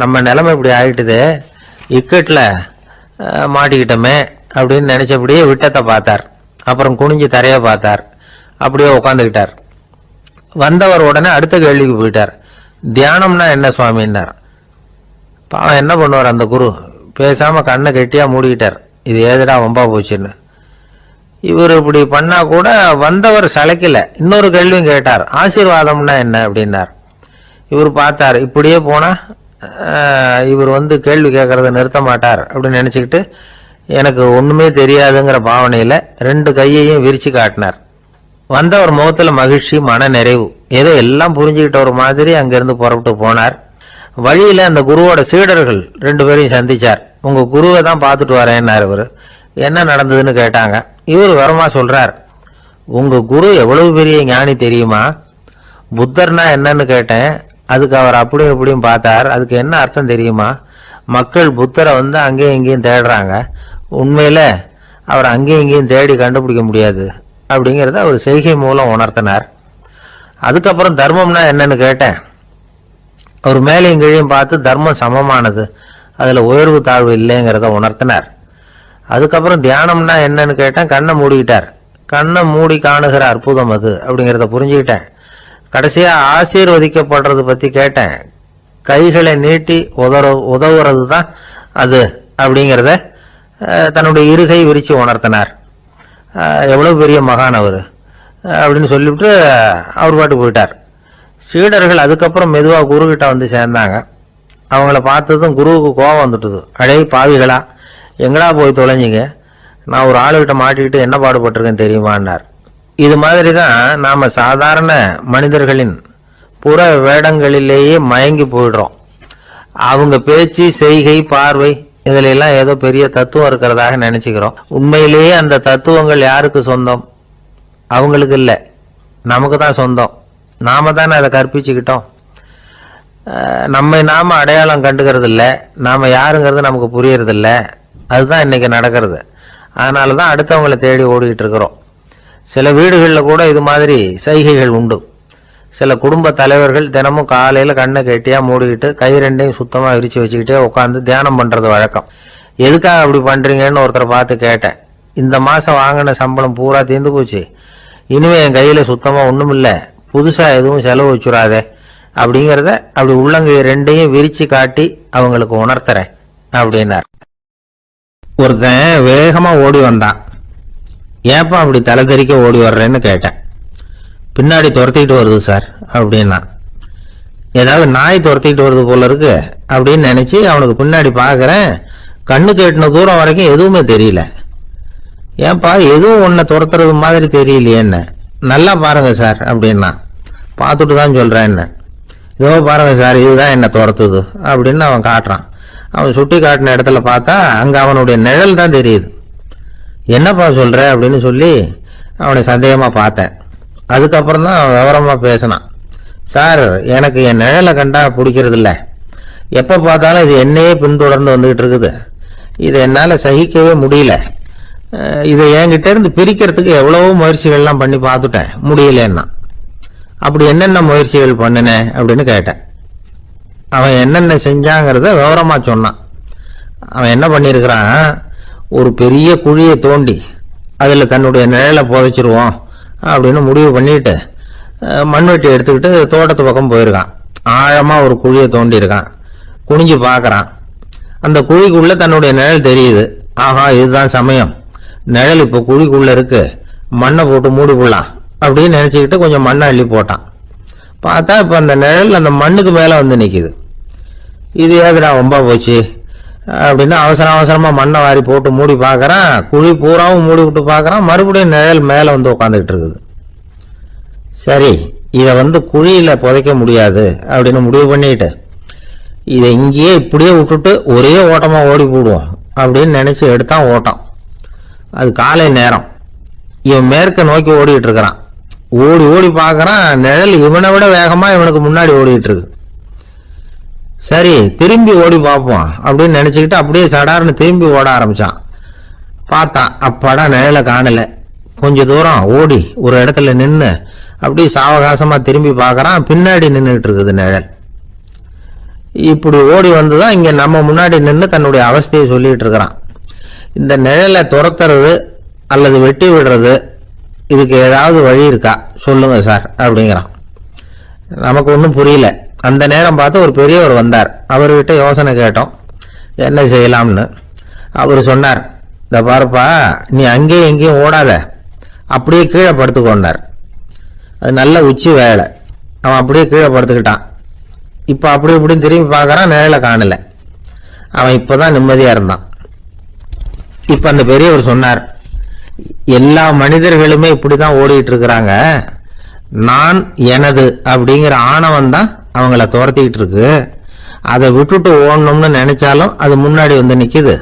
நம்ம நிலைமை இப்படி ஆயிட்டுதே, இக்கட்ல மாட்டிக்கிட்டோமே அப்படின்னு நினைச்சபடியே விட்டத்தை பார்த்தார். அப்புறம் குனிஞ்சு தரைய பார்த்தார். அப்படியே உட்காந்துக்கிட்டார். வந்தவர் உடனே அடுத்த கேள்விக்கு போயிட்டார். தியானம்னா என்ன சுவாமின்னார். பாவம் என்ன பண்ணுவார் அந்த குரு, பேசாம கண்ணை கெட்டியா மூடிக்கிட்டார். இது ஏதடா வம்பா போச்சுன்னு. இவர் இப்படி பண்ணா கூட வந்தவர் சளைக்கல. இன்னொரு கேள்வியும் கேட்டார், ஆசீர்வாதம்னா என்ன அப்படின்னார். இவர் பார்த்தார், இப்படியே போனா இவர் கேள்வி கேட்கறத நிறுத்த மாட்டார் அப்படின்னு நினைச்சுக்கிட்டு எனக்கு ஒண்ணுமே தெரியாதுங்கிற பாவனையில 2 கையையும் விரிச்சு காட்டினார். வந்தவர் முகத்துல மகிழ்ச்சி, மன நிறைவு, ஏதோ எல்லாம் புரிஞ்சுக்கிட்ட ஒரு மாதிரி அங்கிருந்து புறப்பட்டு போனார். வழியில அந்த குருவோட சீடர்கள் 2 பேரையும் சந்திச்சார். உங்க குருவை தான் பார்த்துட்டு வரேன்னார் இவர். என்ன நடந்ததுன்னு கேட்டாங்க. இவர் வரமா சொல்றார், உங்க குரு எவ்வளவு பெரிய ஞானி தெரியுமா? புத்தர்னா என்னன்னு கேட்டேன். அதுக்கு அவர் அப்படியும் இப்படியும் பார்த்தார். அதுக்கு என்ன அர்த்தம் தெரியுமா? மக்கள் புத்தரை அங்கேயும் இங்கேயும் தேடுறாங்க, உண்மையில அவர் அங்கேயும் இங்கேயும் தேடி கண்டுபிடிக்க முடியாது அப்படிங்கறத அவர் செய்கை மூலம் உணர்த்தினார். அதுக்கப்புறம் தர்மம்னா என்னன்னு கேட்டேன். அவர் மேலையும் கீழையும் பார்த்து தர்மம் சமமானது, அதுல உயர்வு தாழ்வு இல்லைங்கிறத உணர்த்தினார். அதுக்கப்புறம் தியானம்னா என்னன்னு கேட்டேன். கண்ணை மூடிக்கிட்டார். கண்ணை மூடி காணுகிற அற்புதம் அது அப்படிங்கிறத புரிஞ்சுக்கிட்டேன். கடைசியா ஆசீர்வதிக்கப்படுறது பத்தி கேட்டேன். கைகளை நீட்டி உதவுறது தான் அது அப்படிங்கிறத தன்னுடைய இருகை விரிச்சு உணர்த்தினார். எவ்வளவு பெரிய மகான் அவர் அப்படின்னு சொல்லிவிட்டு அவர் பாட்டு போயிட்டார். சீடர்கள் அதுக்கப்புறம் மெதுவாக குரு கிட்ட சேர்ந்தாங்க. அவங்கள பார்த்ததும் குருவுக்கு கோபம் வந்துட்டுது. அடே பாவிகளா, எங்கடா போய் தொலைஞ்சிங்க? நான் ஒரு ஆளுகிட்ட மாட்டிக்கிட்டு என்ன பாடுபட்டிருக்கேன் தெரியுமான்னார். இது மாதிரி தான் நாம சாதாரண மனிதர்களின் புற வேடங்களிலேயே மயங்கி போயிடுறோம். அவங்க பேச்சு, செய்கை, பார்வை இதுல எல்லாம் ஏதோ பெரிய தத்துவம் இருக்கிறதாக நினைச்சுக்கிறோம். உண்மையிலேயே அந்த தத்துவங்கள் யாருக்கு சொந்தம்? அவங்களுக்கு இல்லை, நமக்கு தான் சொந்தம். நாம தானே அதை கற்பிச்சுக்கிட்டோம். நம்மை நாம அடையாளம் கண்டுக்கிறது இல்லை, நாம யாருங்கிறது நமக்கு புரியறது இல்லை. அதுதான் இன்னைக்கு நடக்கிறது. அதனாலதான் அடுத்தவங்களை தேடி ஓடிட்டு இருக்கிறோம். சில வீடுகளில் கூட இது மாதிரி சைகைகள் உண்டு. சில குடும்ப தலைவர்கள் தினமும் காலையில கண்ணை கெட்டியா மூடிக்கிட்டு கை 2ஐயும் சுத்தமா விரிச்சு வச்சுக்கிட்டே உட்காந்து தியானம் பண்றது வழக்கம். எதுக்காக அப்படி பண்றீங்கன்னு ஒருத்தரை பார்த்து கேட்டேன். இந்த மாசம் வாங்கின சம்பளம் பூரா தீர்ந்து போச்சு, இனிமே என் கையில சுத்தமா ஒண்ணும் இல்ல, புதுசா எதுவும் செலவு வச்சுடாதே அப்படிங்கறத அப்படி உள்ளங்கை 2ஐயும் விரிச்சு காட்டி அவங்களுக்கு உணர்த்துறேன் அப்படின்னார். ஒருத்தன் வேகமா ஓடி வந்தான். ஏப்பா அப்படி தலை தெறிக்க ஓடி வர்றேன்னு கேட்டேன். பின்னாடி துரத்திக்கிட்டு வருது சார் அப்படின்னா. ஏதாவது நாய் துரத்திக்கிட்டு வருது போல இருக்கு அப்படின்னு நினைச்சு அவனுக்கு பின்னாடி பாக்குறேன். கண்ணு கேட்டின தூரம் வரைக்கும் எதுவுமே தெரியல. ஏன்பா எதுவும் ஒன்ன துரத்துறது மாதிரி தெரியலையேன்னு. நல்லா பாருங்க சார் அப்படின்னா. பார்த்துட்டு தான் சொல்றேன் என்ன. இதோ பாருங்க சார், இதுதான் என்ன துரத்துது அப்படின்னு அவன் காட்டுறான். அவன் சுட்டி காட்டின இடத்துல பார்த்தா அங்க அவனுடைய நிழல் தான் தெரியுது. என்னப்பா சொல்ற அப்படின்னு சொல்லி அவனை சந்தேகமா பார்த்தேன். அதுக்கப்புறம் தான் விவரமா பேசினான். சார், எனக்கு என் நிழலை கண்டா பிடிக்கிறது இல்லை. எப்ப பார்த்தாலும் இது என்னையே பின்தொடர்ந்து வந்துகிட்டு இருக்குது. இதை என்னால சகிக்கவே முடியல. இதை என்கிட்ட இருந்து பிரிக்கிறதுக்கு எவ்வளவோ முயற்சிகள்லாம் பண்ணி பார்த்துட்டேன், முடியலன்னா. அப்படி என்னென்ன முயற்சிகள் பண்ணினேன் அப்படின்னு கேட்டேன். அவன் என்னென்ன செஞ்சாங்கிறத விவரமா சொன்னான். அவன் என்ன பண்ணிருக்கிறான், ஒரு பெரிய குழியை தோண்டி அதுல தன்னுடைய நிழலை புதைச்சிருவோம் அப்படின்னு முடிவு பண்ணிட்டு மண்வெட்டி எடுத்துக்கிட்டு தோட்டத்து பக்கம் போயிருக்கான். ஆழமா ஒரு குழியை தோண்டி இருக்கான். குனிஞ்சு பாக்குறான். அந்த குழிக்குள்ள தன்னுடைய நிழல் தெரியுது. ஆஹா, இதுதான் சமயம், நிழல் இப்ப குழிக்குள்ள இருக்கு, மண்ணை போட்டு மூடி போடலாம் அப்படின்னு நினைச்சுக்கிட்டு கொஞ்சம் மண்ணை அள்ளி போட்டான். பார்த்தா இப்ப அந்த நிழல் அந்த மண்ணுக்கு மேல நிக்குது. இது ஏதுடா ரொம்ப போச்சு அப்படின்னு அவசரமா மண்ணை வாரி போட்டு மூடி பாக்குறான். குழி பூராவும் மூடி விட்டு பாக்குறான். மறுபடியும் நிழல் மேல உட்காந்துட்டு இருக்குது. சரி, இதை குழியில புதைக்க முடியாது அப்படின்னு முடிவு பண்ணிட்டு இதை இங்கேயே இப்படியே விட்டுட்டு ஒரே ஓட்டமா ஓடி போடுவோம் அப்படின்னு நினைச்சு எடுத்தான் ஓட்டம். அது காலை நேரம். இவன் மேற்க நோக்கி ஓடிட்டு இருக்கிறான். ஓடி ஓடி பாக்குறான், நிழல் இவனை விட வேகமா இவனுக்கு முன்னாடி ஓடிட்டு இருக்கு. சரி, திரும்பி ஓடி பார்ப்போம் அப்படின்னு நினைச்சுக்கிட்டு அப்படியே சடார்னு திரும்பி ஓட ஆரம்பிச்சான். பார்த்தான், அப்பாடா நிழலை காணல. கொஞ்ச தூரம் ஓடி ஒரு இடத்துல நின்று அப்படியே சாவகாசமா திரும்பி பார்க்கறான். பின்னாடி நின்றுட்டு இருக்குது நிழல். இப்படி ஓடி வந்துதான் இங்க நம்ம முன்னாடி நின்று தன்னுடைய அவஸ்தையை சொல்லிட்டு இருக்கிறான். இந்த நிழலை துரத்துறது அல்லது வெட்டி விடுறது, இதுக்கு ஏதாவது வழி இருக்கா சொல்லுங்க சார் அப்படிங்கிறான். நமக்கு ஒன்றும் புரியல. அந்த நேரம் பார்த்து ஒரு பெரியவர் வந்தார். அவர்கிட்ட யோசனை கேட்டோம், என்ன செய்யலாம்னு. அவர் சொன்னார், இந்த பாருப்பா, நீ அங்கேயும் எங்கேயும் ஓடாத, அப்படியே கீழே படுத்துக்கொண்டார். அது நல்ல உச்சி வேலை. அவன் அப்படியே கீழே படுத்துக்கிட்டான். இப்போ அப்படி இப்படின்னு திரும்பி பார்க்கறான், நிழலை காணல. அவன் இப்பதான் நிம்மதியா இருந்தான். இப்ப அந்த பெரியவர் சொன்னார், எல்லா மனிதர்களுமே இப்படிதான் ஓடிட்டு இருக்கிறாங்க. நான் எனது அப்படிங்கிற ஆணவம் தான் அவங்கள துரத்திக்கிட்டு இருக்கு. அதை விட்டுட்டு ஓடணும்னு நினைச்சாலும் அது முன்னாடி வந்து நிக்குது.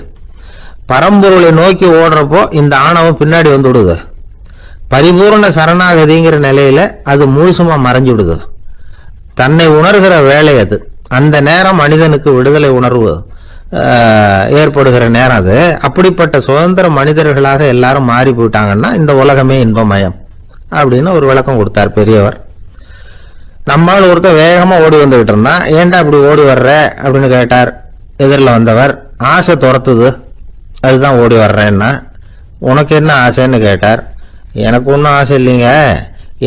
பரம்பொருளை நோக்கி ஓடுறப்போ இந்த ஆணவம் பின்னாடி வந்து விடுது. பரிபூர்ண சரணாகதிங்கிற நிலையில அது முழுசுமா மறைஞ்சு விடுது. தன்னை உணர்கிற வேலை அது. அந்த நேரம் மனிதனுக்கு விடுதலை உணர்வு ஏற்படுகிற நேரம் அது. அப்படிப்பட்ட சுதந்திர மனிதர்களாக எல்லாரும் மாறி போயிட்டாங்கன்னா இந்த உலகமே இன்பமயம் அப்படின்னு ஒரு விளக்கம் கொடுத்தார் பெரியவர். நம்மால் ஒருத்தர் வேகமா ஓடி வந்துகிட்டு இருந்தான். ஏன்டா அப்படி ஓடி வர்ற அப்படின்னு கேட்டார் எதிரில் வந்தவர். ஆசை துரத்துது, அதுதான் ஓடி வர்றேன்னா. உனக்கு என்ன ஆசைன்னு கேட்டார். எனக்கு ஒன்றும் ஆசை இல்லைங்க,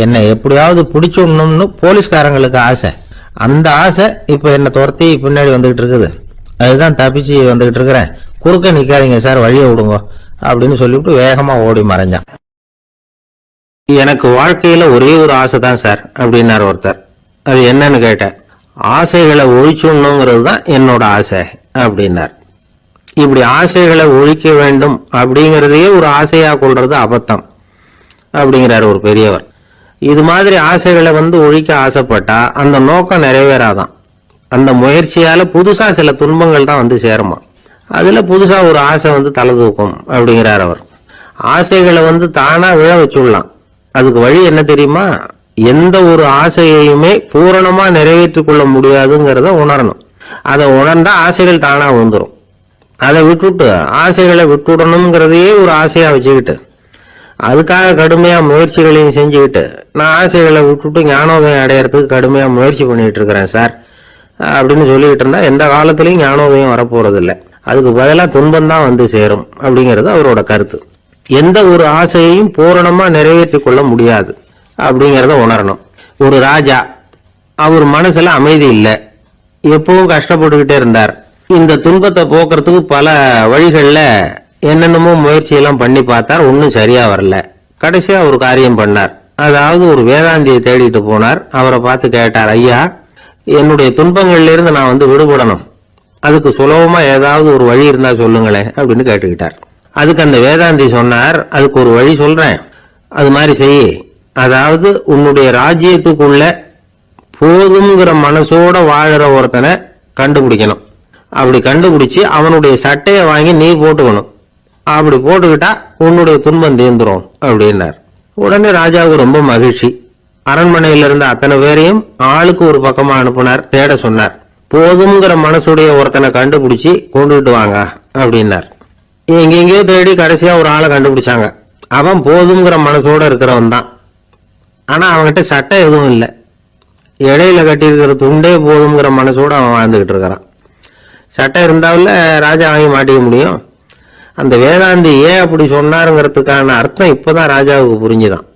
என்னை எப்படியாவது பிடிச்சுடணும்னு போலீஸ்காரங்களுக்கு ஆசை. அந்த ஆசை இப்ப என்னை துரத்தி பின்னாடி வந்துகிட்டு இருக்குது. அதுதான் தப்பிச்சு வந்துகிட்டு இருக்கிறேன். குறுக்க நிக்காதீங்க சார், வழியை விடுங்க அப்படின்னு சொல்லிவிட்டு வேகமா ஓடி மறைஞ்சான். எனக்கு வாழ்க்கையில ஒரே ஒரு ஆசை தான் சார் அப்படின்னார் ஒருத்தர். அது என்னன்னு கேட்டேன். ஆசைகளை ஒழிச்சுடணுங்கிறது தான் என்னோட ஆசை அப்படின்னார். இப்படி ஆசைகளை ஒழிக்க வேண்டும் அப்படிங்கிறதையே ஒரு ஆசையா கொள்றது அபத்தம் அப்படிங்கிறார் ஒரு பெரியவர். இது மாதிரி ஆசைகளை ஒழிக்க ஆசைப்பட்டா அந்த நோக்கம் நிறைவேறாதான். அந்த முயற்சியால புதுசா சில துன்பங்கள் தான் சேருமா. அதுல புதுசா ஒரு ஆசை தலை தூக்கும் அப்படிங்கிறார் அவர். ஆசைகளை தானா விழ வச்சுடலாம். அதுக்கு வழி என்ன தெரியுமா? எந்த ஒரு ஆசையையுமே பூரணமா நிறைவேற்றிக் கொள்ள முடியாதுங்கிறத உணரணும். அதை உணர்ந்தா ஆசைகள் தானா வந்துடும். அதை விட்டுட்டு ஆசைகளை விட்டுடணுங்கிறதையே ஒரு ஆசையா வச்சுக்கிட்டு அதுக்காக கடுமையா முயற்சிகளையும் செஞ்சுக்கிட்டு நான் ஆசைகளை விட்டுட்டு ஞானோதயம் அடையறதுக்கு கடுமையா முயற்சி பண்ணிட்டு இருக்கிறேன் சார் அப்படின்னு சொல்லிக்கிட்டு இருந்தா எந்த காலத்திலையும் ஞானோதயம் வரப்போறது இல்லை. அதுக்கு பதிலா துன்பம் தான் சேரும் அப்படிங்கிறது அவரோட கருத்து. எந்த ஒரு ஆசையையும் பூரணமா நிறைவேற்றி கொள்ள முடியாது அப்படிங்கிறத உணரணும். ஒரு ராஜா, அவர் மனசுல அமைதி இல்லை, எப்பவும் கஷ்டப்பட்டுக்கிட்டே இருந்தார். இந்த துன்பத்தை போக்குறதுக்கு பல வழிகள்ல என்னென்னமோ முயற்சியெல்லாம் பண்ணி பார்த்தார். ஒன்னும் சரியா வரல. கடைசியா ஒரு காரியம் பண்ணார். அதாவது ஒரு வேதாந்தியை தேடிட்டு போனார். அவரை பார்த்து கேட்டார், ஐயா, என்னுடைய துன்பங்கள்ல இருந்து நான் விடுபடணும், அதுக்கு சுலபமா ஏதாவது ஒரு வழி இருந்தா சொல்லுங்களேன் அப்படின்னு கேட்டுக்கிட்டார். அதுக்கு அந்த வேதாந்தி சொன்னார், அதுக்கு ஒரு வழி சொல்றேன், அது மாதிரி செய். அதாவது உன்னுடைய ராஜ்யத்துக்குள்ள போதுங்கிற மனசோட வாழற ஒருத்தனை கண்டுபிடிக்கணும். அப்படி கண்டுபிடிச்சு அவனுடைய சட்டையை வாங்கி நீ போட்டுக்கணும். அப்படி போட்டுக்கிட்டா உன்னுடைய துன்பம் தீர்ந்துரும் அப்படின்னார். உடனே ராஜாவுக்கு ரொம்ப மகிழ்ச்சி. அரண்மனையில இருந்த அத்தனை பேரையும் ஆளுக்கு ஒரு பக்கமா அனுப்புனார், தேட சொன்னார். போதுங்கிற மனசுடைய ஒருத்தனை கண்டுபிடிச்சு கொண்டுகிட்டு வாங்க அப்படின்னார். எங்கெங்கயோ தேடி கடைசியா ஒரு ஆளை கண்டுபிடிச்சாங்க. அவன் போதுங்கிற மனசோட இருக்கிறவன் தான். ஆனா அவன்கிட்ட சட்டை எதுவும் இல்லை. இடையில கட்டி இருக்கிற துண்டே போதுங்கிற மனசோட அவன் வாழ்ந்துகிட்டு இருக்கிறான். சட்டை இருந்தாவில் ராஜா வாங்கி மாட்டிக்க முடியும். அந்த வேதாந்தி ஏன் அப்படி சொன்னாருங்கிறதுக்கான அர்த்தம் இப்பதான் ராஜாவுக்கு புரிஞ்சுதான்.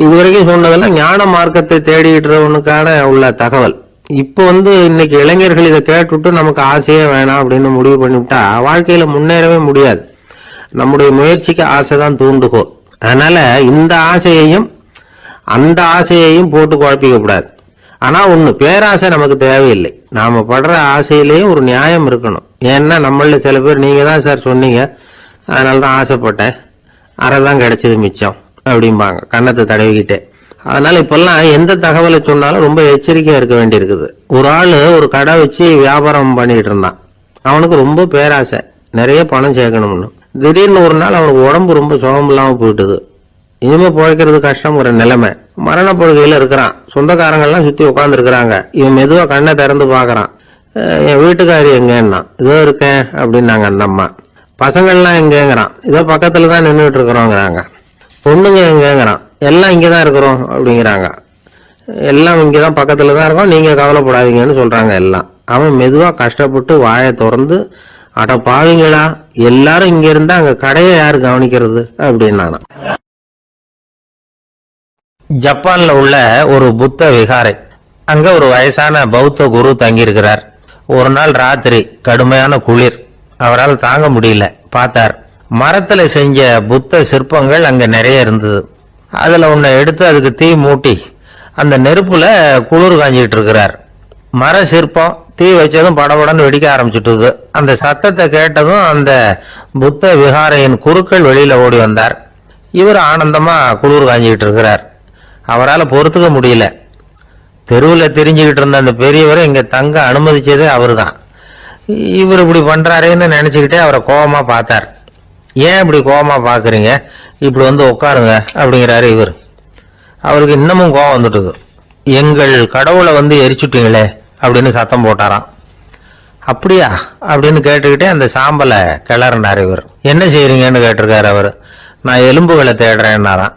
இதுவரைக்கும் சொன்னதெல்லாம் ஞான மார்க்கத்தை தேடிக்கிட்டுறவனுக்கான உள்ள தகவல். இப்போ இன்னைக்கு இளைஞர்கள் இதை கேட்டுவிட்டு நமக்கு ஆசையே வேணாம் அப்படின்னு முடிவு பண்ணிவிட்டா வாழ்க்கையில முன்னேறவே முடியாது. நம்முடைய முயற்சிக்கு ஆசைதான் தூண்டுகோல். அதனால இந்த ஆசையையும் அந்த ஆசையையும் போட்டு குழப்பிக்க கூடாது. ஆனா ஒண்ணு, பேராசை நமக்கு தேவையில்லை. நாம படுற ஆசையிலேயும் ஒரு நியாயம் இருக்கணும். ஏன்னா நம்மள சில பேர், நீங்க தான் சார் சொன்னீங்க, அதனாலதான் ஆசைப்பட்டேன், அரைதான் கிடைச்சது மிச்சம் அப்படிம்பாங்க கன்னத்தை தடவிக்கிட்டே. அதனால இப்பெல்லாம் எந்த தகவலை சொன்னாலும் ரொம்ப எச்சரிக்கையா இருக்க வேண்டி இருக்குது. ஒரு ஆளு ஒரு கடை வச்சு வியாபாரம் பண்ணிட்டு இருந்தான். அவனுக்கு ரொம்ப பேராசை, நிறைய பணம் சேர்க்கணும்னு. திடீர்னு ஒரு நாள் அவனுக்கு உடம்பு ரொம்ப சுகம் இல்லாம போயிட்டுது. இனிமே பிழைக்கிறது கஷ்டங்கிற நிலைமை. மரணப்படுகையில இருக்கிறான். சொந்தக்காரங்கள்லாம் சுத்தி உட்கார்ந்து இருக்கிறாங்க. இவன் மெதுவா கண்ணை திறந்து பாக்குறான். என் வீட்டுக்காரி எங்கன்னா, இதோ இருக்கேன் அப்படின்னாங்க அந்த அம்மா. பசங்கள்லாம் எங்கேங்கிறான். இதோ பக்கத்துலதான் நின்றுட்டு இருக்கிறோங்கிறாங்க. பொண்ணுங்க எங்கேங்கிறான். எல்லாம் இங்கதான் இருக்கிறோம் அப்படிங்கிறாங்க. எல்லாம் இங்கதான் பக்கத்துலதான் இருக்கோம், நீங்க கவலைப்படாதீங்கன்னு சொல்றாங்க எல்லாம். அவன் மெதுவா கஷ்டப்பட்டு வாயை திறந்து, அட பாவீங்களா, எல்லாரும் இங்க இருந்தா அங்க கடையை யாரு கவனிக்கிறது அப்படின்னானா. ஜப்பான்ல உள்ள ஒரு புத்த விகாரை, அங்க ஒரு வயசான பௌத்த குரு தங்கியிருக்கிறார். ஒரு நாள் ராத்திரி கடுமையான குளிர், அவரால் தாங்க முடியல. பார்த்தார், மரத்துல செஞ்ச புத்த சிற்பங்கள் அங்க நிறைய இருந்தது. அதில் ஒன்றை எடுத்து அதுக்கு தீ மூட்டி அந்த நெருப்புல குளிர் காஞ்சிக்கிட்டு இருக்கிறார். மர சிற்பம் தீ வச்சதும் படபடன்னு வெடிக்க ஆரம்பிச்சுட்டுது. அந்த சத்தத்தை கேட்டதும் அந்த புத்த விகாரையின் குருக்கள் வெளியில ஓடி வந்தார். இவர் ஆனந்தமா குளிர் காஞ்சிக்கிட்டு இருக்கிறார். அவரால் பொறுத்துக்க முடியல. தெருவில் தெரிஞ்சுக்கிட்டு இருந்த அந்த பெரியவரை இங்க தங்க அனுமதிச்சதே அவரு தான். இவர் இப்படி பண்றாருன்னு நினைச்சுக்கிட்டே அவரை கோபமா பார்த்தார். ஏன் இப்படி கோபமா பாக்குறீங்க, இப்படி வந்து உட்காருங்க அப்படிங்கிறாரு இவர். அவருக்கு இன்னமும் கோபம் வந்துட்டுது. எங்கள் கடவுளை வந்து எரிச்சுட்டீங்களே அப்படின்னு சத்தம் போட்டாராம். அப்படியா அப்படின்னு கேட்டுக்கிட்டே அந்த சாம்பலை கிளறினார் இவர். என்ன செய்யறீங்கன்னு கேட்டிருக்காரு அவர். நான் எலும்புகளை தேடுறேன்னாராம்.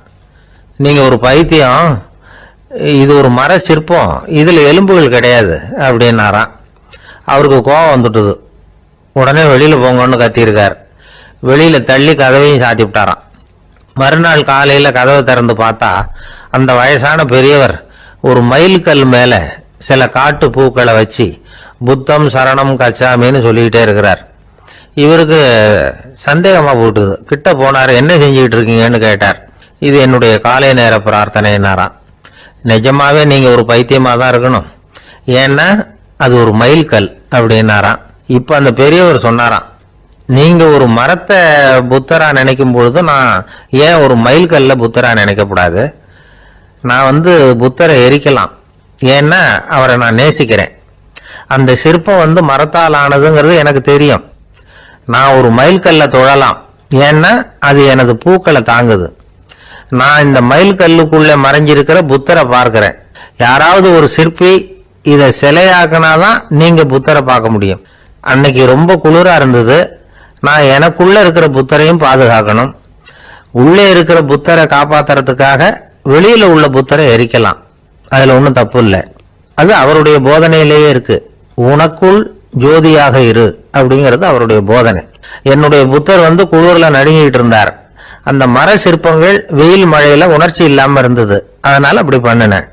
நீங்க ஒரு பைத்தியம், இது ஒரு மர சிற்பம், இதுல எலும்புகள் கிடையாது அப்படின்னாராம். அவருக்கு கோபம் வந்துட்டுது. உடனே வெளியில போங்கன்னு கத்தியிருக்கார். வெளியில தள்ளி கதவையும் சாத்தி விட்டாராம். மறுநாள் காலையில கதவை திறந்து பார்த்தா அந்த வயசான பெரியவர் ஒரு மைல்கல் மேல சில காட்டு பூக்களை வச்சு புத்தம் சரணம் கச்சாமின்னு சொல்லிக்கிட்டே இருக்கிறார். இவருக்கு சந்தேகமா போட்டுது. கிட்ட போனார். என்ன செஞ்சுக்கிட்டு இருக்கீங்கன்னு கேட்டார். இது என்னுடைய காலை நேர பிரார்த்தனைனாராம். நிஜமாவே நீங்க ஒரு பைத்தியமா தான் இருக்கணும், ஏன்னா அது ஒரு மைல்கல் அப்படின்னாராம். இப்ப அந்த பெரியவர் சொன்னாராம், நீங்க ஒரு மரத்தை புத்தரா நினைக்கும் பொழுது நான் ஏன் ஒரு மைல்கல்ல புத்தரா நினைக்கக்கூடாது? நான் வந்து புத்தரை எரிக்கலாம், ஏன்னா அவரை நான் நேசிக்கிறேன். அந்த சிற்பம் வந்து மரத்தால் ஆனதுங்கிறது எனக்கு தெரியும். நான் ஒரு மைல்கல்ல தொழலாம், ஏன்னா அது எனது பூக்களை தாங்குது. நான் இந்த மைல்கல்லுக்குள்ள மறைஞ்சிருக்கிற புத்தரை பார்க்கிறேன். யாராவது ஒரு சிற்பி இதை சிலையாக்கினாதான் நீங்க புத்தரை பார்க்க முடியும். அன்னைக்கு ரொம்ப குளிரா இருந்தது. நான் எனக்குள்ள இருக்கிற புத்தரையும் பாதுகாக்கணும். உள்ளே இருக்கிற புத்தரை காப்பாத்துறதுக்காக வெளியில உள்ள புத்தரை எரிக்கலாம், அதுல ஒன்றும் தப்பு இல்லை. அது அவருடைய போதனையிலேயே இருக்கு. உனக்குள் ஜோதியாக இரு அப்படிங்கிறது அவருடைய போதனை. என்னுடைய புத்தர் வந்து குளிர்ல நடுங்கிட்டு இருந்தார். அந்த மர சிற்பங்கள் வெயில் மழையில உணர்ச்சி இல்லாம இருந்தது, அதனால அப்படி பண்ணினேன்.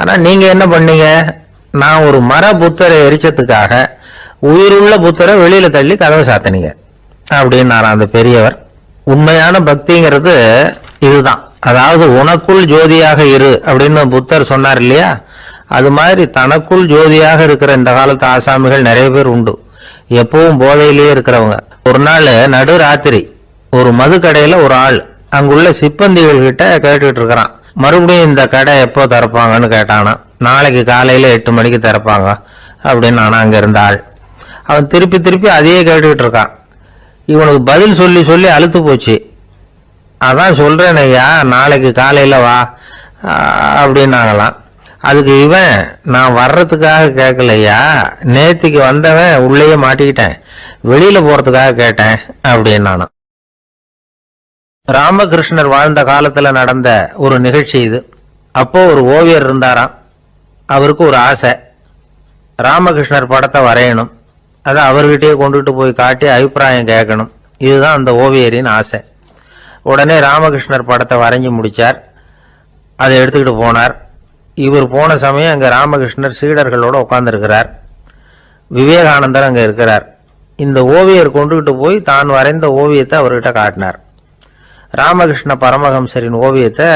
ஆனா நீங்க என்ன பண்ணீங்க? நான் ஒரு மர புத்தரை எரிச்சதுக்காக உயிருள்ள புத்தரை வெளியில தள்ளி கதவை சாத்தினீங்க அப்படின்னாராம் அந்த பெரியவர். உண்மையான பக்திங்கிறது இதுதான். அதாவது உனக்குள் ஜோதியாக இரு அப்படின்னு புத்தர் சொன்னார் இல்லையா, அது மாதிரி தனக்குள் ஜோதியாக இருக்கிற இந்த காலத்து ஆசாமிகள் நிறைய பேர் உண்டு. எப்பவும் போதையிலேயே இருக்கிறவங்க. ஒரு நாள் நடு ராத்திரி ஒரு மது கடையில ஒரு ஆள் அங்குள்ள சிப்பந்திகள் கிட்ட கேட்டுட்டு இருக்கிறான். மறுபடியும் இந்த கடை எப்போ திறப்பாங்கன்னு கேட்டானா. நாளைக்கு காலையில 8 மணிக்கு திறப்பாங்க அப்படின்னு நானா அங்க இருந்த ஆள். அவன் திருப்பி திருப்பி அதையே கேட்டுக்கிட்டு இருக்கான். இவனுக்கு பதில் சொல்லி சொல்லி அழுத்து போச்சு. அதான் சொல்றேன் ஐயா, நாளைக்கு காலையில வா அப்படின்னாங்களாம். அதுக்கு இவன், நான் வர்றதுக்காக கேட்கலையா, நேத்திக்கு வந்தவன் உள்ளேயே மாட்டிக்கிட்டேன், வெளியில போறதுக்காக கேட்டேன் அப்படின்னானா. ராமகிருஷ்ணர் வாழ்ந்த காலத்துல நடந்த ஒரு நிகழ்ச்சி இது. அப்போ ஒரு ஓவியர் இருந்தாராம். அவருக்கு ஒரு ஆசை, ராமகிருஷ்ணர் படத்தை வரையணும். அதை அவர்கிட்டயே கொண்டுட்டு போய் காட்டி அபிப்பிராயம் கேட்கணும். இதுதான் அந்த ஓவியரின் ஆசை. உடனே ராமகிருஷ்ணர் படத்தை வரைஞ்சி முடிச்சார். அதை எடுத்துக்கிட்டு போனார். இவர் போன சமயம் அங்க ராமகிருஷ்ணர் சீடர்களோட உட்கார்ந்துருக்கிறார். விவேகானந்தர் அங்க இருக்கிறார். இந்த ஓவியர் கொண்டுகிட்டு போய் தான் வரைந்த ஓவியத்தை அவர்கிட்ட காட்டினார். ராமகிருஷ்ண பரமஹம்சரின் ஓவியத்தை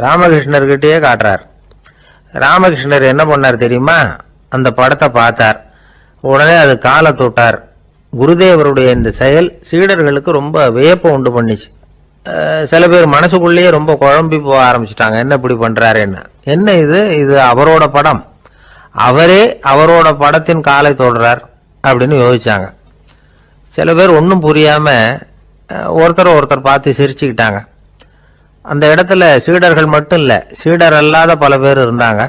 ராமகிருஷ்ணர்கிட்டயே காட்டுறார். ராமகிருஷ்ணர் என்ன பண்ணார் தெரியுமா? அந்த படத்தை பார்த்தார். உடனே அது காலை தொட்டார். குருதேவருடைய இந்த செயல் சீடர்களுக்கு ரொம்ப வியப்பை உண்டு பண்ணிச்சு. சில பேர் மனசுக்குள்ளேயே ரொம்ப குழம்பி போக ஆரம்பிச்சுட்டாங்க, என்ன இப்படி பண்றாருன்னு. என்ன இது, இது அவரோட படம், அவரே அவரோட படத்தின் காலை தொடுறார் அப்படின்னு யோசிச்சாங்க. சில பேர் ஒன்றும் புரியாம ஒருத்தர் பார்த்து சிரிச்சுக்கிட்டாங்க. அந்த இடத்துல சீடர்கள் மட்டும் இல்ல, சீடர் அல்லாத பல பேர் இருந்தாங்க.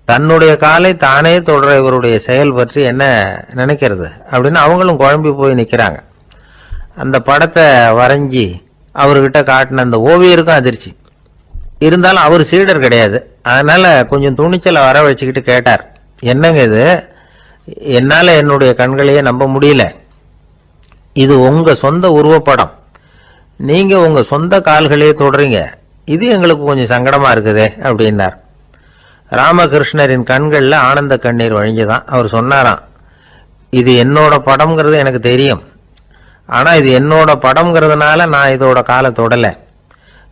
தன்னுடைய காலை தானே தொடர இவருடைய செயல் பற்றி என்ன நினைக்கிறது அப்படின்னு அவங்களும் குழம்பி போய் நிக்கிறாங்க. அந்த படத்தை வரைஞ்சி அவர்கிட்ட காட்டின அந்த ஓவியருக்கும் அதிர்ச்சி. இருந்தாலும் அவர் சீடர் கிடையாது, அதனால கொஞ்சம் துணிச்சலை வர வச்சுக்கிட்டு கேட்டார், என்னங்க இது, என்னால என்னுடைய கண்களையே நம்ப முடியல, இது உங்க சொந்த உருவப்படம், நீங்க உங்க சொந்த கால்களையே தொடுறீங்க, இது எங்களுக்கு கொஞ்சம் சங்கடமா இருக்குதே அப்படின்னார். ராமகிருஷ்ணரின் கண்கள்ல ஆனந்த கண்ணீர் வழிஞ்சுதான். அவர் சொன்னாராம், இது என்னோட படம்ங்கிறது எனக்கு தெரியும், ஆனா இது என்னோட படம்ங்கிறதுனால நான் இதோட காலை தொடல.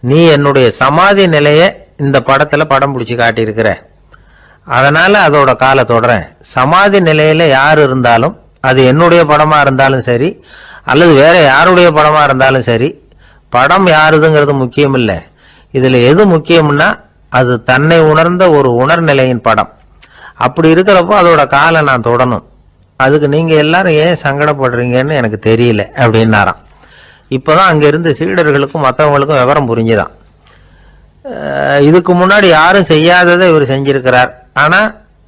நீ என்னுடைய சமாதி நிலைய இந்த படத்துல படம் பிடிச்சி காட்டியிருக்கிற, அதனால அதோட காலை தொடறேன். சமாதி நிலையில யார் இருந்தாலும், அது என்னுடைய படமா இருந்தாலும் சரி அல்லது வேற யாருடைய படமா இருந்தாலும் சரி, படம் யாருதுங்கிறது முக்கியம் இல்லை. இதுல எது முக்கியம்னா அது தன்னை உணர்ந்த ஒரு உணர்நிலையின் படம். அப்படி இருக்கிறப்போ அதோட காலை நான் தொடணும். அதுக்கு நீங்க எல்லாரும் ஏன் சங்கடப்படுறீங்கன்னு எனக்கு தெரியல அப்படின்னாராம். இப்பதான் அங்க இருந்து சீடர்களுக்கும் மற்றவங்களுக்கும் விவரம் புரிஞ்சுதான். இதுக்கு முன்னாடி யாரும் செய்யாததை இவர் செஞ்சிருக்கிறார், ஆனா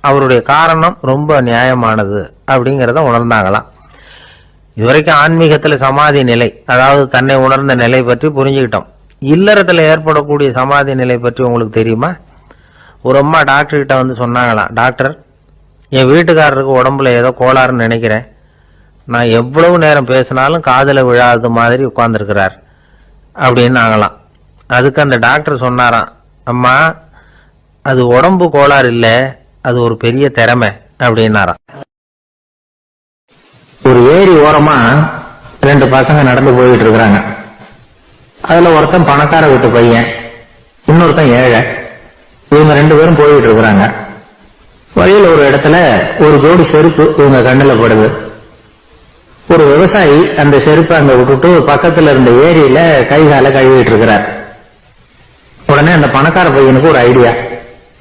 அவருடைய காரணம் ரொம்ப நியாயமானது அப்படிங்கிறத உணர்ந்தாங்களாம். இதுவரைக்கும் ஆன்மீகத்துல சமாதி நிலை, அதாவது தன்னை உணர்ந்த நிலை பற்றி புரிஞ்சுக்கிட்டோம். இல்லறத்துல ஏற்படக்கூடிய சமாதி நிலை பற்றி உங்களுக்கு தெரியுமா? ஒரு அம்மா டாக்டர் கிட்ட வந்து சொன்னாங்களாம், டாக்டர், என் வீட்டுக்காரருக்கு உடம்புல ஏதோ கோளாறுன்னு நினைக்கிறேன். நான் எவ்வளவு நேரம் பேசினாலும் காதுல விழாத மாதிரி உட்கார்ந்துருக்கிறார் அப்படின்னு ஆகலாம். அதுக்கு அந்த டாக்டர் சொன்னாராம், அம்மா அது உடம்பு கோளாறு இல்லை, அது ஒரு பெரிய திறமை அப்படின்னாராம். ஒரு ஏரி ஓரமா 2 பசங்க நடந்து போயிட்டு இருக்கிறாங்க. அதுல ஒருத்தன் பணக்கார வீட்டு பையன், இன்னொருத்தன் ஏழை. இவங்க 2 பேரும் போயிட்டு இருக்கிறாங்க. வழியில் ஒரு இடத்துல ஒரு ஜோடி செருப்பு இவங்க கண்ணுல படுது. ஒரு விவசாயி அந்த செருப்பை அங்க விட்டுட்டு பக்கத்துல இருந்த ஏரியில கை கால கழுவிட்டு இருக்கிறார். உடனே அந்த பணக்கார பையனுக்கு ஒரு ஐடியா.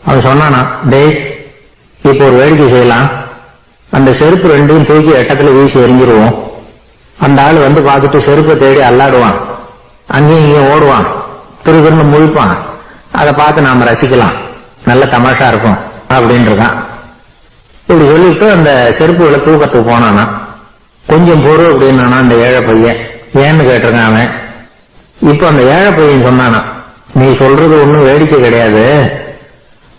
அவன் சொன்னானா, டேய், இப்போ ஒரு வேடிக்கை செய்யலாம். அந்த செருப்பு 2ஐயும் தூக்கி எட்டத்துல வீசி எறிஞ்சிருவோம். அந்த ஆள் வந்து பார்த்துட்டு செருப்பை தேடி அல்லாடுவான், அங்கேயும் இங்கேயும் ஓடுவான், திருன்னு முழிப்பான். அதை பார்த்து நாம ரசிக்கலாம், நல்ல தமாஷா இருக்கும் அப்படின்னு இருக்கான். இப்படி சொல்லிட்டு அந்த செருப்புகளை தூக்கத்துக்கு போனானா. கொஞ்சம் பொறு அப்படின்னானா அந்த ஏழை பையன். ஏன்னு கேட்டிருக்கான் அவன். இப்ப அந்த ஏழை பையன் சொன்னானா, நீ சொல்றது ஒன்னும் வேடிக்கை கிடையாது.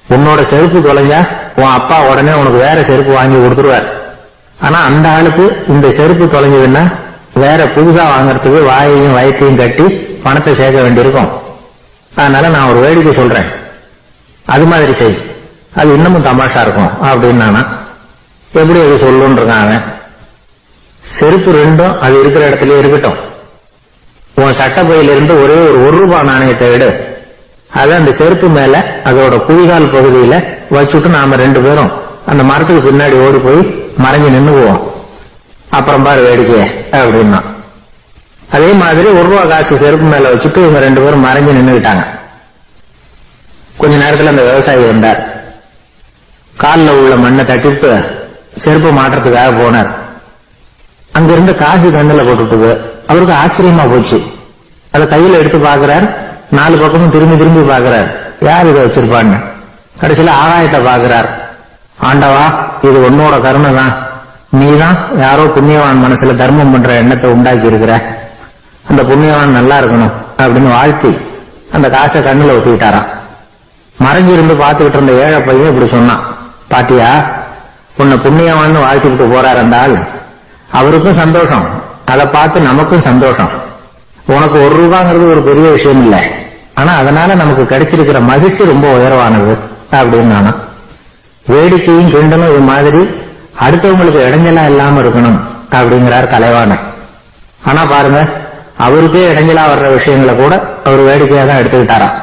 உன்னோட செருப்பு தொலைஞ்சா உன் அப்பா உடனே உனக்கு வேற செருப்பு வாங்கி கொடுத்துருவார். ஆனா அந்த ஆளுக்கு இந்த செருப்பு தொலைஞ்சதுன்னா வேற புதுசா வாங்கறதுக்கு வாயையும் வயத்தையும் கட்டி பணத்தை சேர்க்க வேண்டியிருக்கும். அதனால நான் ஒரு வேடிக்கை சொல்றேன், அது மாதிரி செய், அது இன்னமும் தமாஷா இருக்கும் அப்படின்னானா. எப்படி அது சொல்லுன்னு இருக்கான் அவன். செருப்பு 2ம் அது இருக்கிற இடத்துல இருக்கட்டும். உன் சட்டப்பையிலிருந்து ஒரே ஒரு ₹1 நாணயத்தை எடு. அதை அந்த செருப்பு மேல அதோட குதிகால் பகுதியில வச்சுட்டு நாம 2 பேரும் அந்த மரத்துக்கு பின்னாடி ஓடி போய் மறைஞ்சு நின்னுக்குவோம். அப்புறம் பாரு வேடிக்கைய அப்படின்னா. அதே மாதிரி ₹1 காசு செருப்பு மேல வச்சுட்டு இவங்க 2 பேரும் மறைஞ்சு நின்னுக்கிட்டாங்க. கொஞ்ச நேரத்துல அந்த விவசாயி வந்தார். காலில் உள்ள மண்ணை தட்டிட்டு செருப்பு மாற்றத்துக்காக போனார். அங்கிருந்து காசு கண்ணுல போட்டுட்டுது. அவருக்கு ஆச்சரியமா போச்சு. அதை கையில எடுத்து பாக்குறார். 4 பக்கமும் திரும்பி திரும்பி பாக்குறார், யார் இதை வச்சிருப்பான்னு. கடைசியில ஆகாயத்தை பாக்குறார். ஆண்டவா, இது உன்னோட கருணை தான். நீதான் யாரோ புண்ணியவான் மனசுல தர்மம் பண்ற எண்ணத்தை உண்டாக்கி இருக்கிற. அந்த புண்ணியவான் நல்லா இருக்கணும் அப்படின்னு வாழ்த்தி அந்த காசை கண்ணுல ஊத்திக்கிட்டாராம். மறைஞ்சிருந்து பாத்துக்கிட்டு இருந்த ஏழை பையன் இப்படி சொன்னான், பாத்தியா, உன்னை புண்ணியவான்னு வாழ்த்திக்கிட்டு போறாரு அந்த ஆள். அவருக்கும் சந்தோஷம், அதை பார்த்து நமக்கும் சந்தோஷம். உனக்கு ₹1 ஒரு பெரிய விஷயம் இல்லை, ஆனா அதனால நமக்கு கிடைச்சிருக்கிற மகிழ்ச்சி ரொம்ப உயர்வானது அப்படின்னு நானா. வேடிக்கையும் கிண்டலும் இது மாதிரி அடுத்தவங்களுக்கு இடைஞ்சலா இல்லாம இருக்கணும் அப்படிங்கிறார் கலைவாணர். ஆனா பாருங்க, அவருக்கே இடைஞ்சலா வர்ற விஷயங்களை கூட அவர் வேடிக்கையா தான் எடுத்துக்கிட்டாராம்.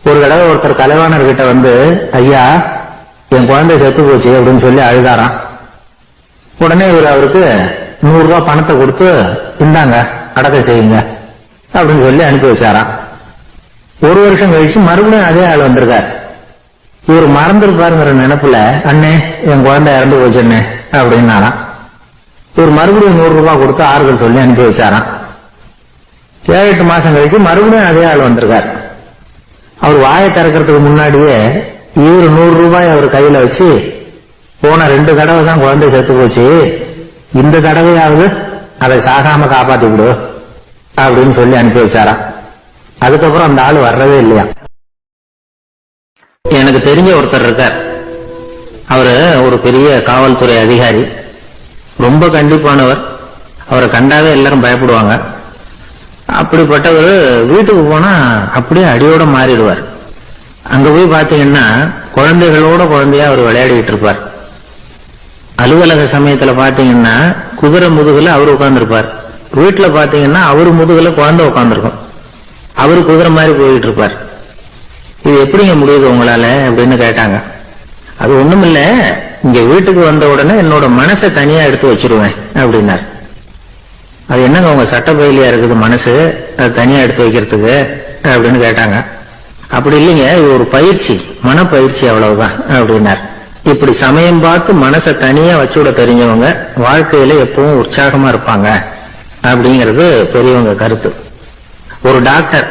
ஒரு தடவை ஒருத்தர் கலைவாணர் கிட்ட வந்து, ஐயா, என் குழந்தை செத்து போச்சு அப்படின்னு சொல்லி அழுதாராம். உடனே இவர் அவருக்கு ₹100 பணத்தை கொடுத்து, இந்தாங்க அடக்கம் செய்யுங்க அப்படின்னு சொல்லி அனுப்பி வச்சாராம். 1 வருஷம் கழிச்சு மறுபடியும் அதே ஆள் வந்திருக்கார். இவர் மறந்துருப்பாருங்கிற நினைப்புல, அண்ணே, என் குழந்தை இறந்து போச்சுண்ணே அப்படின்னாராம். இவர் மறுபடியும் ₹100 கொடுத்து ஆறுதல் சொல்லி அனுப்பி வச்சாராம். 7-8 மாசம் கழிச்சு மறுபடியும் அதே ஆள் வந்திருக்கார். அவர் வாயை திறக்கிறதுக்கு முன்னாடியே இவர் ₹100 அவர் கையில வச்சு, போன 2 தடவை தான் குழந்தை செத்து போச்சு, இந்த தடவையாவது அதை சாகாம காப்பாத்தி விடு அப்படின்னு சொல்லி அனுப்பி வச்சாரா. அதுக்கப்புறம் அந்த ஆள் வர்றவே இல்லையா. எனக்கு தெரிஞ்ச ஒருத்தர் இருக்கார். அவரு ஒரு பெரிய காவல்துறை அதிகாரி, ரொம்ப கண்டிப்பானவர். அவரை கண்டாவே எல்லாரும் பயப்படுவாங்க. அப்படிப்பட்டவர் வீட்டுக்கு போனா அப்படியே அடியோட மாறிடுவார். அங்க போய் பாத்தீங்கன்னா குழந்தைகளோட குழந்தையா அவர் விளையாடிட்டு இருப்பார். அலுவலக சமயத்துல பாத்தீங்கன்னா குதிரை முதுகுல அவர் உட்கார்ந்துருப்பார். வீட்டுல பாத்தீங்கன்னா அவர் முதுகுல குழந்தை உட்கார்ந்துருக்கும். அவரு குதிரை மாதிரி போயிட்டு இருப்பார். இது எப்படிங்க முடியுது உங்களால அப்படின்னு கேட்டாங்க. அது ஒண்ணுமில்ல, இங்க வீட்டுக்கு வந்த உடனே என்னோட மனசை தனியா எடுத்து வச்சிருவேன் அப்படின்னார். அது என்னங்க உங்க சட்ட பயிலியா இருக்குது மனசு, அது தனியா எடுத்து வைக்கிறதுக்கு அப்படின்னு கேட்டாங்க. அப்படி இல்லைங்க, இது ஒரு பயிற்சி, மனப்பயிற்சி, அவ்வளவுதான் அப்படின்னார். இப்படி சமயம் பார்த்து மனசை தனியா வச்சுவிட தெரிஞ்சவங்க வாழ்க்கையில எப்பவும் உற்சாகமா இருப்பாங்க அப்படிங்கிறது பெரியவங்க கருத்து. ஒரு டாக்டர்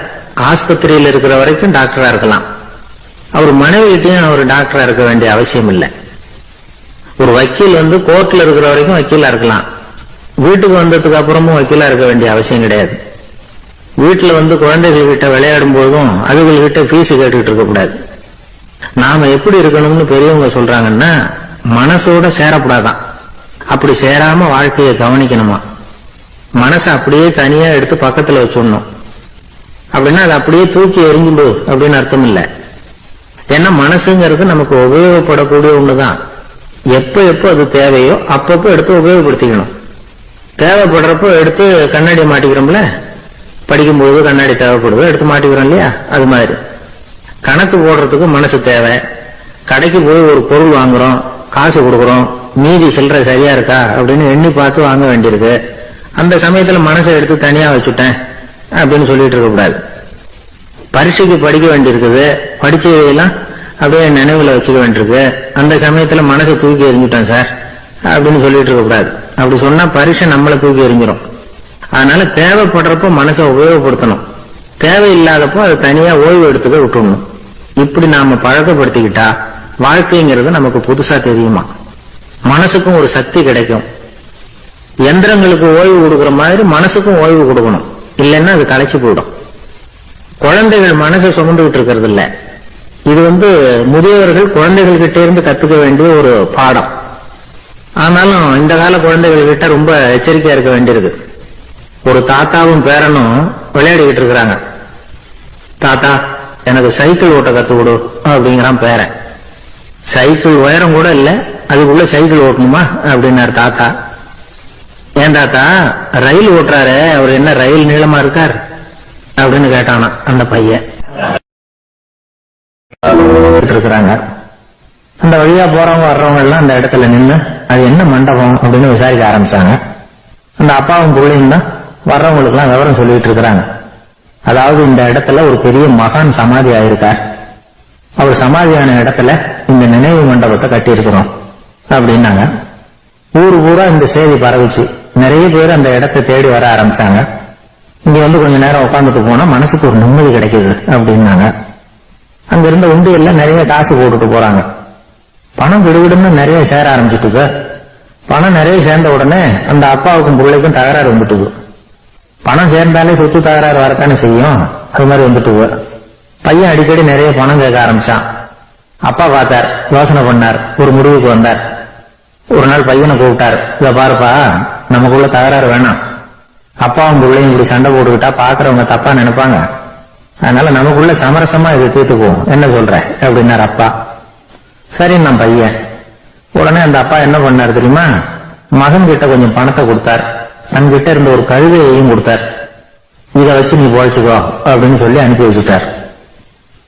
ஆஸ்பத்திரியில் இருக்கிற வரைக்கும் டாக்டரா இருக்கலாம், அவர் மனைவிட்டையும் அவர் டாக்டரா இருக்க வேண்டிய அவசியம் இல்லை. ஒரு வக்கீல் கோர்ட்ல இருக்கிற வரைக்கும் வக்கீலா இருக்கலாம், வீட்டுக்கு வந்ததுக்கு அப்புறமும் வக்கீலா இருக்க வேண்டிய அவசியம் கிடையாது. வீட்டுல குழந்தைகள் கிட்ட விளையாடும் போதும் அதுகள்கிட்ட ஃபீஸ் கேட்டுக்கிட்டு இருக்க கூடாது. நாம எப்படி இருக்கணும்னு பெரியவங்க சொல்றாங்கன்னா, மனசோட சேரக்கூடாதான், அப்படி சேராம வாழ்க்கையை கவனிக்கணுமா. மனசை அப்படியே தனியா எடுத்து பக்கத்துல வச்சுடணும். அப்படின்னா அது அப்படியே தூக்கி எறிஞ்சுடு அப்படின்னு அர்த்தம் இல்லை. ஏன்னா மனசுங்கிறது நமக்கு உபயோகப்படக்கூடிய ஒண்ணுதான். எப்ப அது தேவையோ அப்பப்போ எடுத்து உபயோகப்படுத்திக்கணும். தேவைப்படுறப்போ எடுத்து கண்ணாடி மாட்டிக்கிறோம்ல, படிக்கும்போது கண்ணாடி தேவைப்படுது, எடுத்து மாட்டிக்கிறோம் இல்லையா, அது மாதிரி கணக்கு போடுறதுக்கு மனசு தேவை. கடைக்கு போய் ஒரு பொருள் வாங்குறோம், காசு கொடுக்குறோம், மீதி சில்லறை சரியா இருக்கா அப்படின்னு எண்ணி பார்த்து வாங்க வேண்டியிருக்கு. அந்த சமயத்துல மனசை எடுத்து தனியா வச்சுட்டேன் அப்படின்னு சொல்லிட்டு இருக்க கூடாது. பரீட்சைக்கு படிக்க வேண்டியிருக்குது, படிச்சதையெல்லாம் அப்படியே நினைவுல வச்சுக்க வேண்டியிருக்கு, அந்த சமயத்துல மனசை தூக்கி எறிஞ்சுட்டேன் சார் அப்படின்னு சொல்லிட்டு இருக்க கூடாது. அப்படி சொன்னா பரீட்சை நம்மளை தூக்கி எறிஞ்சிடும். அதனால தேவைப்படுறப்போ மனசை உபயோகப்படுத்தணும், தேவையில்லாதப்போ அதை தனியா ஓய்வு எடுத்துக்க விட்டுடணும். இப்படி நாம பழக்கப்படுத்திக்கிட்டா வாழ்க்கைங்கிறது நமக்கு புதுசா தெரியுமா. மனசுக்கும் ஒரு சக்தி கிடைக்கும். எந்திரங்களுக்கு ஓய்வு கொடுக்கிற மாதிரி மனசுக்கும் ஓய்வு கொடுக்கணும், இல்லைன்னா அது களைச்சு போயிடும். குழந்தைகள் மனசை சுமந்துகிட்டு இருக்கிறது இல்ல, இது முதியவர்கள் குழந்தைகள் கிட்ட இருந்து கத்துக்க வேண்டிய ஒரு பாடம். ஆனாலும் இந்த கால குழந்தைகள் கிட்ட ரொம்ப எச்சரிக்கையா இருக்க வேண்டியிருக்கு. ஒரு தாத்தாவும் பேரனும் விளையாடிக்கிட்டு இருக்கிறாங்க. தாத்தா எனக்கு சைக்கிள் ஓட்ட கத்து கொடு அப்படிங்கிறான் பேரன். சைக்கிள் உயரம் கூட இல்ல, அதுக்குள்ள சைக்கிள் ஓட்டணுமா அப்படின்னாரு தாத்தா. ஏன் தாத்தா, ரயில் ஓட்டுறாரு, அவர் என்ன ரயில் நீளமா இருக்கார் அப்படின்னு கேட்டானா அந்த பையன். இருக்கிறாங்க அந்த வழியா போறவங்க வர்றவங்க எல்லாம் அந்த இடத்துல நின்று அது என்ன மண்டபம் அப்படின்னு விசாரிக்க ஆரம்பிச்சாங்க. அந்த அப்பாவும் பிள்ளையும் தான் வர்றவங்களுக்கு எல்லாம் விவரம் சொல்லிட்டு இருக்கிறாங்க. அதாவது இந்த இடத்துல ஒரு பெரிய மகான் சமாதி ஆயிருக்கார், அவர் சமாதியான இடத்துல இந்த நினைவு மண்டபத்தை கட்டி இருக்கிறோம் அப்படின்னாங்க. ஊரு பூரா இந்த செய்தி பரவிச்சு. நிறைய பேர் அந்த இடத்தை தேடி வர ஆரம்பிச்சாங்க. இங்க கொஞ்ச நேரம் உட்காந்துட்டு போனா மனசுக்கு ஒரு நிம்மதி கிடைக்குது அப்படின்னாங்க. அங்க இருந்த உண்டியல்ல நிறைய காசு போட்டுட்டு போறாங்க. பணம் விடுவிடுன்னு நிறைய சேர ஆரம்பிச்சுட்டுது. பணம் நிறைய சேர்ந்த உடனே அந்த அப்பாவுக்கும் பிள்ளைக்கும் தகராறு வந்துட்டுது. பணம் சேர்ந்தாலே சொத்து தகராறு வரத்தானே செய்யும், அது மாதிரி வந்துட்டுது. பையன் அடிக்கடி நிறைய பணம் கேட்க ஆரம்பிச்சான். அப்பா பார்த்தார், யோசனை பண்ணார், ஒரு முடிவுக்கு வந்தார். ஒரு நாள் பையனை கூப்பிட்டார், இத பாருப்பா, நமக்குள்ள தகராறு வேணாம், அப்பாவும் பிள்ளையும் இப்படி சண்டை போட்டுக்கிட்டா பாக்குறவங்க தப்பா நினைப்பாங்க, அதனால நமக்குள்ள சமரசமா இதை தீர்த்துக்குவோம், என்ன சொல்ற அப்படின்னாரு அப்பா. சரி நான் பையன். உடனே அந்த அப்பா என்ன பண்ணாரு தெரியுமா, மகன் கிட்ட கொஞ்சம் பணத்தை கொடுத்தார், தன்கிட்ட இருந்த ஒரு கழுதையையும் கொடுத்தார். இதை வச்சு நீ பொழைச்சுக்கோ அப்படின்னு சொல்லி அனுப்பி வச்சுட்டார்.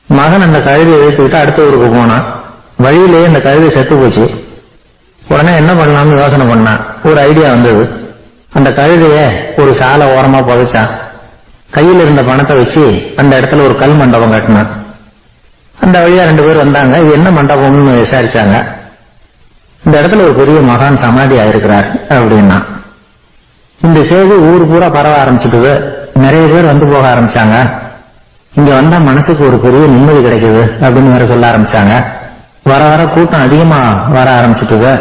மகன் அந்த கழுதையை எடுத்துக்கிட்டு அடுத்த ஊருக்கு போனான். வழியிலேயே அந்த கழுதை செத்து போச்சு. உடனே என்ன பண்ணலாம்னு யோசனை பண்ணான். ஒரு ஐடியா வந்தது. அந்த கழுதைய ஒரு சாலை ஓரமா புதைச்சான். கையில் இருந்த பணத்தை வச்சு அந்த இடத்துல ஒரு கல் மண்டபம் கட்டினான். அந்த வழியா 2 பேர் வந்தாங்க. இது என்ன மண்டபம்னு விசாரிச்சாங்க. இந்த இடத்துல ஒரு பெரிய மகான் சமாதி ஆயிருக்கிறார் அப்படின்னா. இந்த செய்தி ஊர் பூரா பரவ ஆரம்பிச்சுட்டு நிறைய பேர் வந்து போக ஆரம்பிச்சாங்க. இங்க வந்தா மனசுக்கு ஒரு பெரிய நிம்மதி கிடைக்குது அப்படின்னு வேற சொல்ல ஆரம்பிச்சாங்க. வர வர கூட்டம் அதிகமா வர ஆரம்பிச்சுட்டு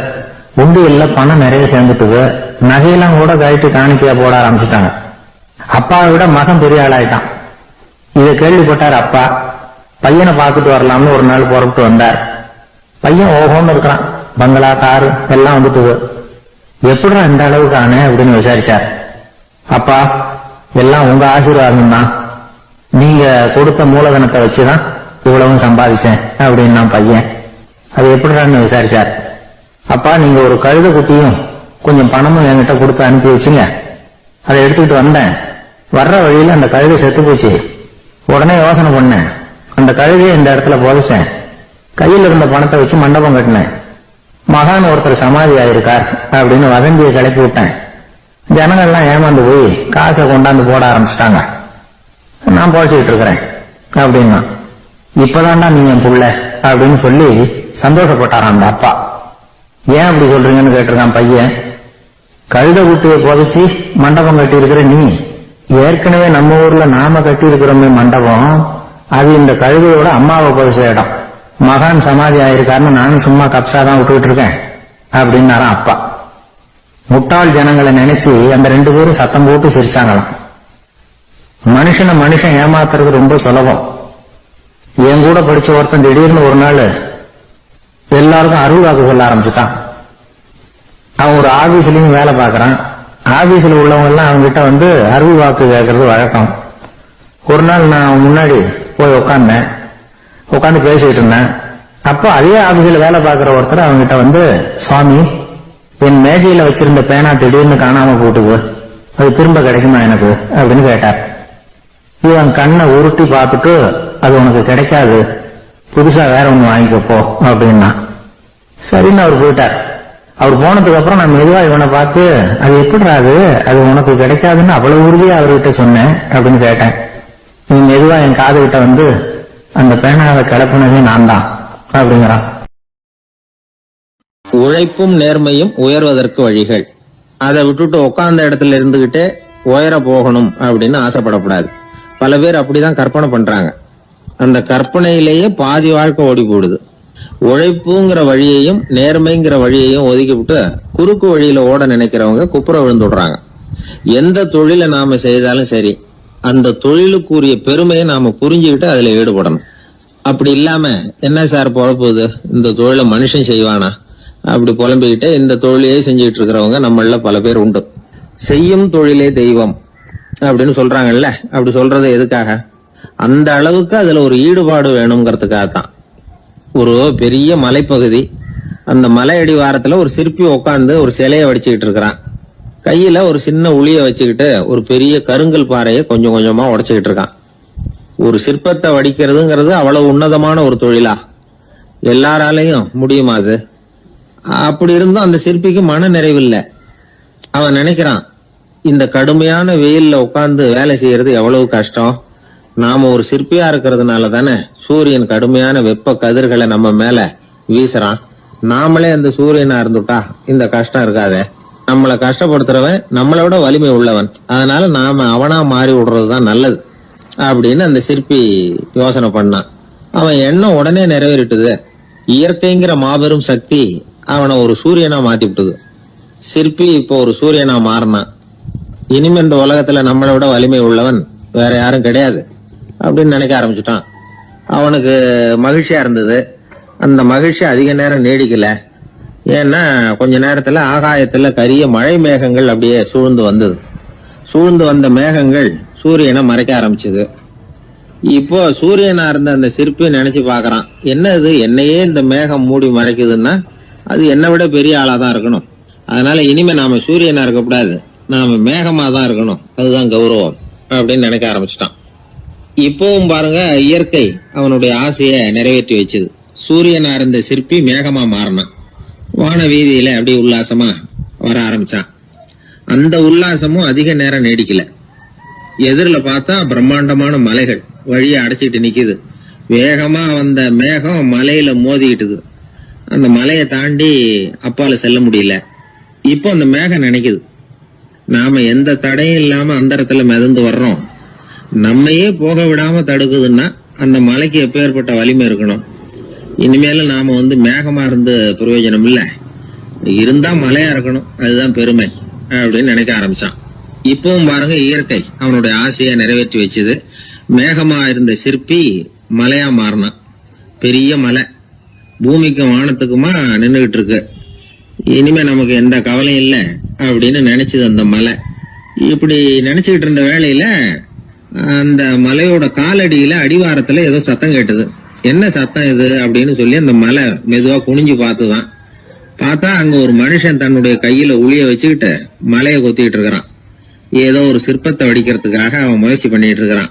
உண்டியல்ல பணம் நிறைய சேர்ந்துட்டுது. நகையெல்லாம் கூட கழட்டி காணிக்கையா போட ஆரம்பிச்சுட்டாங்க. அப்பாவை விட மகன் பெரிய ஆளாயிட்டான். இதை கேள்விப்பட்டார் அப்பா. பையனை பார்த்துட்டு வரலாம்னு ஒரு நாள் புறப்பட்டு வந்தார். பையன் ஓஹோன்னு இருக்கிறான். பங்களா, காரு எல்லாம் வந்துட்டுது. எப்படிடா இந்த அளவுக்கு ஆனே அப்படின்னு விசாரிச்சார். அப்பா, எல்லாம் உங்க ஆசீர்வாதம் தான், நீங்க கொடுத்த மூலதனத்தை வச்சுதான் இவ்வளவும் சம்பாதிச்சேன் அப்படின்னு பையன். அது எப்படிடான்னு விசாரிச்சார். அப்பா, நீங்க ஒரு கழுத குட்டியும் கொஞ்சம் பணமும் என்கிட்ட கொடுத்து அனுப்பி வச்சுங்க, அதை எடுத்துக்கிட்டு வந்தேன். வர்ற வழியில அந்த கழுதை செத்து போச்சு. உடனே யோசனை பண்ணேன், அந்த கழுதையை இந்த இடத்துல புதைச்சேன், கையில் இருந்த பணத்தை வச்சு மண்டபம் கட்டினேன், மகான் ஒருத்தர் சமாதி ஆயிருக்கார் அப்படின்னு வதந்தியை கிளப்பி விட்டேன். ஜனங்கள்லாம் ஏமாந்து போய் காசை கொண்டாந்து போட ஆரம்பிச்சிட்டாங்க. நான் பொழைச்சிக்கிட்டு இருக்கிறேன் அப்படின்னா, இப்பதான்டா நீ என் புள்ள அப்படின்னு சொல்லி சந்தோஷப்பட்டாராம் அந்த அப்பா. ஏன் அப்படி சொல்றீங்கன்னு கேட்டிருக்கான் பையன். கழுத குட்டியை புதைச்சி மண்டபம் கட்டி இருக்கிற நீ, ஏற்கனவே நம்ம ஊர்ல நாம கட்டி இருக்கிறோமே மண்டபம், அது இந்த கழுதையோட அம்மாவை புதைச்ச இடம். மகான் சமாதி ஆயிருக்காருன்னு நானும் சும்மா கப்சா தான் விட்டுக்கிட்டு இருக்கேன் அப்படின்னாராம் அப்பா. முட்டாள் ஜனங்களை நினைச்சு அந்த 2 பேரும் சத்தம் போட்டு சிரிச்சாங்களாம். மனுஷனை மனுஷன் ஏமாத்துறது ரொம்ப சுலபம். என் கூட படிச்ச ஒருத்தன் திடீர்னு ஒரு நாள் எல்லாருக்கும் அருள் வாக்கு சொல்ல ஆரம்பிச்சுட்டான். அவன் ஒரு ஆபீஸ்லயும் வேலை பார்க்கறான். ஆபீஸ்ல உள்ளவங்க எல்லாம் அவன்கிட்ட வந்து அருள் வாக்கு கேட்கறது வழக்கம். ஒரு நாள் நான் முன்னாடி போய் உட்காந்து பேசிட்டு இருந்தேன். அப்போ அதே ஆபீஸ்ல வேலை பார்க்கிற ஒருத்தர் அவன்கிட்ட வந்து, சுவாமி, என் மேஜையில வச்சிருந்த பேனா திடீர்னு காணாம போட்டுது, அது திரும்ப கிடைக்குமா எனக்கு அப்படின்னு கேட்டார். இவன் கண்ணை உருட்டி பார்த்துட்டு, அது உனக்கு கிடைக்காது, புதுசா வேற ஒண்ணு வாங்கிக்கப்போ அப்படின்னா. சரின்னு அவர் போயிட்டார். அவர் போனதுக்கு அப்புறம் நான் மெதுவா இவனை பார்த்து, அது எப்படிடா அது உனக்கு கிடைக்காதுன்னு அவ்வளவு உறுதியா அவர்கிட்ட சொன்னேன் அப்படின்னு கேட்டேன். இவன் மெதுவா என் காது கிட்ட வந்து, அந்த பேனாவை கிளப்புனதே நான் தான் அப்படிங்கிறான். உழைப்பும் நேர்மையும் உயர்வதற்கு வழிகள். அதை விட்டுட்டு உட்கார்ந்த இடத்துல இருந்துகிட்டே உயர போகணும் அப்படின்னு ஆசைப்படக்கூடாது. பல பேர் அப்படிதான் கற்பனை பண்றாங்க. அந்த கற்பனையிலேயே பாதி வாழ்க்கை ஓடி போடுது. உழைப்புங்கிற வழியையும் நேர்மைங்கிற வழியையும் ஒதுக்கி விட்டு குறுக்கு வழியில ஓட நினைக்கிறவங்க குப்புற விழுந்துடுறாங்க. எந்த தொழிலை நாம செய்தாலும் சரி, அந்த தொழிலுக்குரிய பெருமையை நாம புரிஞ்சுக்கிட்டு அதுல ஈடுபடணும். அப்படி இல்லாம, என்ன சார் பொழப்புது, இந்த தொழிலை மனுஷன் செய்வானா அப்படி புலம்பிக்கிட்டு இந்த தொழிலையே செஞ்சுக்கிட்டு இருக்கிறவங்க நம்மள பல பேர் உண்டு. செய்யும் தொழிலே தெய்வம் அப்படின்னு சொல்றாங்கல்ல, அப்படி சொல்றது எதுக்காக? அந்த அளவுக்கு அதுல ஒரு ஈடுபாடு வேணுங்கிறதுக்காகத்தான். ஒரு பெரிய மலைப்பகுதி, அந்த மலை அடிவாரத்துல ஒரு சிற்பி உட்காந்து ஒரு சிலையை வடிச்சுக்கிட்டு இருக்கிறான். கையில ஒரு சின்ன உளிய வச்சுக்கிட்டு ஒரு பெரிய கருங்கல் பாறையை கொஞ்சம் கொஞ்சமா உடைச்சுக்கிட்டு இருக்கான். ஒரு சிற்பத்தை வடிக்கிறதுங்கிறது அவ்வளவு உன்னதமான ஒரு தொழிலா? எல்லாராலையும் முடியுமா அது? அப்படி இருந்தும் அந்த சிற்பிக்கு மன நிறைவில்லை. அவன் நினைக்கிறான், இந்த கடுமையான வெயில்ல உட்கார்ந்து வேலை செய்யறது எவ்வளவு கஷ்டம். நாம ஒரு சிற்பியா இருக்கிறதுனால தானே சூரியன் கடுமையான வெப்ப கதிர்களை நம்ம மேல வீசுறான். நாமளே அந்த சூரியனா இருந்துட்டா இந்த கஷ்டம் இருக்காதே. நம்மளை கஷ்டப்படுத்துறவன் நம்மளை விட வலிமை உள்ளவன், அதனால நாம அவனா மாறி விடுறதுதான் நல்லது அப்படின்னு அந்த சிற்பி யோசனை பண்ணான். அவன் எண்ணம் உடனே நிறைவேறிட்டுது. இயற்கைங்கிற மாபெரும் சக்தி அவனை ஒரு சூரியனா மாத்தி விட்டுது. சிற்பி இப்போ ஒரு சூரியனா மாறினான். இனிமே இந்த உலகத்துல நம்மளை விட வலிமை உள்ளவன் வேற யாரும் கிடையாது அப்படின்னு நினைக்க ஆரம்பிச்சுட்டான். அவனுக்கு மகிழ்ச்சியா இருந்தது. அந்த மகிழ்ச்சி அதிக நேரம் நீடிக்கல. ஏன்னா கொஞ்ச நேரத்துல ஆகாயத்துல கரிய மழை மேகங்கள் அப்படியே சூழ்ந்து வந்தது. சூழ்ந்து வந்த மேகங்கள் சூரியனை மறைக்க ஆரம்பிச்சது. இப்போ சூரியனா இருந்த அந்த சிற்பி நினைச்சு பாக்குறான், என்ன இது, என்னையே இந்த மேகம் மூடி மறைக்குதுன்னா அது என்னை விட பெரிய ஆளாதான் இருக்கணும். அதனால இனிமே நாம சூரியனா இருக்கக்கூடாது, நாம மேகமா தான் இருக்கணும், அதுதான் கௌரவம் அப்படின்னு நினைக்க ஆரம்பிச்சிட்டான். இப்பவும் பாருங்க, இயற்கை அவனுடைய ஆசைய நிறைவேற்றி வச்சது. சூரியனா இருந்த சிற்பி மேகமா மாறினான். வான வீதியில அப்படி உல்லாசமா வர ஆரம்பிச்சான். அந்த உல்லாசமும் அதிக நேரம் நீடிக்கல. எதிரில பார்த்தா பிரம்மாண்டமான மலைகள் வழியை அடைச்சிட்டு நிக்குது. வேகமா வந்த மேகம் மலையில மோதிக்கிட்டுது. அந்த மலையை தாண்டி அப்பால செல்ல முடியல. இப்போ அந்த மேகம் நினைக்குது, நாம எந்த தடையும் இல்லாம அந்தரத்துல மிதந்து வர்றோம். நம்மையே போக விடாம தடுக்குதுன்னா அந்த மலைக்கு எப்பேற்பட்ட வலிமை இருக்கணும். இனிமேல நாம மேகமா இருந்து பிரயோஜனம் இல்ல, இருந்தா மலையா இருக்கணும், அதுதான் பெருமை அப்படின்னு நினைக்க ஆரம்பிச்சான். இப்பவும் பாருங்க, இயற்கை அவனுடைய ஆசையை நிறைவேற்றி வச்சது. மேகமா இருந்த சிற்பி மலையா மாறினான். பெரிய மலை பூமிக்கும் வானத்துக்குமா நின்றுகிட்டு இருக்கு. இனிமே நமக்கு எந்த கவலையும் இல்லை அப்படின்னு நினைச்சது அந்த மலை. இப்படி நினைச்சுக்கிட்டு இருந்த வேளையில அந்த மலையோட காலடியில அடிவாரத்துல ஏதோ சத்தம் கேட்டது. என்ன சத்தம் இது அப்படின்னு சொல்லி அந்த மலை மெதுவா குனிஞ்சு பார்த்துதான். பார்த்தா அங்க ஒரு மனுஷன் தன்னுடைய கையில உளிய வச்சுக்கிட்டு மலையை கொத்திக்கிட்டு இருக்கிறான். ஏதோ ஒரு சிற்பத்தை வடிக்கிறதுக்காக அவன் முயற்சி பண்ணிட்டு இருக்கிறான்.